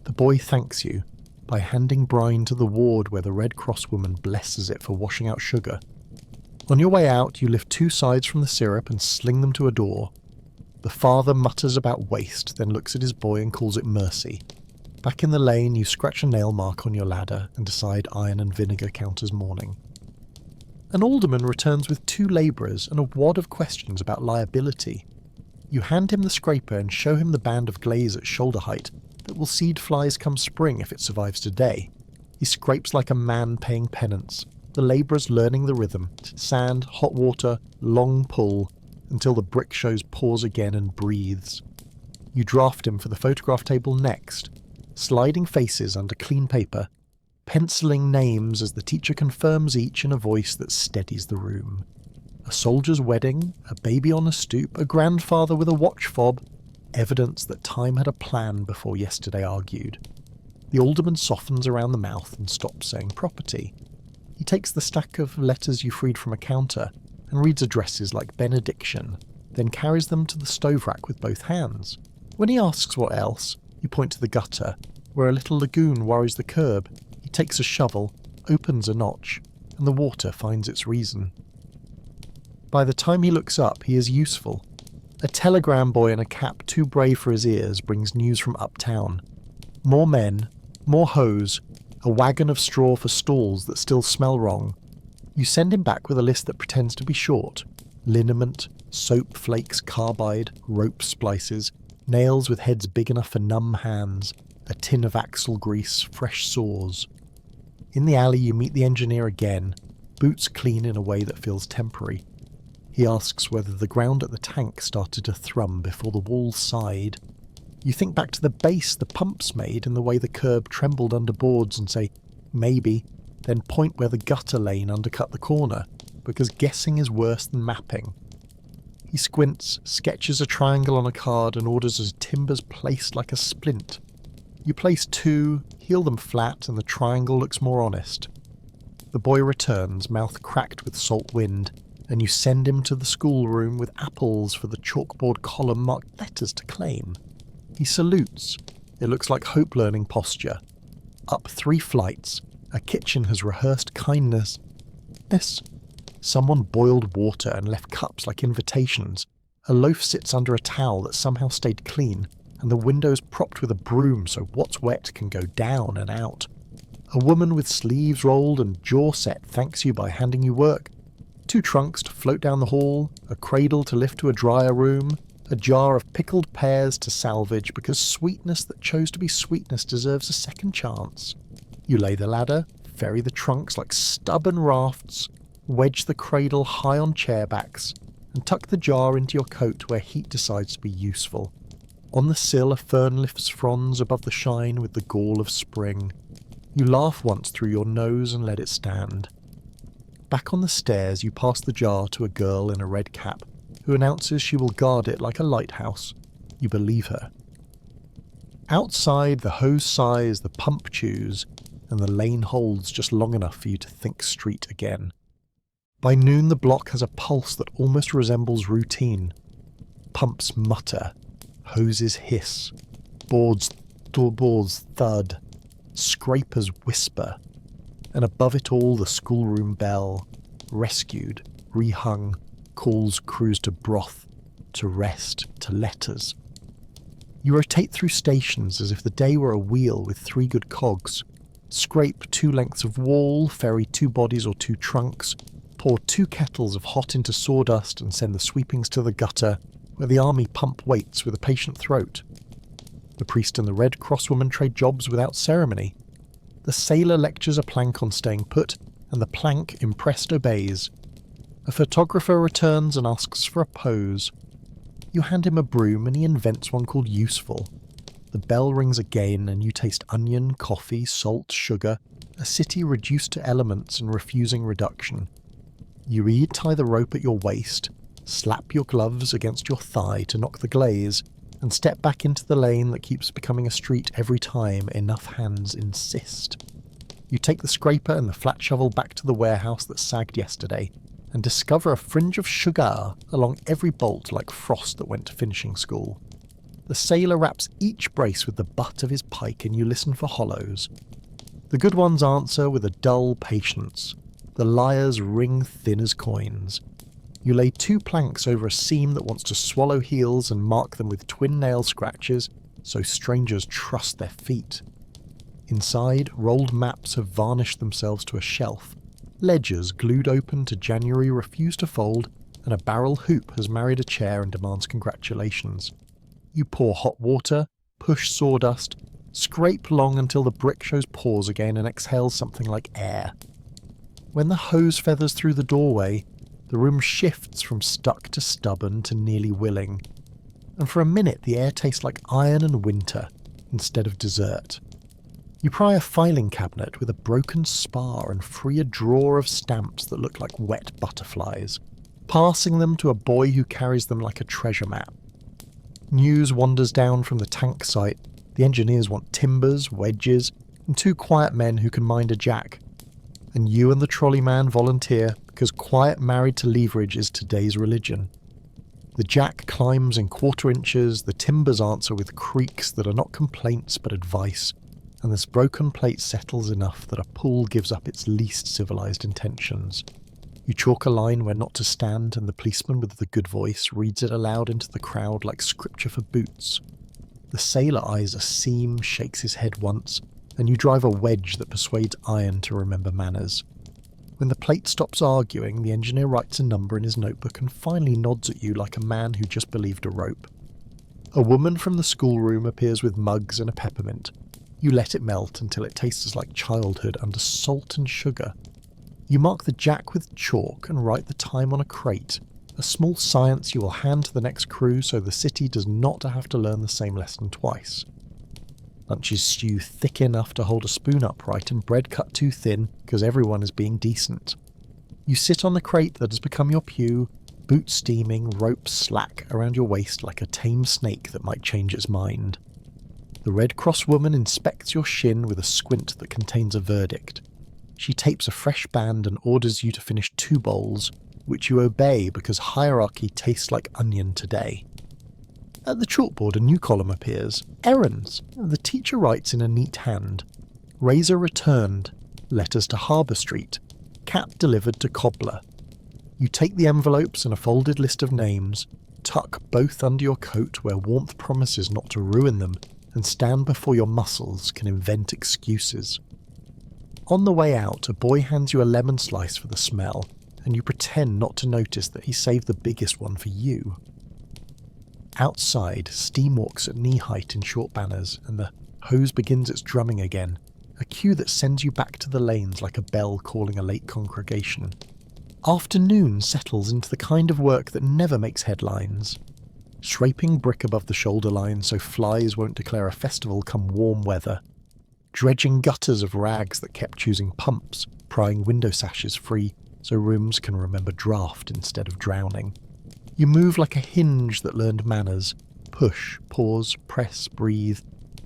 Speaker 1: The boy thanks you by handing brine to the ward where the Red Cross woman blesses it for washing out sugar. On your way out, you lift 2 sides from the syrup and sling them to a door. The father mutters about waste, then looks at his boy and calls it mercy. Back in the lane, you scratch a nail mark on your ladder and decide iron and vinegar count as mourning. An alderman returns with 2 labourers and a wad of questions about liability. You hand him the scraper and show him the band of glaze at shoulder height that will seed flies come spring if it survives today. He scrapes like a man paying penance, the labourers learning the rhythm, sand, hot water, long pull, until the brick shows pause again and breathes. You draft him for the photograph table next, sliding faces under clean paper, penciling names as the teacher confirms each in a voice that steadies the room. A soldier's wedding, a baby on a stoop, a grandfather with a watch fob, evidence that time had a plan before yesterday argued. The alderman softens around the mouth and stops saying property. He takes the stack of letters you freed from a counter and reads addresses like benediction, then carries them to the stove rack with both hands. When he asks what else, you point to the gutter, where a little lagoon worries the curb. He takes a shovel, opens a notch, and the water finds its reason. By the time he looks up, he is useful. A telegram boy in a cap too brave for his ears brings news from uptown. More men, more hose, a wagon of straw for stalls that still smell wrong. You send him back with a list that pretends to be short. Liniment, soap flakes, carbide, rope splices, nails with heads big enough for numb hands, a tin of axle grease, fresh saws. In the alley you meet the engineer again, boots clean in a way that feels temporary. He asks whether the ground at the tank started to thrum before the walls sighed. You think back to the base the pumps made and the way the curb trembled under boards and say, maybe, then point where the gutter lane undercut the corner, because guessing is worse than mapping. He squints, sketches a triangle on a card and orders his timbers placed like a splint. You place 2, heel them flat, and the triangle looks more honest. The boy returns, mouth cracked with salt wind, and you send him to the schoolroom with apples for the chalkboard column marked letters to claim. He salutes. It looks like hope learning posture. Up 3 flights, a kitchen has rehearsed kindness. Someone boiled water and left cups like invitations. A loaf sits under a towel that somehow stayed clean, and the window's propped with a broom so what's wet can go down and out. A woman with sleeves rolled and jaw set thanks you by handing you work. 2 trunks to float down the hall, a cradle to lift to a drier room, a jar of pickled pears to salvage because sweetness that chose to be sweetness deserves a second chance. You lay the ladder, ferry the trunks like stubborn rafts, wedge the cradle high on chair backs, and tuck the jar into your coat where heat decides to be useful. On the sill, a fern lifts fronds above the shine with the gall of spring. You laugh once through your nose and let it stand. Back on the stairs, you pass the jar to a girl in a red cap, who announces she will guard it like a lighthouse. You believe her. Outside, the hose sighs, the pump chews, and the lane holds just long enough for you to think street again. By noon, the block has a pulse that almost resembles routine. Pumps mutter, hoses hiss, boards thud, scrapers whisper, and above it all the schoolroom bell, rescued, rehung, calls crews to broth, to rest, to letters. You rotate through stations as if the day were a wheel with 3 good cogs. Scrape 2 lengths of wall, ferry 2 bodies or 2 trunks, pour 2 kettles of hot into sawdust and send the sweepings to the gutter, where the army pump waits with a patient throat. The priest and the Red Cross woman trade jobs without ceremony. The sailor lectures a plank on staying put, and the plank, impressed, obeys. A photographer returns and asks for a pose. You hand him a broom and he invents one called Useful. The bell rings again and you taste onion, coffee, salt, sugar, a city reduced to elements and refusing reduction. You re-tie the rope at your waist, slap your gloves against your thigh to knock the glaze, and step back into the lane that keeps becoming a street every time enough hands insist. You take the scraper and the flat shovel back to the warehouse that sagged yesterday, and discover a fringe of sugar along every bolt like frost that went to finishing school. The sailor wraps each brace with the butt of his pike and you listen for hollows. The good ones answer with a dull patience. The liars ring thin as coins. You lay 2 planks over a seam that wants to swallow heels and mark them with twin nail scratches so strangers trust their feet. Inside, rolled maps have varnished themselves to a shelf. Ledgers glued open to January refuse to fold, and a barrel hoop has married a chair and demands congratulations. You pour hot water, push sawdust, scrape long until the brick shows pores again and exhales something like air. When the hose feathers through the doorway, the room shifts from stuck to stubborn to nearly willing, and for a minute the air tastes like iron and winter instead of dessert. You pry a filing cabinet with a broken spar and free a drawer of stamps that look like wet butterflies, passing them to a boy who carries them like a treasure map. News wanders down from the tank site. The engineers want timbers, wedges, and 2 quiet men who can mind a jack. And you and the trolley man volunteer because quiet married to leverage is today's religion. The jack climbs in 1/4 inches, the timbers answer with creaks that are not complaints but advice, and this broken plate settles enough that a pool gives up its least civilized intentions. You chalk a line where not to stand, and the policeman with the good voice reads it aloud into the crowd like scripture for boots. The sailor eyes a seam, shakes his head once, and you drive a wedge that persuades iron to remember manners. When the plate stops arguing, the engineer writes a number in his notebook and finally nods at you like a man who just believed a rope. A woman from the schoolroom appears with mugs and a peppermint. You let it melt until it tastes like childhood under salt and sugar. You mark the jack with chalk and write the time on a crate, a small science you will hand to the next crew so the city does not have to learn the same lesson twice. Lunches stew thick enough to hold a spoon upright and bread cut too thin because everyone is being decent. You sit on the crate that has become your pew, boots steaming, rope slack around your waist like a tame snake that might change its mind. The Red Cross woman inspects your shin with a squint that contains a verdict. She tapes a fresh band and orders you to finish 2 bowls, which you obey because hierarchy tastes like onion today. At the chalkboard a new column appears. Errands. The teacher writes in a neat hand. Razor returned. Letters to Harbour Street. Cat delivered to cobbler. You take the envelopes and a folded list of names, tuck both under your coat where warmth promises not to ruin them, and stand before your muscles can invent excuses. On the way out, a boy hands you a lemon slice for the smell, and you pretend not to notice that he saved the biggest one for you. Outside, steam walks at knee height in short banners, and the hose begins its drumming again, a cue that sends you back to the lanes like a bell calling a late congregation. Afternoon settles into the kind of work that never makes headlines. scraping brick above the shoulder line so flies won't declare a festival come warm weather, dredging gutters of rags that kept choosing pumps, prying window sashes free so rooms can remember draft instead of drowning. You move like a hinge that learned manners, push, pause, press, breathe,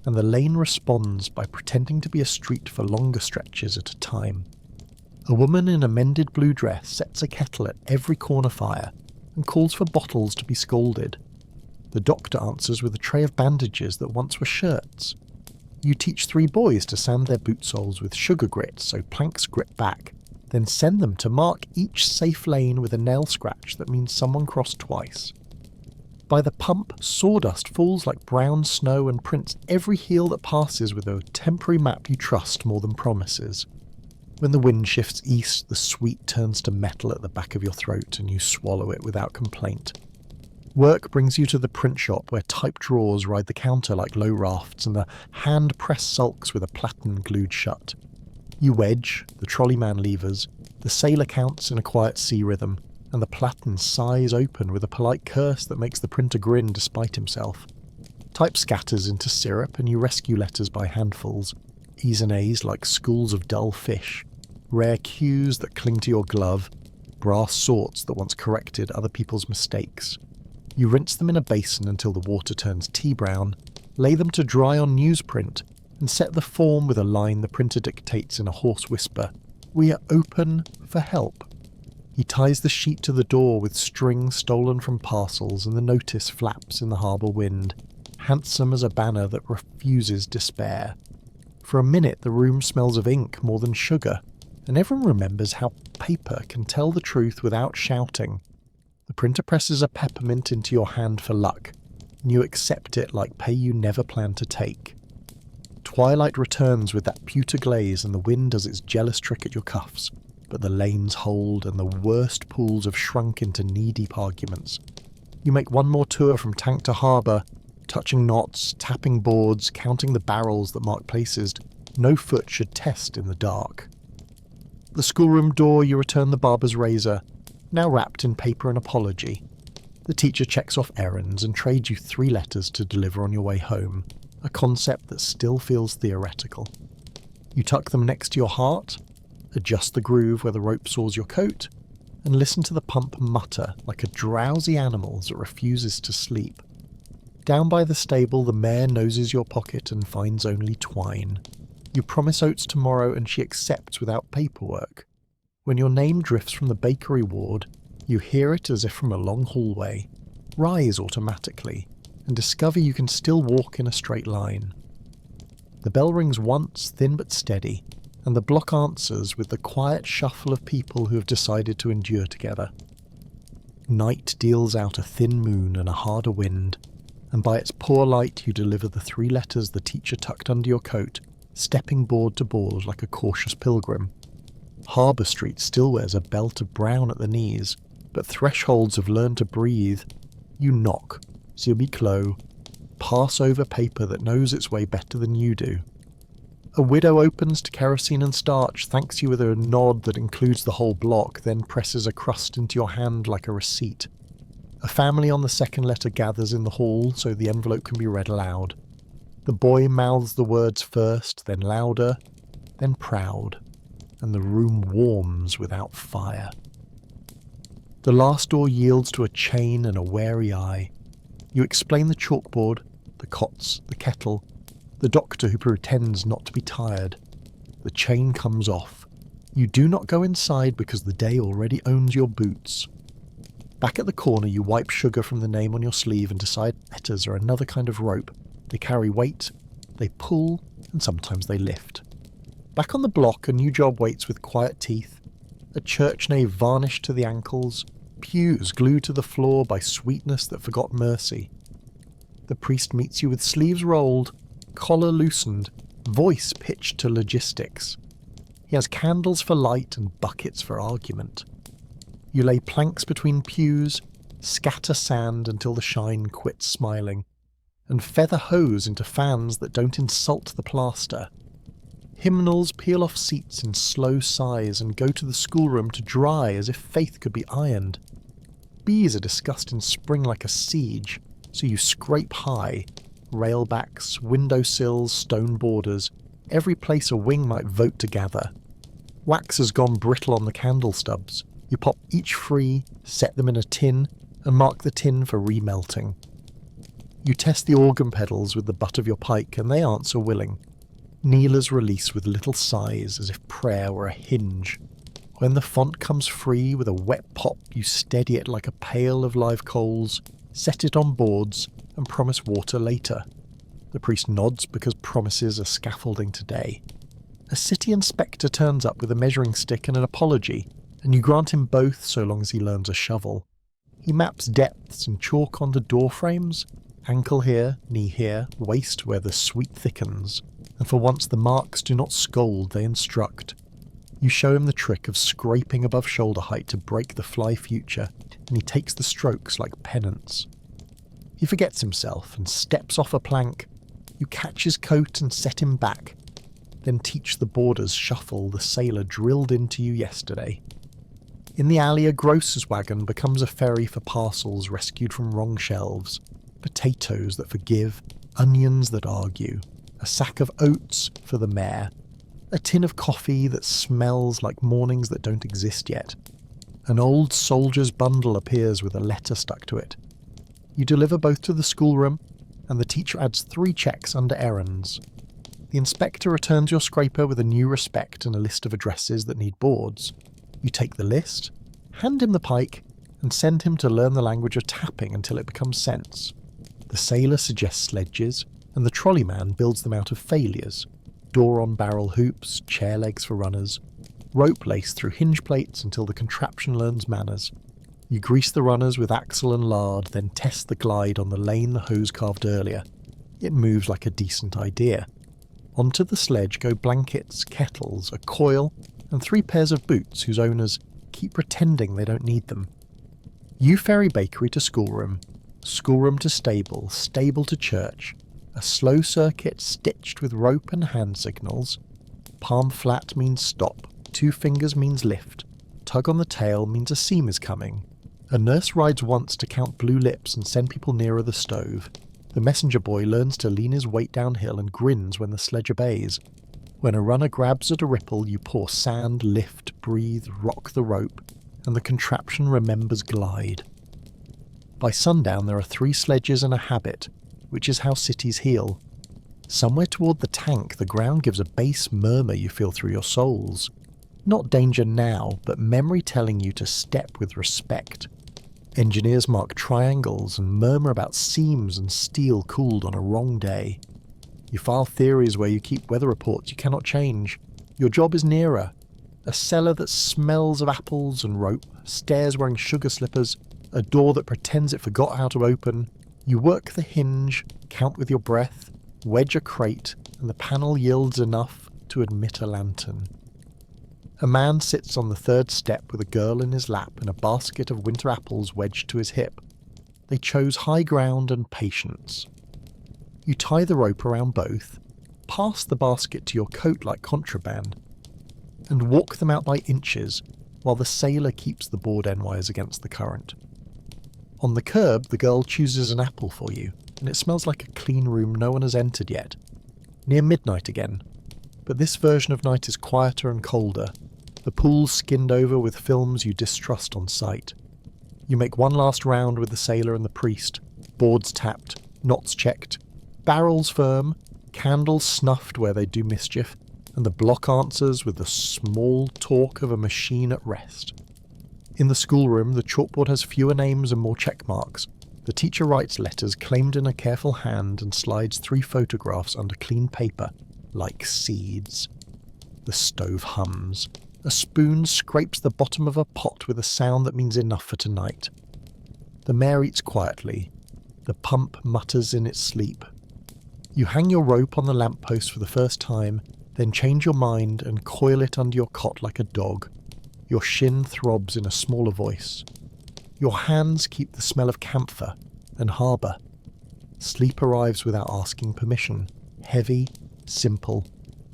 Speaker 1: and the lane responds by pretending to be a street for longer stretches at a time. A woman in a mended blue dress sets a kettle at every corner fire and calls for bottles to be scalded. The doctor answers with a tray of bandages that once were shirts. You teach 3 boys to sand their boot soles with sugar grit so planks grip back, then send them to mark each safe lane with a nail scratch that means someone crossed twice. By the pump, sawdust falls like brown snow and prints every heel that passes with a temporary map you trust more than promises. When the wind shifts east, the sweet turns to metal at the back of your throat and you swallow it without complaint. Work brings you to the print shop where type drawers ride the counter like low rafts and the hand press sulks with a platen glued shut. You wedge, the trolley man levers, the sailor counts in a quiet sea rhythm, and the platen sighs open with a polite curse that makes the printer grin despite himself. Type scatters into syrup and you rescue letters by handfuls, E's and A's like schools of dull fish, rare cues that cling to your glove, brass sorts that once corrected other people's mistakes. You rinse them in a basin until the water turns tea brown, lay them to dry on newsprint, and set the form with a line the printer dictates in a hoarse whisper. We are open for help. He ties the sheet to the door with string stolen from parcels and the notice flaps in the harbour wind, handsome as a banner that refuses despair. For a minute the room smells of ink more than sugar, and everyone remembers how paper can tell the truth without shouting. The printer presses a peppermint into your hand for luck, and you accept it like pay you never planned to take. Twilight returns with that pewter glaze and the wind does its jealous trick at your cuffs, but the lanes hold and the worst pools have shrunk into knee-deep arguments. You make one more tour from tank to harbour, touching knots, tapping boards, counting the barrels that mark places no foot should test in the dark. At the schoolroom door you return the barber's razor, now wrapped in paper and apology. The teacher checks off errands and trades you 3 letters to deliver on your way home, a concept that still feels theoretical. You tuck them next to your heart, adjust the groove where the rope saws your coat, and listen to the pump mutter like a drowsy animal that refuses to sleep. Down by the stable the mare noses your pocket and finds only twine. You promise oats tomorrow and she accepts without paperwork. When your name drifts from the bakery ward, you hear it as if from a long hallway, rise automatically, and discover you can still walk in a straight line. The bell rings once, thin but steady, and the block answers with the quiet shuffle of people who have decided to endure together. Night deals out a thin moon and a harder wind, and by its poor light you deliver the 3 letters the teacher tucked under your coat, stepping board to board like a cautious pilgrim. Harbour Street still wears a belt of brown at the knees, but thresholds have learned to breathe. You knock, s'il be clos, pass over paper that knows its way better than you do. A widow opens to kerosene and starch, thanks you with a nod that includes the whole block, then presses a crust into your hand like a receipt. A family on the second letter gathers in the hall so the envelope can be read aloud. The boy mouths the words first, then louder, then proud, and the room warms without fire. The last door yields to a chain and a wary eye. You explain the chalkboard, the cots, the kettle, the doctor who pretends not to be tired. The chain comes off. You do not go inside because the day already owns your boots. Back at the corner you wipe sugar from the name on your sleeve and decide letters are another kind of rope. They carry weight, they pull, and sometimes they lift. Back on the block a new job waits with quiet teeth. A church nave varnished to the ankles, pews glued to the floor by sweetness that forgot mercy. The priest meets you with sleeves rolled, collar loosened, voice pitched to logistics. He has candles for light and buckets for argument. You lay planks between pews, scatter sand until the shine quits smiling, and feather hose into fans that don't insult the plaster. Hymnals peel off seats in slow sighs and go to the schoolroom to dry as if faith could be ironed. Bees are discussed in spring like a siege, so you scrape high, railbacks, windowsills, stone borders, every place a wing might vote to gather. Wax has gone brittle on the candle stubs. You pop each free, set them in a tin, and mark the tin for remelting. You test the organ pedals with the butt of your pike, and they answer willing. Kneelers release with little sighs, as if prayer were a hinge. When the font comes free with a wet pop, you steady it like a pail of live coals, set it on boards, and promise water later. The priest nods because promises are scaffolding today. A city inspector turns up with a measuring stick and an apology, and you grant him both so long as he learns a shovel. He maps depths and chalk onto door frames, ankle here, knee here, waist where the sweet thickens, and for once the marks do not scold, they instruct. You show him the trick of scraping above shoulder height to break the fly future, and he takes the strokes like penance. He forgets himself and steps off a plank. You catch his coat and set him back, then teach the boarders shuffle the sailor drilled into you yesterday. In the alley, a grocer's wagon becomes a ferry for parcels rescued from wrong shelves, potatoes that forgive, onions that argue, a sack of oats for the mayor, a tin of coffee that smells like mornings that don't exist yet. An old soldier's bundle appears with a letter stuck to it. You deliver both to the schoolroom, and the teacher adds 3 checks under errands. The inspector returns your scraper with a new respect and a list of addresses that need boards. You take the list, hand him the pike, and send him to learn the language of tapping until it becomes sense. The sailor suggests sledges, and the trolley man builds them out of failures. Door-on-barrel hoops, chair legs for runners, rope laced through hinge plates until the contraption learns manners. You grease the runners with axle and lard, then test the glide on the lane the hose carved earlier. It moves like a decent idea. Onto the sledge go blankets, kettles, a coil, and 3 pairs of boots whose owners keep pretending they don't need them. You ferry bakery to schoolroom to stable, stable to church, a slow circuit stitched with rope and hand signals. Palm flat means stop, 2 fingers means lift, tug on the tail means a seam is coming. A nurse rides once to count blue lips and send people nearer the stove. The messenger boy learns to lean his weight downhill and grins when the sledge obeys. When a runner grabs at a ripple, you pour sand, lift, breathe, rock the rope, and the contraption remembers glide. By sundown there are 3 sledges and a habit, which is how cities heal. Somewhere toward the tank, the ground gives a bass murmur you feel through your soles. Not danger now, but memory telling you to step with respect. Engineers mark triangles and murmur about seams and steel cooled on a wrong day. You file theories where you keep weather reports you cannot change. Your job is nearer. A cellar that smells of apples and rope, stairs wearing sugar slippers, a door that pretends it forgot how to open. You work the hinge, count with your breath, wedge a crate, and the panel yields enough to admit a lantern. A man sits on the 3rd step with a girl in his lap and a basket of winter apples wedged to his hip. They chose high ground and patience. You tie the rope around both, pass the basket to your coat like contraband, and walk them out by inches while the sailor keeps the board endwise against the current. On the curb, the girl chooses an apple for you, and it smells like a clean room no one has entered yet. Near midnight again, but this version of night is quieter and colder. The pool's skinned over with films you distrust on sight. You make one last round with the sailor and the priest, boards tapped, knots checked, barrels firm, candles snuffed where they do mischief, and the block answers with the small talk of a machine at rest. In the schoolroom, the chalkboard has fewer names and more check marks. The teacher writes letters claimed in a careful hand and slides 3 photographs under clean paper, like seeds. The stove hums. A spoon scrapes the bottom of a pot with a sound that means enough for tonight. The mare eats quietly. The pump mutters in its sleep. You hang your rope on the lamppost for the first time, then change your mind and coil it under your cot like a dog. Your shin throbs in a smaller voice. Your hands keep the smell of camphor and harbour. Sleep arrives without asking permission, heavy, simple,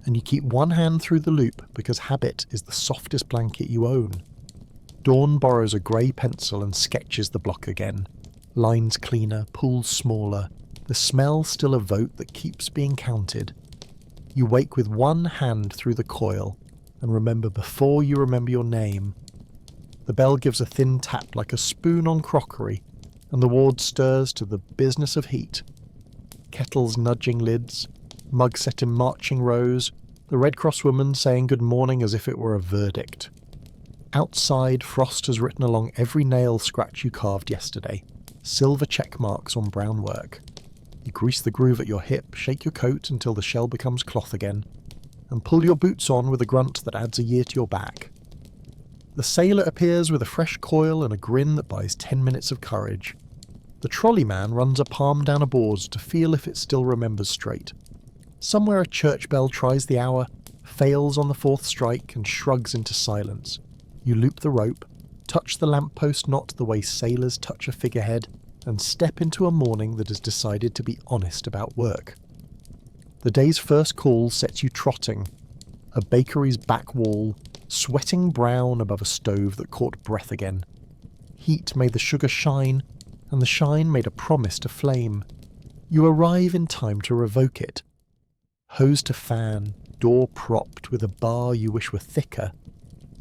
Speaker 1: and you keep one hand through the loop because habit is the softest blanket you own. Dawn borrows a grey pencil and sketches the block again. Lines cleaner, pools smaller, the smell still a vote that keeps being counted. You wake with one hand through the coil, and remember before you remember your name. The bell gives a thin tap like a spoon on crockery, and the ward stirs to the business of heat. Kettles nudging lids, mugs set in marching rows, the Red Cross woman saying good morning as if it were a verdict. Outside, frost has written along every nail scratch you carved yesterday, silver check marks on brown work. You grease the groove at your hip, shake your coat until the shell becomes cloth again, and pull your boots on with a grunt that adds a year to your back. The sailor appears with a fresh coil and a grin that buys 10 minutes of courage. The trolley man runs a palm down a board to feel if it still remembers straight. Somewhere a church bell tries the hour, fails on the fourth strike and shrugs into silence. You loop the rope, touch the lamppost knot the way sailors touch a figurehead, and step into a morning that has decided to be honest about work. The day's first call sets you trotting, a bakery's back wall, sweating brown above a stove that caught breath again. Heat made the sugar shine, and the shine made a promise to flame. You arrive in time to revoke it. Hose to fan, door propped with a bar you wish were thicker.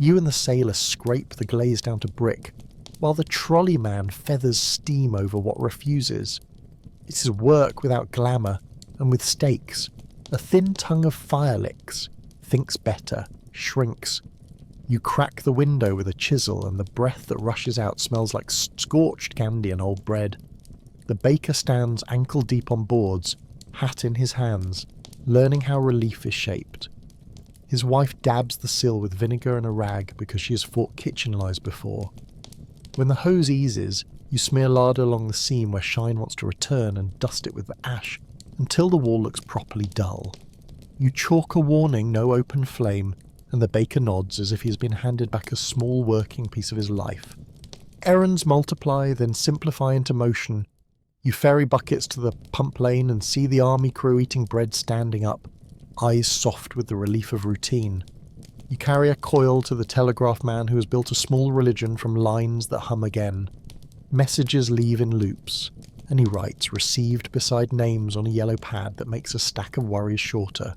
Speaker 1: You and the sailor scrape the glaze down to brick, while the trolley man feathers steam over what refuses. It is work without glamour, and with stakes. A thin tongue of fire licks, thinks better, shrinks. You crack the window with a chisel, and the breath that rushes out smells like scorched candy and old bread. The baker stands ankle deep on boards, hat in his hands, learning how relief is shaped. His wife dabs the sill with vinegar and a rag because she has fought kitchen lies before. When the hose eases, you smear lard along the seam where shine wants to return and dust it with the ash until the wall looks properly dull. You chalk a warning no open flame, and the baker nods as if he has been handed back a small working piece of his life. Errands multiply, then simplify into motion. You ferry buckets to the pump lane and see the army crew eating bread standing up, eyes soft with the relief of routine. You carry a coil to the telegraph man who has built a small religion from lines that hum again. Messages leave in loops, and he writes received beside names on a yellow pad that makes a stack of worries shorter.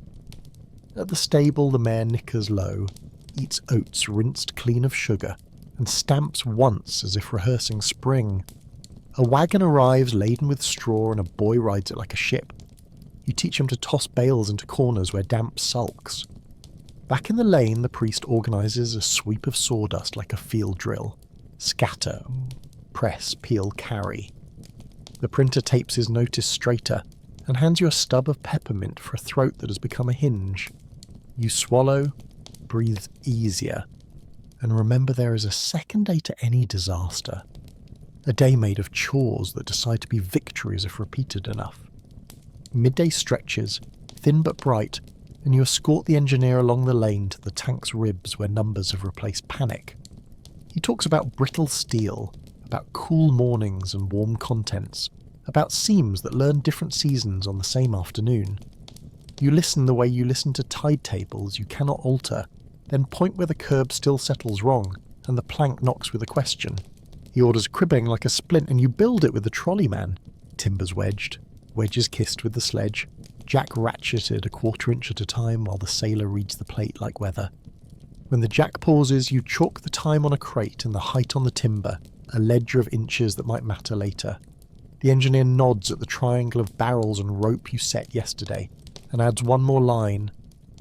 Speaker 1: At the stable the mare nickers low, eats oats rinsed clean of sugar, and stamps once as if rehearsing spring. A wagon arrives laden with straw and a boy rides it like a ship. You teach him to toss bales into corners where damp sulks. Back in the lane the priest organises a sweep of sawdust like a field drill. Scatter, press, peel, carry. The printer tapes his notice straighter and hands you a stub of peppermint for a throat that has become a hinge. You swallow, breathe easier, and remember there is a second day to any disaster. A day made of chores that decide to be victories if repeated enough. Midday stretches, thin but bright, and you escort the engineer along the lane to the tank's ribs where numbers have replaced panic. He talks about brittle steel, about cool mornings and warm contents, about seams that learn different seasons on the same afternoon. You listen the way you listen to tide tables you cannot alter, then point where the curb still settles wrong, and the plank knocks with a question. He orders cribbing like a splint, and you build it with the trolley man. Timbers wedged, wedges kissed with the sledge, jack ratcheted a 1/4 inch at a time while the sailor reads the plate like weather. When the jack pauses, you chalk the time on a crate and the height on the timber, a ledger of inches that might matter later. The engineer nods at the triangle of barrels and rope you set yesterday, and adds one more line.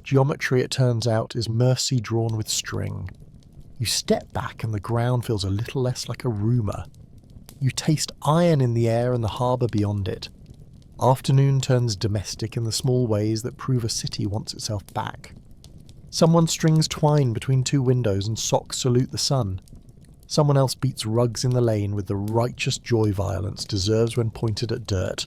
Speaker 1: Geometry, it turns out, is mercy drawn with string. You step back and the ground feels a little less like a rumour. You taste iron in the air and the harbour beyond it. Afternoon turns domestic in the small ways that prove a city wants itself back. Someone strings twine between two windows and socks salute the sun. Someone else beats rugs in the lane with the righteous joy violence deserves when pointed at dirt.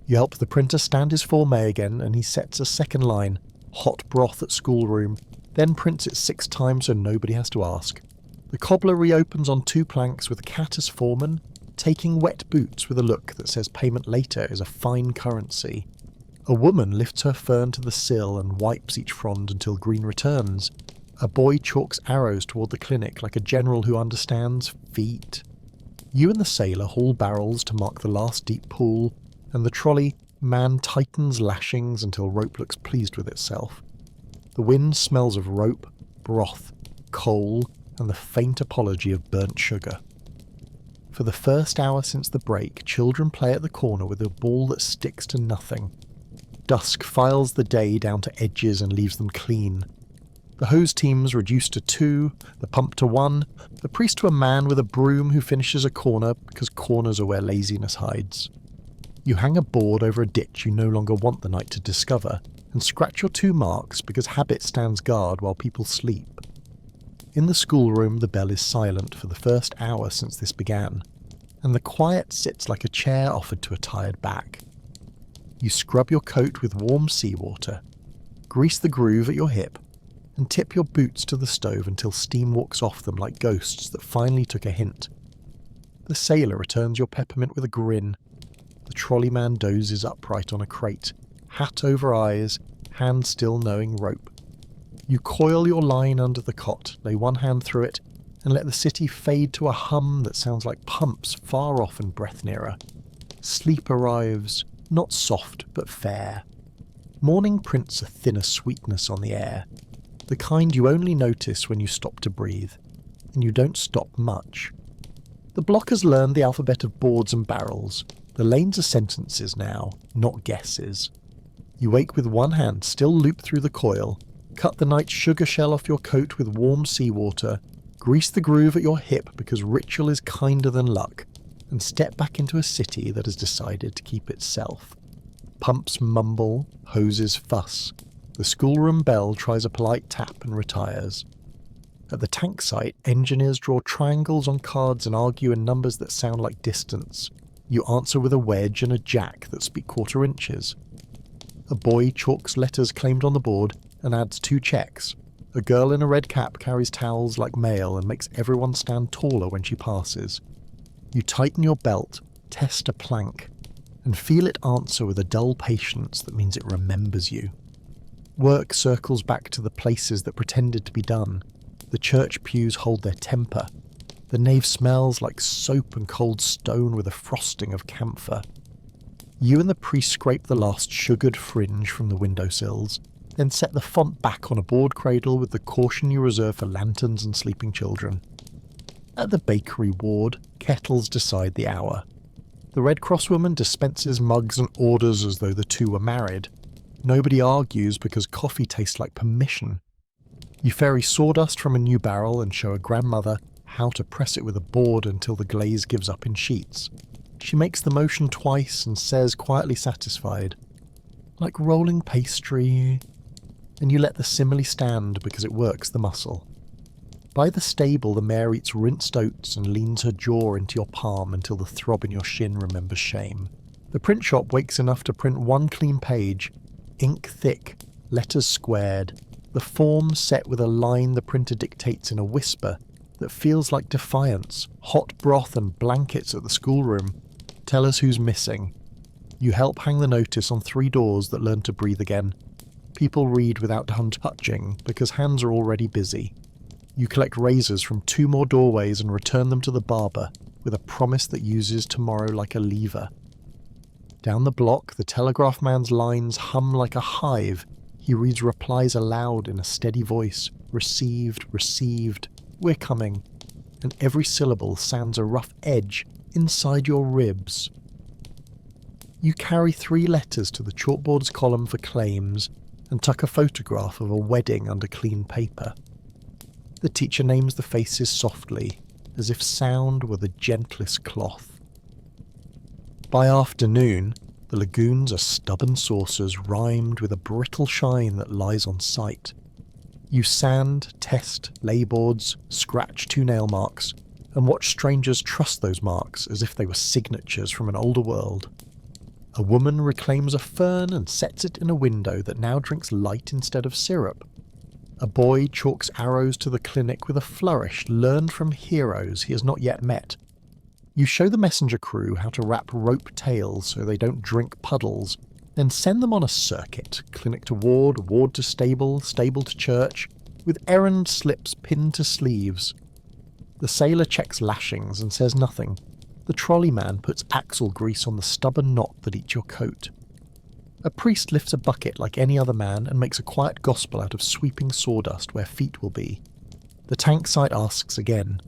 Speaker 1: You help the printer stand his forme again and he sets a second line, hot broth at schoolroom, then prints it 6 times so nobody has to ask. The cobbler reopens on 2 planks with a cat as foreman, taking wet boots with a look that says payment later is a fine currency. A woman lifts her fern to the sill and wipes each frond until green returns. A boy chalks arrows toward the clinic like a general who understands feet. You and the sailor haul barrels to mark the last deep pool, and the trolley man tightens lashings until rope looks pleased with itself. The wind smells of rope, broth, coal, and the faint apology of burnt sugar. For the first hour since the break, children play at the corner with a ball that sticks to nothing. Dusk files the day down to edges and leaves them clean. The hose team's reduced to 2, the pump to 1, the priest to a man with a broom who finishes a corner because corners are where laziness hides. You hang a board over a ditch you no longer want the night to discover, and scratch your 2 marks because habit stands guard while people sleep. In the schoolroom the bell is silent for the first hour since this began, and the quiet sits like a chair offered to a tired back. You scrub your coat with warm seawater, grease the groove at your hip, and tip your boots to the stove until steam walks off them like ghosts that finally took a hint. The sailor returns your peppermint with a grin. The trolley man dozes upright on a crate, hat over eyes, hand still knowing rope. You coil your line under the cot, lay one hand through it, and let the city fade to a hum that sounds like pumps far off and breath nearer. Sleep arrives, not soft but fair. Morning prints a thinner sweetness on the air, the kind you only notice when you stop to breathe, and you don't stop much. The block has learned the alphabet of boards and barrels. The lanes are sentences now, not guesses. You wake with one hand still looped through the coil, cut the night sugar shell off your coat with warm seawater, grease the groove at your hip because ritual is kinder than luck, and step back into a city that has decided to keep itself. Pumps mumble, hoses fuss. The schoolroom bell tries a polite tap and retires. At the tank site, engineers draw triangles on cards and argue in numbers that sound like distance. You answer with a wedge and a jack that speak 1/4 inches. A boy chalks letters claimed on the board and adds 2 checks. A girl in a red cap carries towels like mail and makes everyone stand taller when she passes. You tighten your belt, test a plank, and feel it answer with a dull patience that means it remembers you. Work circles back to the places that pretended to be done. The church pews hold their temper. The nave smells like soap and cold stone with a frosting of camphor. You and the priest scrape the last sugared fringe from the windowsills, then set the font back on a board cradle with the caution you reserve for lanterns and sleeping children. At the bakery ward, kettles decide the hour. The Red Cross woman dispenses mugs and orders as though the two were married. Nobody argues because coffee tastes like permission. You ferry sawdust from a new barrel and show a grandmother how to press it with a board until the glaze gives up in sheets. She makes the motion twice and says, quietly satisfied, "Like rolling pastry," and you let the simile stand because it works the muscle. By the stable, the mare eats rinsed oats and leans her jaw into your palm until the throb in your shin remembers shame. The print shop wakes enough to print one clean page, ink thick, letters squared, the form set with a line the printer dictates in a whisper that feels like defiance. Hot broth and blankets at the schoolroom. Tell us who's missing. You help hang the notice on 3 doors that learn to breathe again. People read without touching because hands are already busy. You collect razors from 2 more doorways and return them to the barber with a promise that uses tomorrow like a lever. Down the block, the telegraph man's lines hum like a hive. He reads replies aloud in a steady voice. Received, received, we're coming. And every syllable sounds a rough edge inside your ribs. You carry 3 letters to the chalkboard's column for claims and tuck a photograph of a wedding under clean paper. The teacher names the faces softly, as if sound were the gentlest cloth. By afternoon, the lagoons are stubborn saucers rimed with a brittle shine that lies on sight. You sand, test, lay boards, scratch 2 nail marks, and watch strangers trust those marks as if they were signatures from an older world. A woman reclaims a fern and sets it in a window that now drinks light instead of syrup. A boy chalks arrows to the clinic with a flourish learned from heroes he has not yet met. You show the messenger crew how to wrap rope tails so they don't drink puddles, then send them on a circuit, clinic to ward, ward to stable, stable to church, with errand slips pinned to sleeves. The sailor checks lashings and says nothing. The trolley man puts axle grease on the stubborn knot that eats your coat. A priest lifts a bucket like any other man and makes a quiet gospel out of sweeping sawdust where feet will be. The tank site asks again.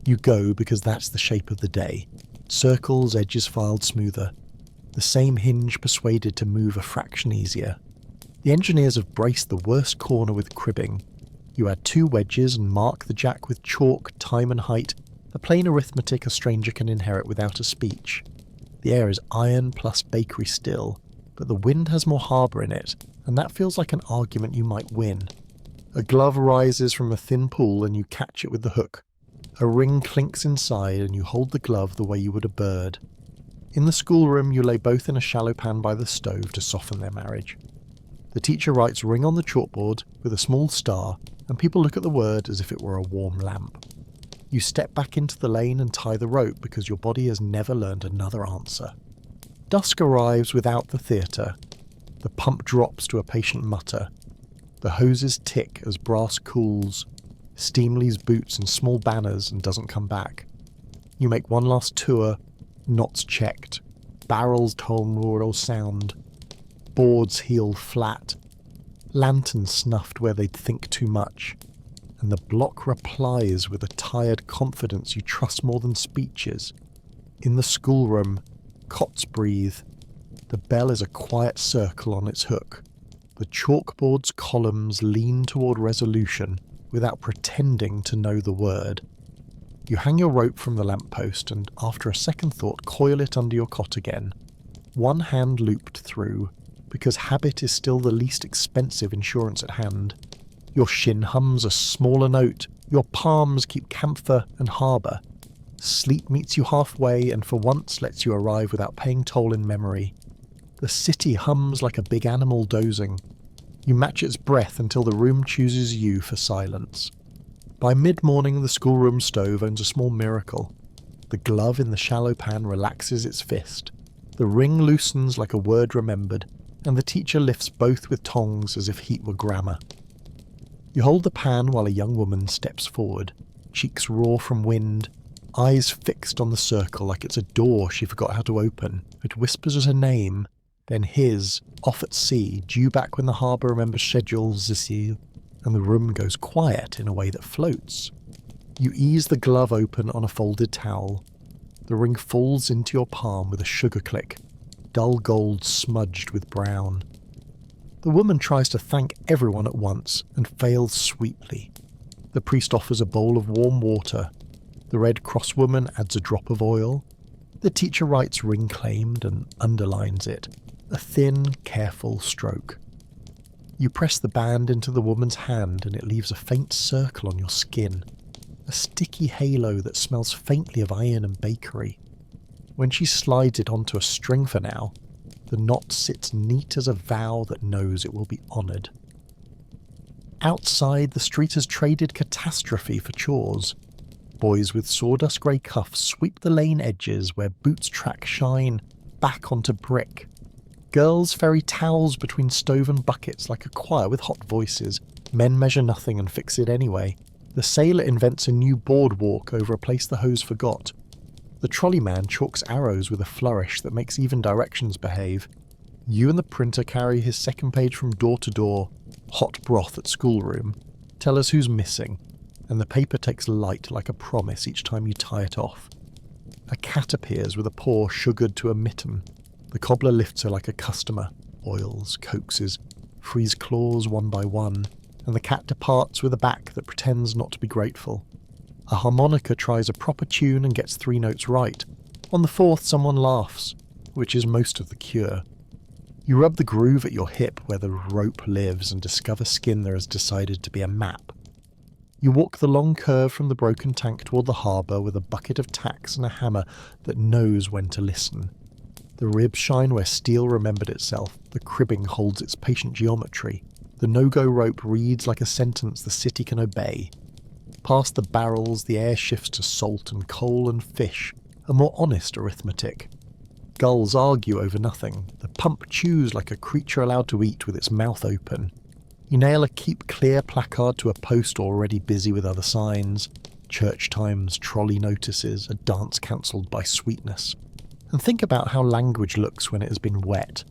Speaker 1: You go because that's the shape of the day. Circles, edges filed smoother. The same hinge persuaded to move a fraction easier. The engineers have braced the worst corner with cribbing. You add 2 wedges and mark the jack with chalk, time and height, a plain arithmetic a stranger can inherit without a speech. The air is iron plus bakery still, but the wind has more harbour in it, and that feels like an argument you might win. A glove rises from a thin pool and you catch it with the hook. A ring clinks inside and you hold the glove the way you would a bird. In the schoolroom you lay both in a shallow pan by the stove to soften their marriage. The teacher writes ring on the chalkboard with a small star, and people look at the word as if it were a warm lamp. You step back into the lane and tie the rope because your body has never learned another answer. Dusk arrives without the theatre. The pump drops to a patient mutter. The hoses tick as brass cools. Steam leaves boots and small banners and doesn't come back. You make one last tour, knots checked, barrels told rural sound, boards heel flat, lanterns snuffed where they'd think too much, and the block replies with a tired confidence you trust more than speeches. In the schoolroom, cots breathe. The bell is a quiet circle on its hook. The chalkboard's columns lean toward resolution without pretending to know the word. You hang your rope from the lamppost and, after a second thought, coil it under your cot again. One hand looped through, because habit is still the least expensive insurance at hand. Your shin hums a smaller note, your palms keep camphor and harbour. Sleep meets you halfway and for once lets you arrive without paying toll in memory. The city hums like a big animal dozing. You match its breath until the room chooses you for silence. By mid-morning the schoolroom stove owns a small miracle. The glove in the shallow pan relaxes its fist. The ring loosens like a word remembered, and the teacher lifts both with tongs as if heat were grammar. You hold the pan while a young woman steps forward, cheeks raw from wind, eyes fixed on the circle like it's a door she forgot how to open. It whispers her name, then his, off at sea, due back when the harbour remembers schedules, and the room goes quiet in a way that floats. You ease the glove open on a folded towel. The ring falls into your palm with a sugar click, dull gold smudged with brown. The woman tries to thank everyone at once and fails sweetly. The priest offers a bowl of warm water. The Red Cross woman adds a drop of oil. The teacher writes ring claimed and underlines it, a thin, careful stroke. You press the band into the woman's hand and it leaves a faint circle on your skin, a sticky halo that smells faintly of iron and bakery. When she slides it onto a string for now, the knot sits neat as a vow that knows it will be honoured. Outside, the street has traded catastrophe for chores. Boys with sawdust grey cuffs sweep the lane edges where boots track shine back onto brick. Girls ferry towels between stove and buckets like a choir with hot voices. Men measure nothing and fix it anyway. The sailor invents a new boardwalk over a place the hose forgot. The trolley man chalks arrows with a flourish that makes even directions behave. You and the printer carry his second page from door to door. Hot broth at schoolroom. Tell us who's missing. And the paper takes light like a promise each time you tie it off. A cat appears with a paw sugared to a mitten. The cobbler lifts her like a customer, oils, coaxes, frees claws one by one, and the cat departs with a back that pretends not to be grateful. A harmonica tries a proper tune and gets 3 notes right. On the 4th someone laughs, which is most of the cure. You rub the groove at your hip where the rope lives and discover skin there has decided to be a map. You walk the long curve from the broken tank toward the harbour with a bucket of tacks and a hammer that knows when to listen. The ribs shine where steel remembered itself, the cribbing holds its patient geometry, the no-go rope reads like a sentence the city can obey. Past the barrels the air shifts to salt and coal and fish, a more honest arithmetic. Gulls argue over nothing, the pump chews like a creature allowed to eat with its mouth open. You nail a keep clear placard to a post already busy with other signs. church times, trolley notices, a dance cancelled by sweetness. And think about how language looks when it has been wet.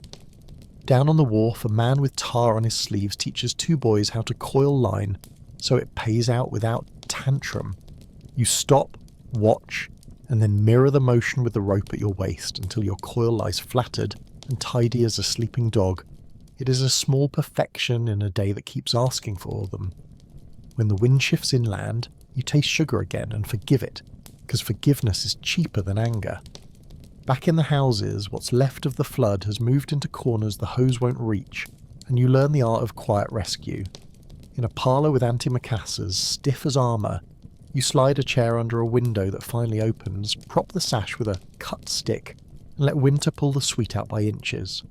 Speaker 1: Down on the wharf, a man with tar on his sleeves teaches two boys how to coil line so it pays out without tantrum. You stop, watch, and then mirror the motion with the rope at your waist until your coil lies flattered and tidy as a sleeping dog. It is a small perfection in a day that keeps asking for them. When the wind shifts inland, you taste sugar again and forgive it, because forgiveness is cheaper than anger. Back in the houses, what's left of the flood has moved into corners the hose won't reach, and you learn the art of quiet rescue. In a parlour with antimacassars, stiff as armour, you slide a chair under a window that finally opens, prop the sash with a cut stick, and let winter pull the sweet out by inches.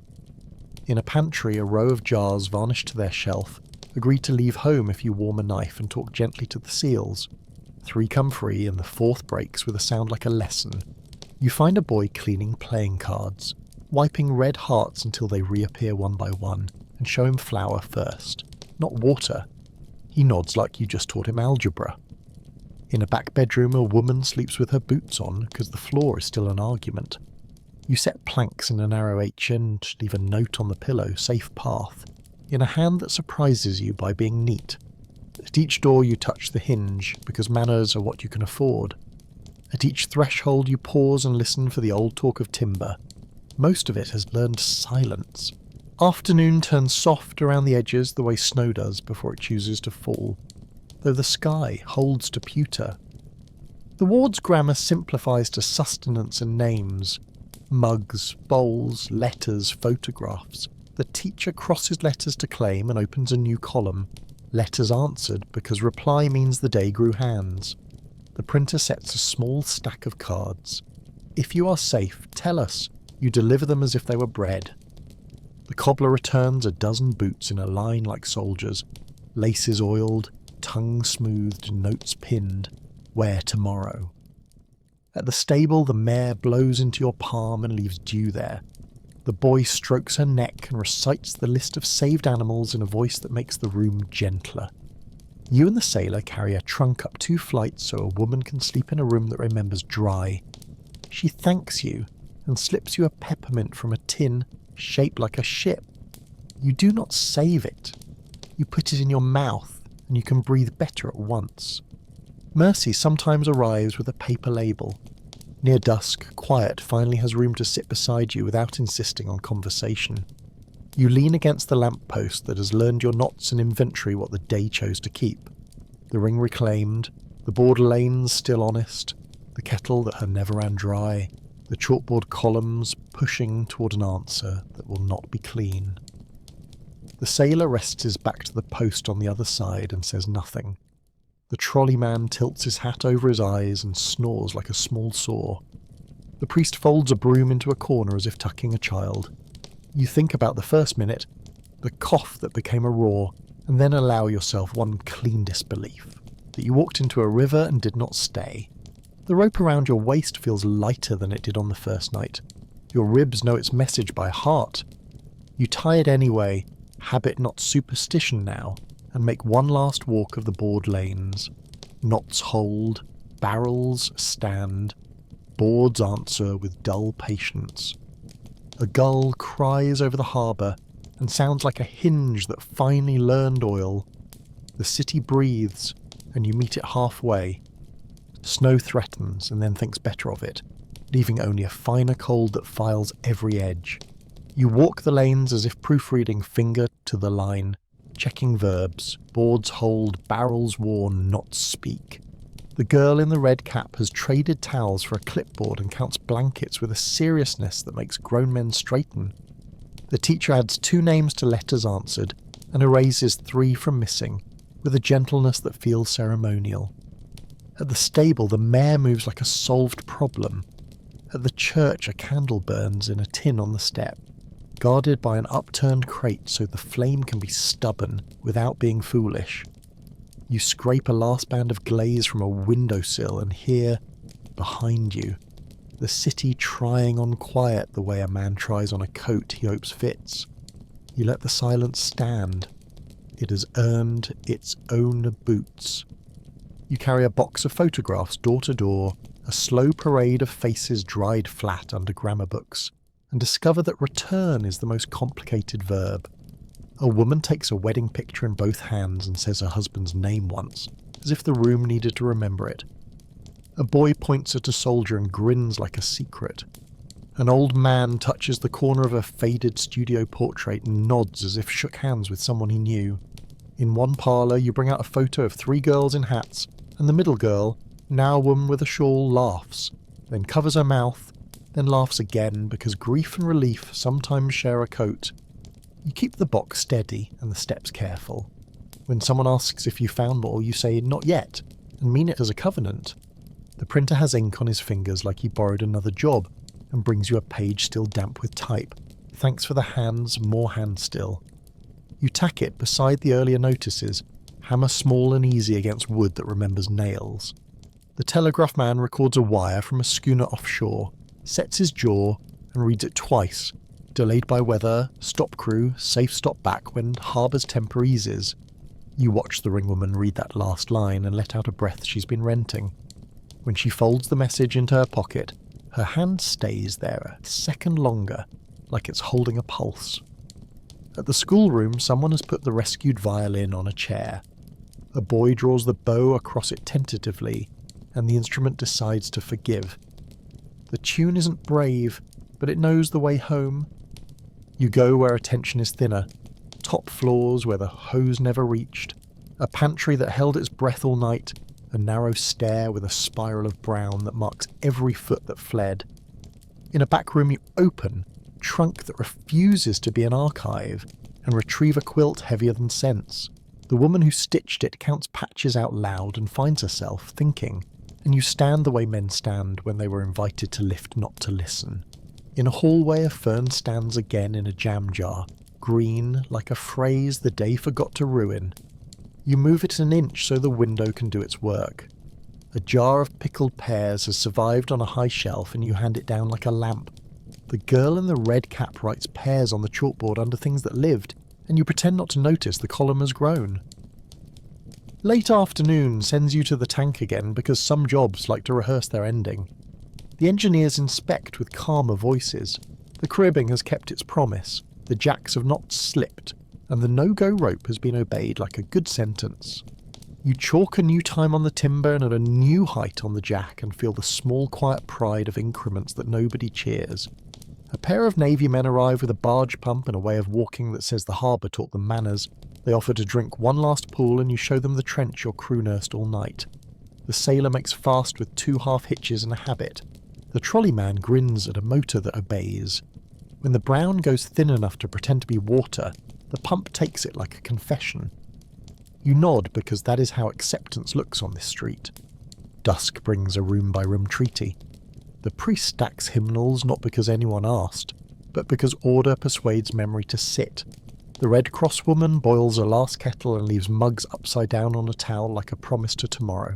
Speaker 1: In a pantry, a row of jars varnished to their shelf agree to leave home if you warm a knife and talk gently to the seals. 3 come free, and the 4th breaks with a sound like a lesson. You find a boy cleaning playing cards, wiping red hearts until they reappear one by one, and show him flour first, not water. He nods like you just taught him algebra. In a back bedroom, a woman sleeps with her boots on because the floor is still an argument. You set planks in a narrow H and leave a note on the pillow, safe path, in a hand that surprises you by being neat. At each door you touch the hinge, because manners are what you can afford. At each threshold you pause and listen for the old talk of timber. Most of it has learned silence. Afternoon turns soft around the edges the way snow does before it chooses to fall, though the sky holds to pewter. The ward's grammar simplifies to sustenance and names. Mugs, bowls, letters, photographs. The teacher crosses letters to claim and opens a new column. Letters answered because reply means the day grew hands. The printer sets a small stack of cards. If you are safe, tell us. You deliver them as if they were bread. The cobbler returns a dozen boots in a line like soldiers. Laces oiled, tongue smoothed, notes pinned. Wear tomorrow. At the stable, the mare blows into your palm and leaves dew there. The boy strokes her neck and recites the list of saved animals in a voice that makes the room gentler. You and the sailor carry a trunk up 2 flights so a woman can sleep in a room that remembers dry. She thanks you and slips you a peppermint from a tin shaped like a ship. You do not save it. You put it in your mouth and you can breathe better at once. Mercy sometimes arrives with a paper label. Near dusk, quiet finally has room to sit beside you without insisting on conversation. You lean against the lamppost that has learned your knots and inventory what the day chose to keep. The ring reclaimed, the border lanes still honest, the kettle that had never ran dry, the chalkboard columns pushing toward an answer that will not be clean. The sailor rests his back to the post on the other side and says nothing. The trolley man tilts his hat over his eyes and snores like a small saw. The priest folds a broom into a corner as if tucking a child. You think about the first minute, the cough that became a roar, and then allow yourself one clean disbelief, that you walked into a river and did not stay. The rope around your waist feels lighter than it did on the first night. Your ribs know its message by heart. You tie it anyway, habit not superstition now, and make one last walk of the board lanes. Knots hold, barrels stand, boards answer with dull patience. A gull cries over the harbour and sounds like a hinge that finally learned oil. The city breathes, and you meet it halfway. Snow threatens and then thinks better of it, leaving only a finer cold that files every edge. You walk the lanes as if proofreading finger to the line, checking verbs, boards hold, barrels worn, knots speak. The girl in the red cap has traded towels for a clipboard and counts blankets with a seriousness that makes grown men straighten. The teacher adds 2 names to letters answered and erases 3 from missing, with a gentleness that feels ceremonial. At the stable, the mare moves like a solved problem. At the church, a candle burns in a tin on the step, guarded by an upturned crate so the flame can be stubborn without being foolish. You scrape a last band of glaze from a windowsill and hear, behind you, the city trying on quiet the way a man tries on a coat he hopes fits. You let the silence stand. It has earned its own boots. You carry a box of photographs door to door, a slow parade of faces dried flat under grammar books, and discover that return is the most complicated verb. A woman takes a wedding picture in both hands and says her husband's name once, as if the room needed to remember it. A boy points at a soldier and grins like a secret. An old man touches the corner of a faded studio portrait and nods as if shook hands with someone he knew. In one parlour, you bring out a photo of 3 girls in hats, and the middle girl, now a woman with a shawl, laughs, then covers her mouth, then laughs again because grief and relief sometimes share a coat. You keep the box steady and the steps careful. When someone asks if you found more, you say, "Not yet," and mean it as a covenant. The printer has ink on his fingers like he borrowed another job, and brings you a page still damp with type. Thanks for the hands, more hands still. You tack it beside the earlier notices, hammer small and easy against wood that remembers nails. The telegraph man records a wire from a schooner offshore, sets his jaw, and reads it twice, delayed by weather, stop crew, safe stop back when harbour's temper eases. You watch the ringwoman read that last line and let out a breath she's been renting. When she folds the message into her pocket, her hand stays there a second longer, like it's holding a pulse. At the schoolroom, someone has put the rescued violin on a chair. A boy draws the bow across it tentatively, and the instrument decides to forgive. The tune isn't brave, but it knows the way home. You go where attention is thinner, top floors where the hose never reached, a pantry that held its breath all night, a narrow stair with a spiral of brown that marks every foot that fled. In a back room you open, trunk that refuses to be an archive, and retrieve a quilt heavier than sense. The woman who stitched it counts patches out loud and finds herself thinking, and you stand the way men stand when they were invited to lift not to listen. In a hallway a fern stands again in a jam jar, green like a phrase the day forgot to ruin. You move it an inch so the window can do its work. A jar of pickled pears has survived on a high shelf and you hand it down like a lamp. The girl in the red cap writes pears on the chalkboard under things that lived, and you pretend not to notice the column has grown. Late afternoon sends you to the tank again because some jobs like to rehearse their ending. The engineers inspect with calmer voices. The cribbing has kept its promise, the jacks have not slipped, and the no-go rope has been obeyed like a good sentence. You chalk a new time on the timber and at a new height on the jack and feel the small quiet pride of increments that nobody cheers. A pair of navy men arrive with a barge pump and a way of walking that says the harbour taught them manners. They offer to drink one last pool and you show them the trench your crew nursed all night. The sailor makes fast with 2 half hitches and a habit. The trolley man grins at a motor that obeys. When the brown goes thin enough to pretend to be water, the pump takes it like a confession. You nod because that is how acceptance looks on this street. Dusk brings a room-by-room treaty. The priest stacks hymnals not because anyone asked, but because order persuades memory to sit. The Red Cross woman boils a last kettle and leaves mugs upside down on a towel like a promise to tomorrow.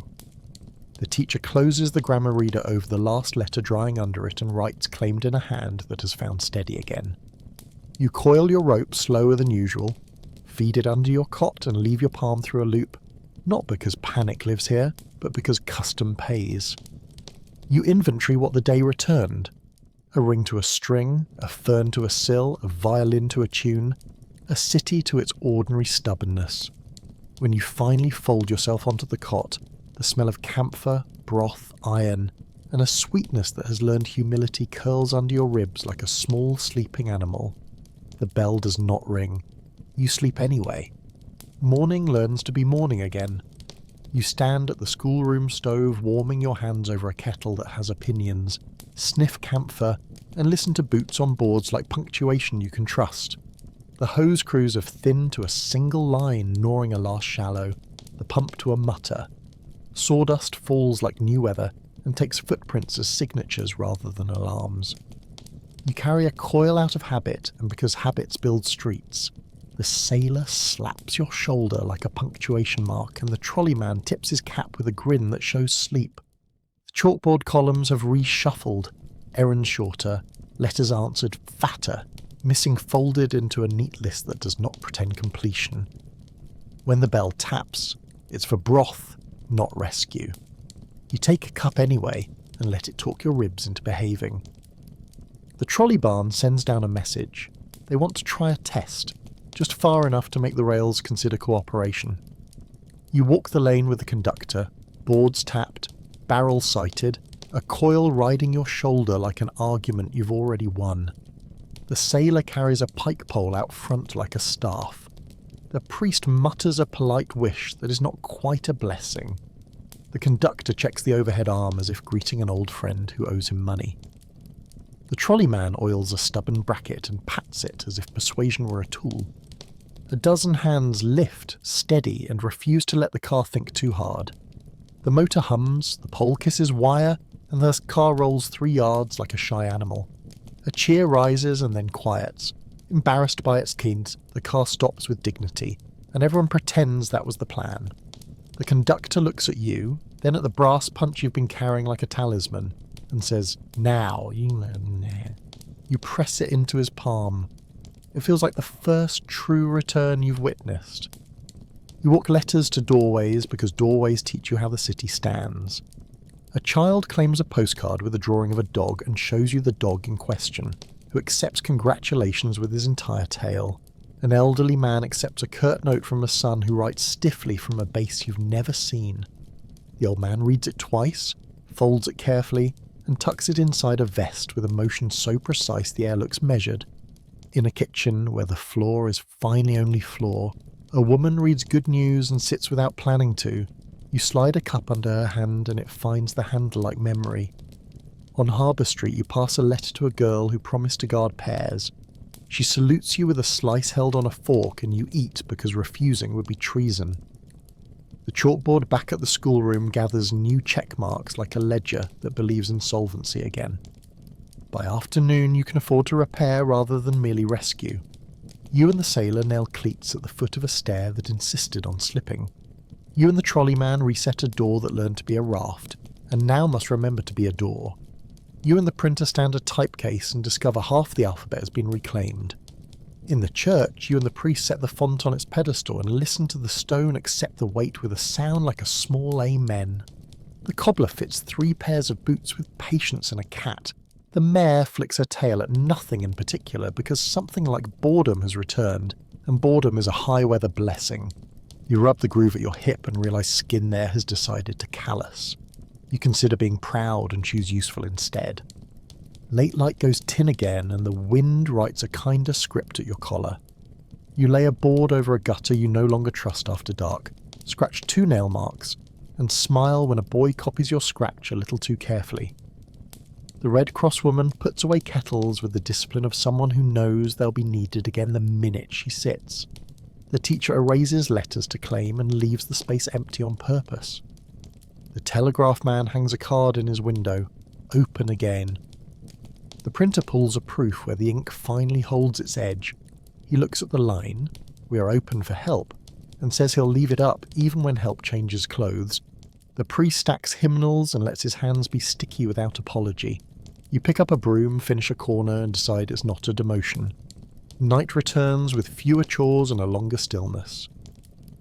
Speaker 1: The teacher closes the grammar reader over the last letter drying under it and writes claimed in a hand that has found steady again. You coil your rope slower than usual, feed it under your cot and leave your palm through a loop, not because panic lives here, but because custom pays. You inventory what the day returned. A ring to a string, a fern to a sill, a violin to a tune, a city to its ordinary stubbornness. When you finally fold yourself onto the cot, the smell of camphor, broth, iron, and a sweetness that has learned humility curls under your ribs like a small sleeping animal. The bell does not ring. You sleep anyway. Morning learns to be morning again. You stand at the schoolroom stove warming your hands over a kettle that has opinions, sniff camphor, and listen to boots on boards like punctuation you can trust. The hose crews have thinned to a single line gnawing a last shallow, the pump to a mutter. Sawdust falls like new weather and takes footprints as signatures rather than alarms. You carry a coil out of habit, and because habits build streets, the sailor slaps your shoulder like a punctuation mark and the trolley man tips his cap with a grin that shows sleep. The chalkboard columns have reshuffled, errands shorter, letters answered fatter, missing folded into a neat list that does not pretend completion. When the bell taps, it's for broth, not rescue. You take a cup anyway and let it talk your ribs into behaving. The trolley barn sends down a message. They want to try a test, just far enough to make the rails consider cooperation. You walk the lane with the conductor, boards tapped, barrel sighted, a coil riding your shoulder like an argument you've already won. The sailor carries a pike pole out front like a staff. The priest mutters a polite wish that is not quite a blessing. The conductor checks the overhead arm as if greeting an old friend who owes him money. The trolley man oils a stubborn bracket and pats it as if persuasion were a tool. A dozen hands lift, steady, and refuse to let the car think too hard. The motor hums, the pole kisses wire, and the car rolls 3 yards like a shy animal. A cheer rises and then quiets. Embarrassed by its kins, the car stops with dignity, and everyone pretends that was the plan. The conductor looks at you, then at the brass punch you've been carrying like a talisman, and says, "Now, you press it into his palm. It feels like the first true return you've witnessed. You walk letters to doorways because doorways teach you how the city stands. A child claims a postcard with a drawing of a dog and shows you the dog in question, who accepts congratulations with his entire tale. An elderly man accepts a curt note from a son who writes stiffly from a base you've never seen. The old man reads it twice, folds it carefully, and tucks it inside a vest with a motion so precise the air looks measured. In a kitchen where the floor is finely only floor, a woman reads good news and sits without planning to. You slide a cup under her hand and it finds the handle like memory. On Harbour Street you pass a letter to a girl who promised to guard pears. She salutes you with a slice held on a fork and you eat because refusing would be treason. The chalkboard back at the schoolroom gathers new check marks like a ledger that believes in solvency again. By afternoon you can afford to repair rather than merely rescue. You and the sailor nail cleats at the foot of a stair that insisted on slipping. You and the trolley man reset a door that learned to be a raft, and now must remember to be a door. You and the printer stand a typecase and discover half the alphabet has been reclaimed. In the church, you and the priest set the font on its pedestal and listen to the stone accept the weight with a sound like a small amen. The cobbler fits 3 pairs of boots with patience and a cat. The mare flicks her tail at nothing in particular because something like boredom has returned, and boredom is a high-weather blessing. You rub the groove at your hip and realise skin there has decided to callous. You consider being proud and choose useful instead. Late light goes tin again and the wind writes a kinder script at your collar. You lay a board over a gutter you no longer trust after dark, scratch 2 nail marks, and smile when a boy copies your scratch a little too carefully. The Red Cross woman puts away kettles with the discipline of someone who knows they'll be needed again the minute she sits. The teacher erases letters to claim and leaves the space empty on purpose. The telegraph man hangs a card in his window, open again. The printer pulls a proof where the ink finally holds its edge. He looks at the line, "We are open for help," and says he'll leave it up even when help changes clothes. The priest stacks hymnals and lets his hands be sticky without apology. You pick up a broom, finish a corner, and decide it's not a demotion. Night returns with fewer chores and a longer stillness.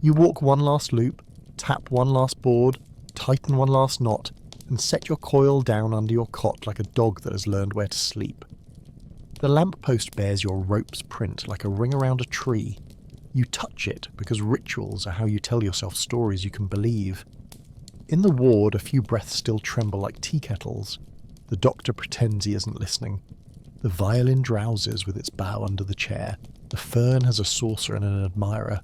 Speaker 1: You walk one last loop, tap one last board, tighten one last knot, and set your coil down under your cot like a dog that has learned where to sleep. The lamppost bears your rope's print like a ring around a tree. You touch it because rituals are how you tell yourself stories you can believe. In the ward, a few breaths still tremble like tea kettles. The doctor pretends he isn't listening. The violin drowses with its bow under the chair. The fern has a saucer and an admirer.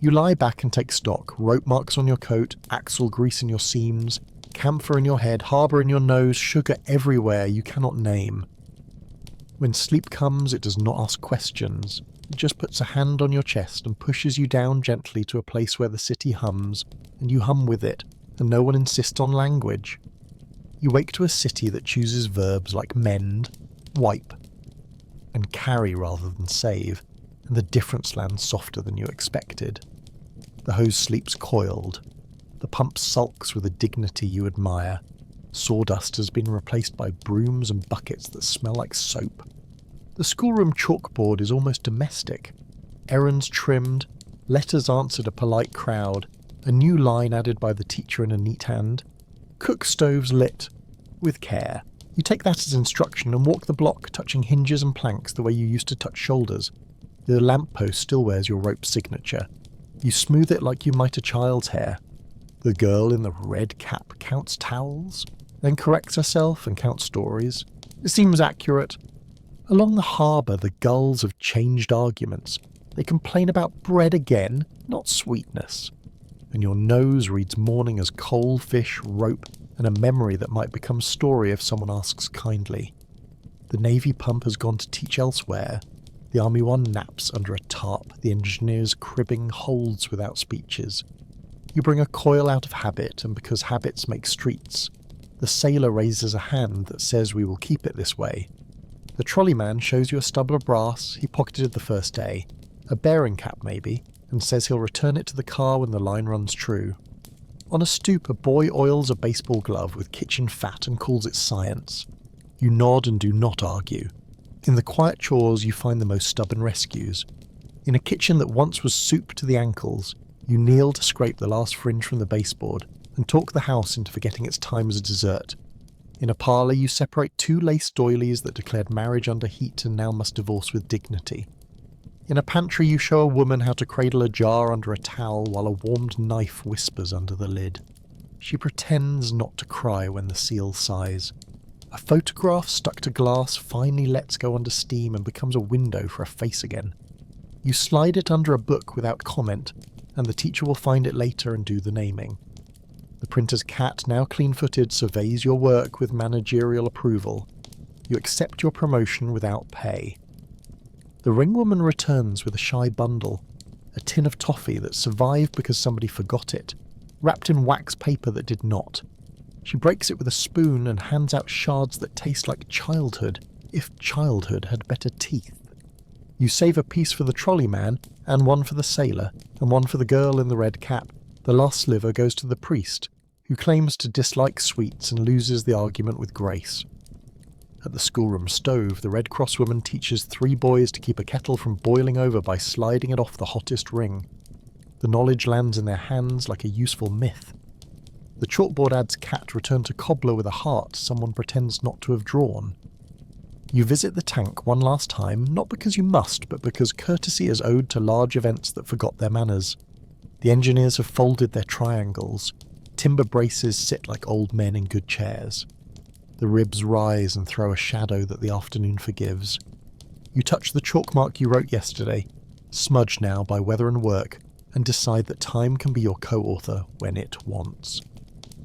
Speaker 1: You lie back and take stock, rope marks on your coat, axle grease in your seams, camphor in your head, harbour in your nose, sugar everywhere you cannot name. When sleep comes, it does not ask questions. It just puts a hand on your chest and pushes you down gently to a place where the city hums, and you hum with it, and no one insists on language. You wake to a city that chooses verbs like mend, wipe, and carry rather than save, and the difference lands softer than you expected. The hose sleeps coiled. The pump sulks with a dignity you admire. Sawdust has been replaced by brooms and buckets that smell like soap. The schoolroom chalkboard is almost domestic. Errands trimmed, letters answered a polite crowd, A new line added by the teacher in a neat hand. Cook stoves lit. With care. You take that as instruction and walk the block, touching hinges and planks the way you used to touch shoulders. The lamppost still wears your rope signature. You smooth it like you might a child's hair. The girl in the red cap counts towels, then corrects herself and counts stories. It seems accurate. Along the harbour, the gulls have changed arguments. They complain about bread again, not sweetness. And your nose reads morning as coal, fish, rope, and a memory that might become story if someone asks kindly. The Navy pump has gone to teach elsewhere. The Army one naps under a tarp, the engineer's cribbing holds without speeches. You bring a coil out of habit, and because habits make streets. The sailor raises a hand that says we will keep it this way. The trolley man shows you a stubble of brass he pocketed the first day, a bearing cap maybe, and says he'll return it to the car when the line runs true. On a stoop, a boy oils a baseball glove with kitchen fat and calls it science. You nod and do not argue. In the quiet chores, you find the most stubborn rescues. In a kitchen that once was soup to the ankles, you kneel to scrape the last fringe from the baseboard and talk the house into forgetting its time as a dessert. In a parlour, you separate two lace doilies that declared marriage under heat and now must divorce with dignity. In a pantry, you show a woman how to cradle a jar under a towel while a warmed knife whispers under the lid. She pretends not to cry when the seal sighs. A photograph stuck to glass finally lets go under steam and becomes a window for a face again. You slide it under a book without comment, and the teacher will find it later and do the naming. The printer's cat, now clean-footed, surveys your work with managerial approval. You accept your promotion without pay. The ringwoman returns with a shy bundle, a tin of toffee that survived because somebody forgot it, wrapped in wax paper that did not. She breaks it with a spoon and hands out shards that taste like childhood, if childhood had better teeth. You save a piece for the trolley man, and one for the sailor, and one for the girl in the red cap. The last sliver goes to the priest, who claims to dislike sweets and loses the argument with grace. At the schoolroom stove, the Red Cross woman teaches 3 boys to keep a kettle from boiling over by sliding it off the hottest ring. The knowledge lands in their hands like a useful myth. The chalkboard adds cat return to cobbler with a heart someone pretends not to have drawn. You visit the tank one last time, not because you must, but because courtesy is owed to large events that forgot their manners. The engineers have folded their triangles. Timber braces sit like old men in good chairs. The ribs rise and throw a shadow that the afternoon forgives. You touch the chalk mark you wrote yesterday, smudged now by weather and work, and decide that time can be your co-author when it wants.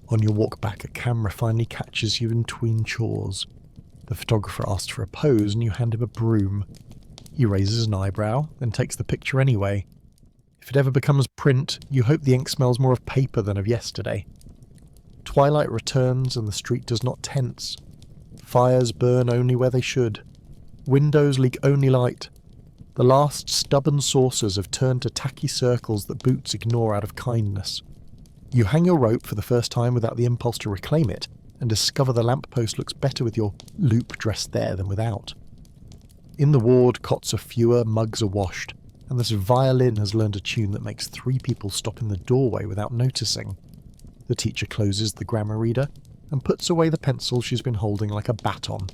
Speaker 1: On your walk back, a camera finally catches you in between chores. The photographer asks for a pose and you hand him a broom. He raises an eyebrow, then takes the picture anyway. If it ever becomes print, you hope the ink smells more of paper than of yesterday. Twilight returns and the street does not tense. Fires burn only where they should. Windows leak only light. The last stubborn saucers have turned to tacky circles that boots ignore out of kindness. You hang your rope for the first time without the impulse to reclaim it, and discover the lamppost looks better with your loop dressed there than without. In the ward, cots are fewer, mugs are washed, and this violin has learned a tune that makes 3 people stop in the doorway without noticing. The teacher closes the grammar reader and puts away the pencil she's been holding like a baton.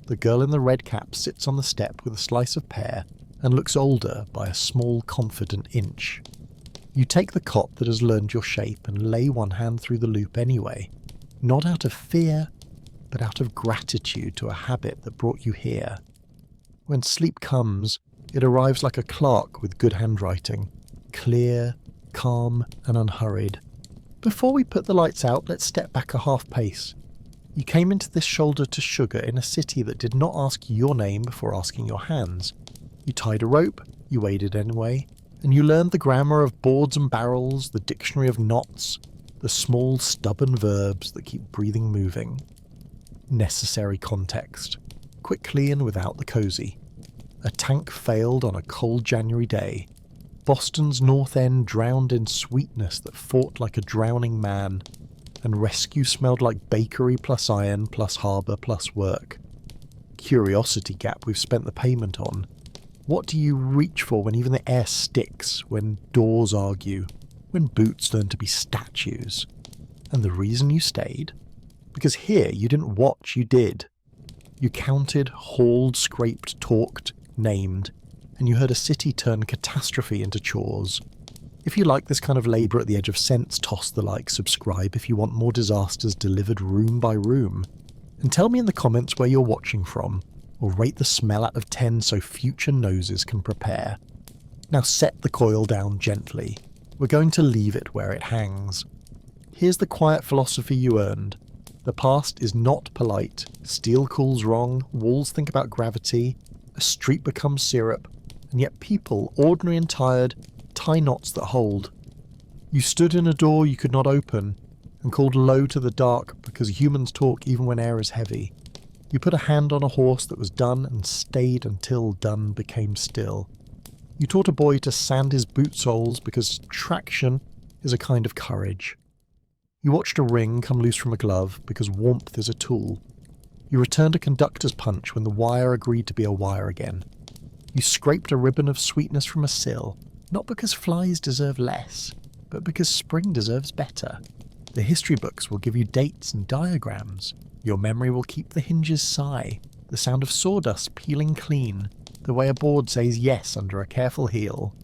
Speaker 1: The girl in the red cap sits on the step with a slice of pear and looks older by a small, confident inch. You take the cot that has learned your shape and lay one hand through the loop anyway, not out of fear, but out of gratitude to a habit that brought you here. When sleep comes, it arrives like a clerk with good handwriting, clear, calm, and unhurried. Before we put the lights out, let's step back a half pace. You came into this shoulder to sugar in a city that did not ask your name before asking your hands. You tied a rope, you waded anyway, and you learned the grammar of boards and barrels, the dictionary of knots, the small stubborn verbs that keep breathing moving. Necessary context, quickly and without the cosy. A tank failed on a cold January day. Boston's North End drowned in sweetness that fought like a drowning man, and rescue smelled like bakery plus iron plus harbour plus work. Curiosity gap we've spent the payment on. What do you reach for when even the air sticks, when doors argue? when boots learned to be statues. And the reason you stayed? Because here you didn't watch, you did. You counted, hauled, scraped, talked, named, and you heard a city turn catastrophe into chores. If you like this kind of labour at the edge of sense, toss the like, subscribe if you want more disasters delivered room by room. And tell me in the comments where you're watching from, or rate the smell out of 10 so future noses can prepare. Now set the coil down gently. We're going to leave it where it hangs. Here's the quiet philosophy you earned. The past is not polite, steel cools wrong, walls think about gravity, a street becomes syrup, and yet people, ordinary and tired, tie knots that hold. You stood in a door you could not open, and called low to the dark because humans talk even when air is heavy. You put a hand on a horse that was done and stayed until done became still. You taught a boy to sand his boot soles because traction is a kind of courage. You watched a ring come loose from a glove because warmth is a tool. You returned a conductor's punch when the wire agreed to be a wire again. You scraped a ribbon of sweetness from a sill, not because flies deserve less, but because spring deserves better. The history books will give you dates and diagrams. Your memory will keep the hinges sigh, the sound of sawdust peeling clean, the way a board says yes under a careful heel.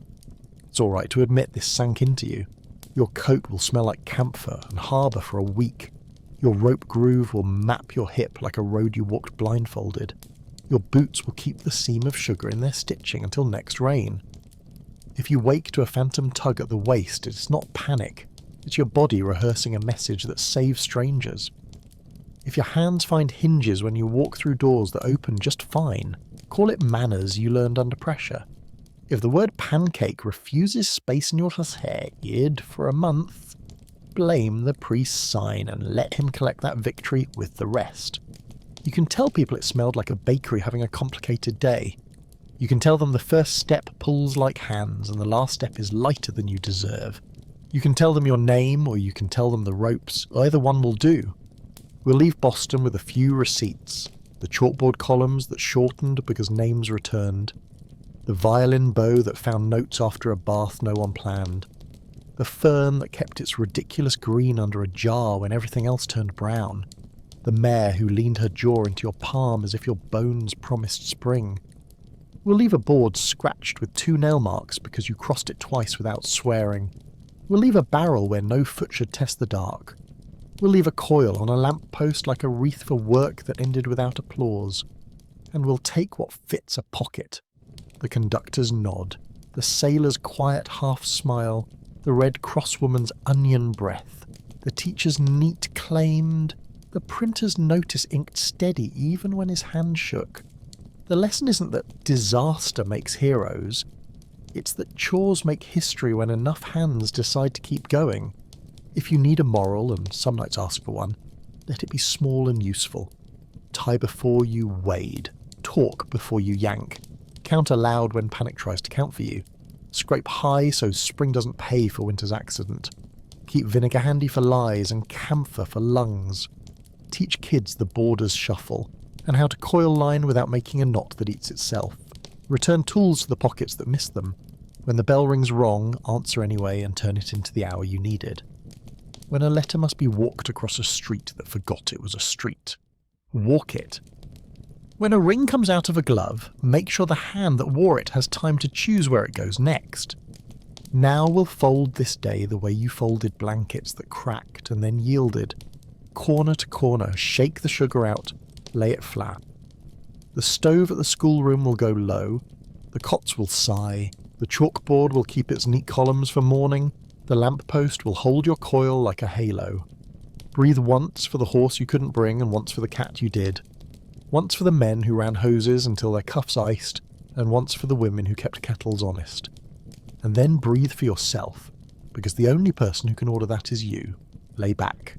Speaker 1: It's alright to admit this sank into you. Your coat will smell like camphor and harbour for a week. Your rope groove will map your hip like a road you walked blindfolded. Your boots will keep the seam of sugar in their stitching until next rain. If you wake to a phantom tug at the waist, it's not panic. It's your body rehearsing a message that saves strangers. If your hands find hinges when you walk through doors that open just fine, call it manners you learned under pressure. If the word pancake refuses space in your head for a month, blame the priest's sign and let him collect that victory with the rest. You can tell people it smelled like a bakery having a complicated day. You can tell them the first step pulls like hands and the last step is lighter than you deserve. You can tell them your name or you can tell them the ropes. Either one will do. We'll leave Boston with a few receipts. The chalkboard columns that shortened because names returned. The violin bow that found notes after a bath no one planned. The fern that kept its ridiculous green under a jar when everything else turned brown. The mare who leaned her jaw into your palm as if your bones promised spring. We'll leave a board scratched with 2 nail marks because you crossed it twice without swearing. We'll leave a barrel where no foot should test the dark. We'll leave a coil on a lamp post like a wreath for work that ended without applause. And we'll take what fits a pocket. The conductor's nod, the sailor's quiet half-smile, the Red Cross woman's onion breath, the teacher's neat claimed, the printer's notice inked steady even when his hand shook. The lesson isn't that disaster makes heroes, it's that chores make history when enough hands decide to keep going. If you need a moral, and some nights ask for one, let it be small and useful. Tie before you wade, talk before you yank. Count aloud when panic tries to count for you. Scrape high so spring doesn't pay for winter's accident. Keep vinegar handy for lies and camphor for lungs. Teach kids the borders shuffle, and how to coil line without making a knot that eats itself. Return tools to the pockets that missed them. When the bell rings wrong, answer anyway and turn it into the hour you needed. When a letter must be walked across a street that forgot it was a street, walk it. When a ring comes out of a glove, make sure the hand that wore it has time to choose where it goes next. Now we'll fold this day the way you folded blankets that cracked and then yielded. Corner to corner, shake the sugar out, lay it flat. The stove at the schoolroom will go low, the cots will sigh, the chalkboard will keep its neat columns for morning, the lamppost will hold your coil like a halo. Breathe once for the horse you couldn't bring and once for the cat you did. Once for the men who ran hoses until their cuffs iced, and once for the women who kept kettles honest. And then breathe for yourself, because the only person who can order that is you. Lay back.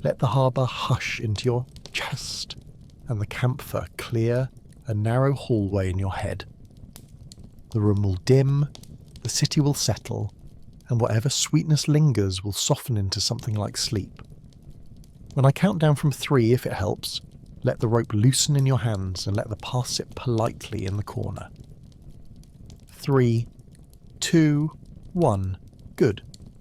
Speaker 1: Let the harbour hush into your chest, and the camphor clear a narrow hallway in your head. The room will dim, the city will settle, and whatever sweetness lingers will soften into something like sleep. When I count down from 3, if it helps, let the rope loosen in your hands and let the past sit politely in the corner. 3, 2, 1. Good.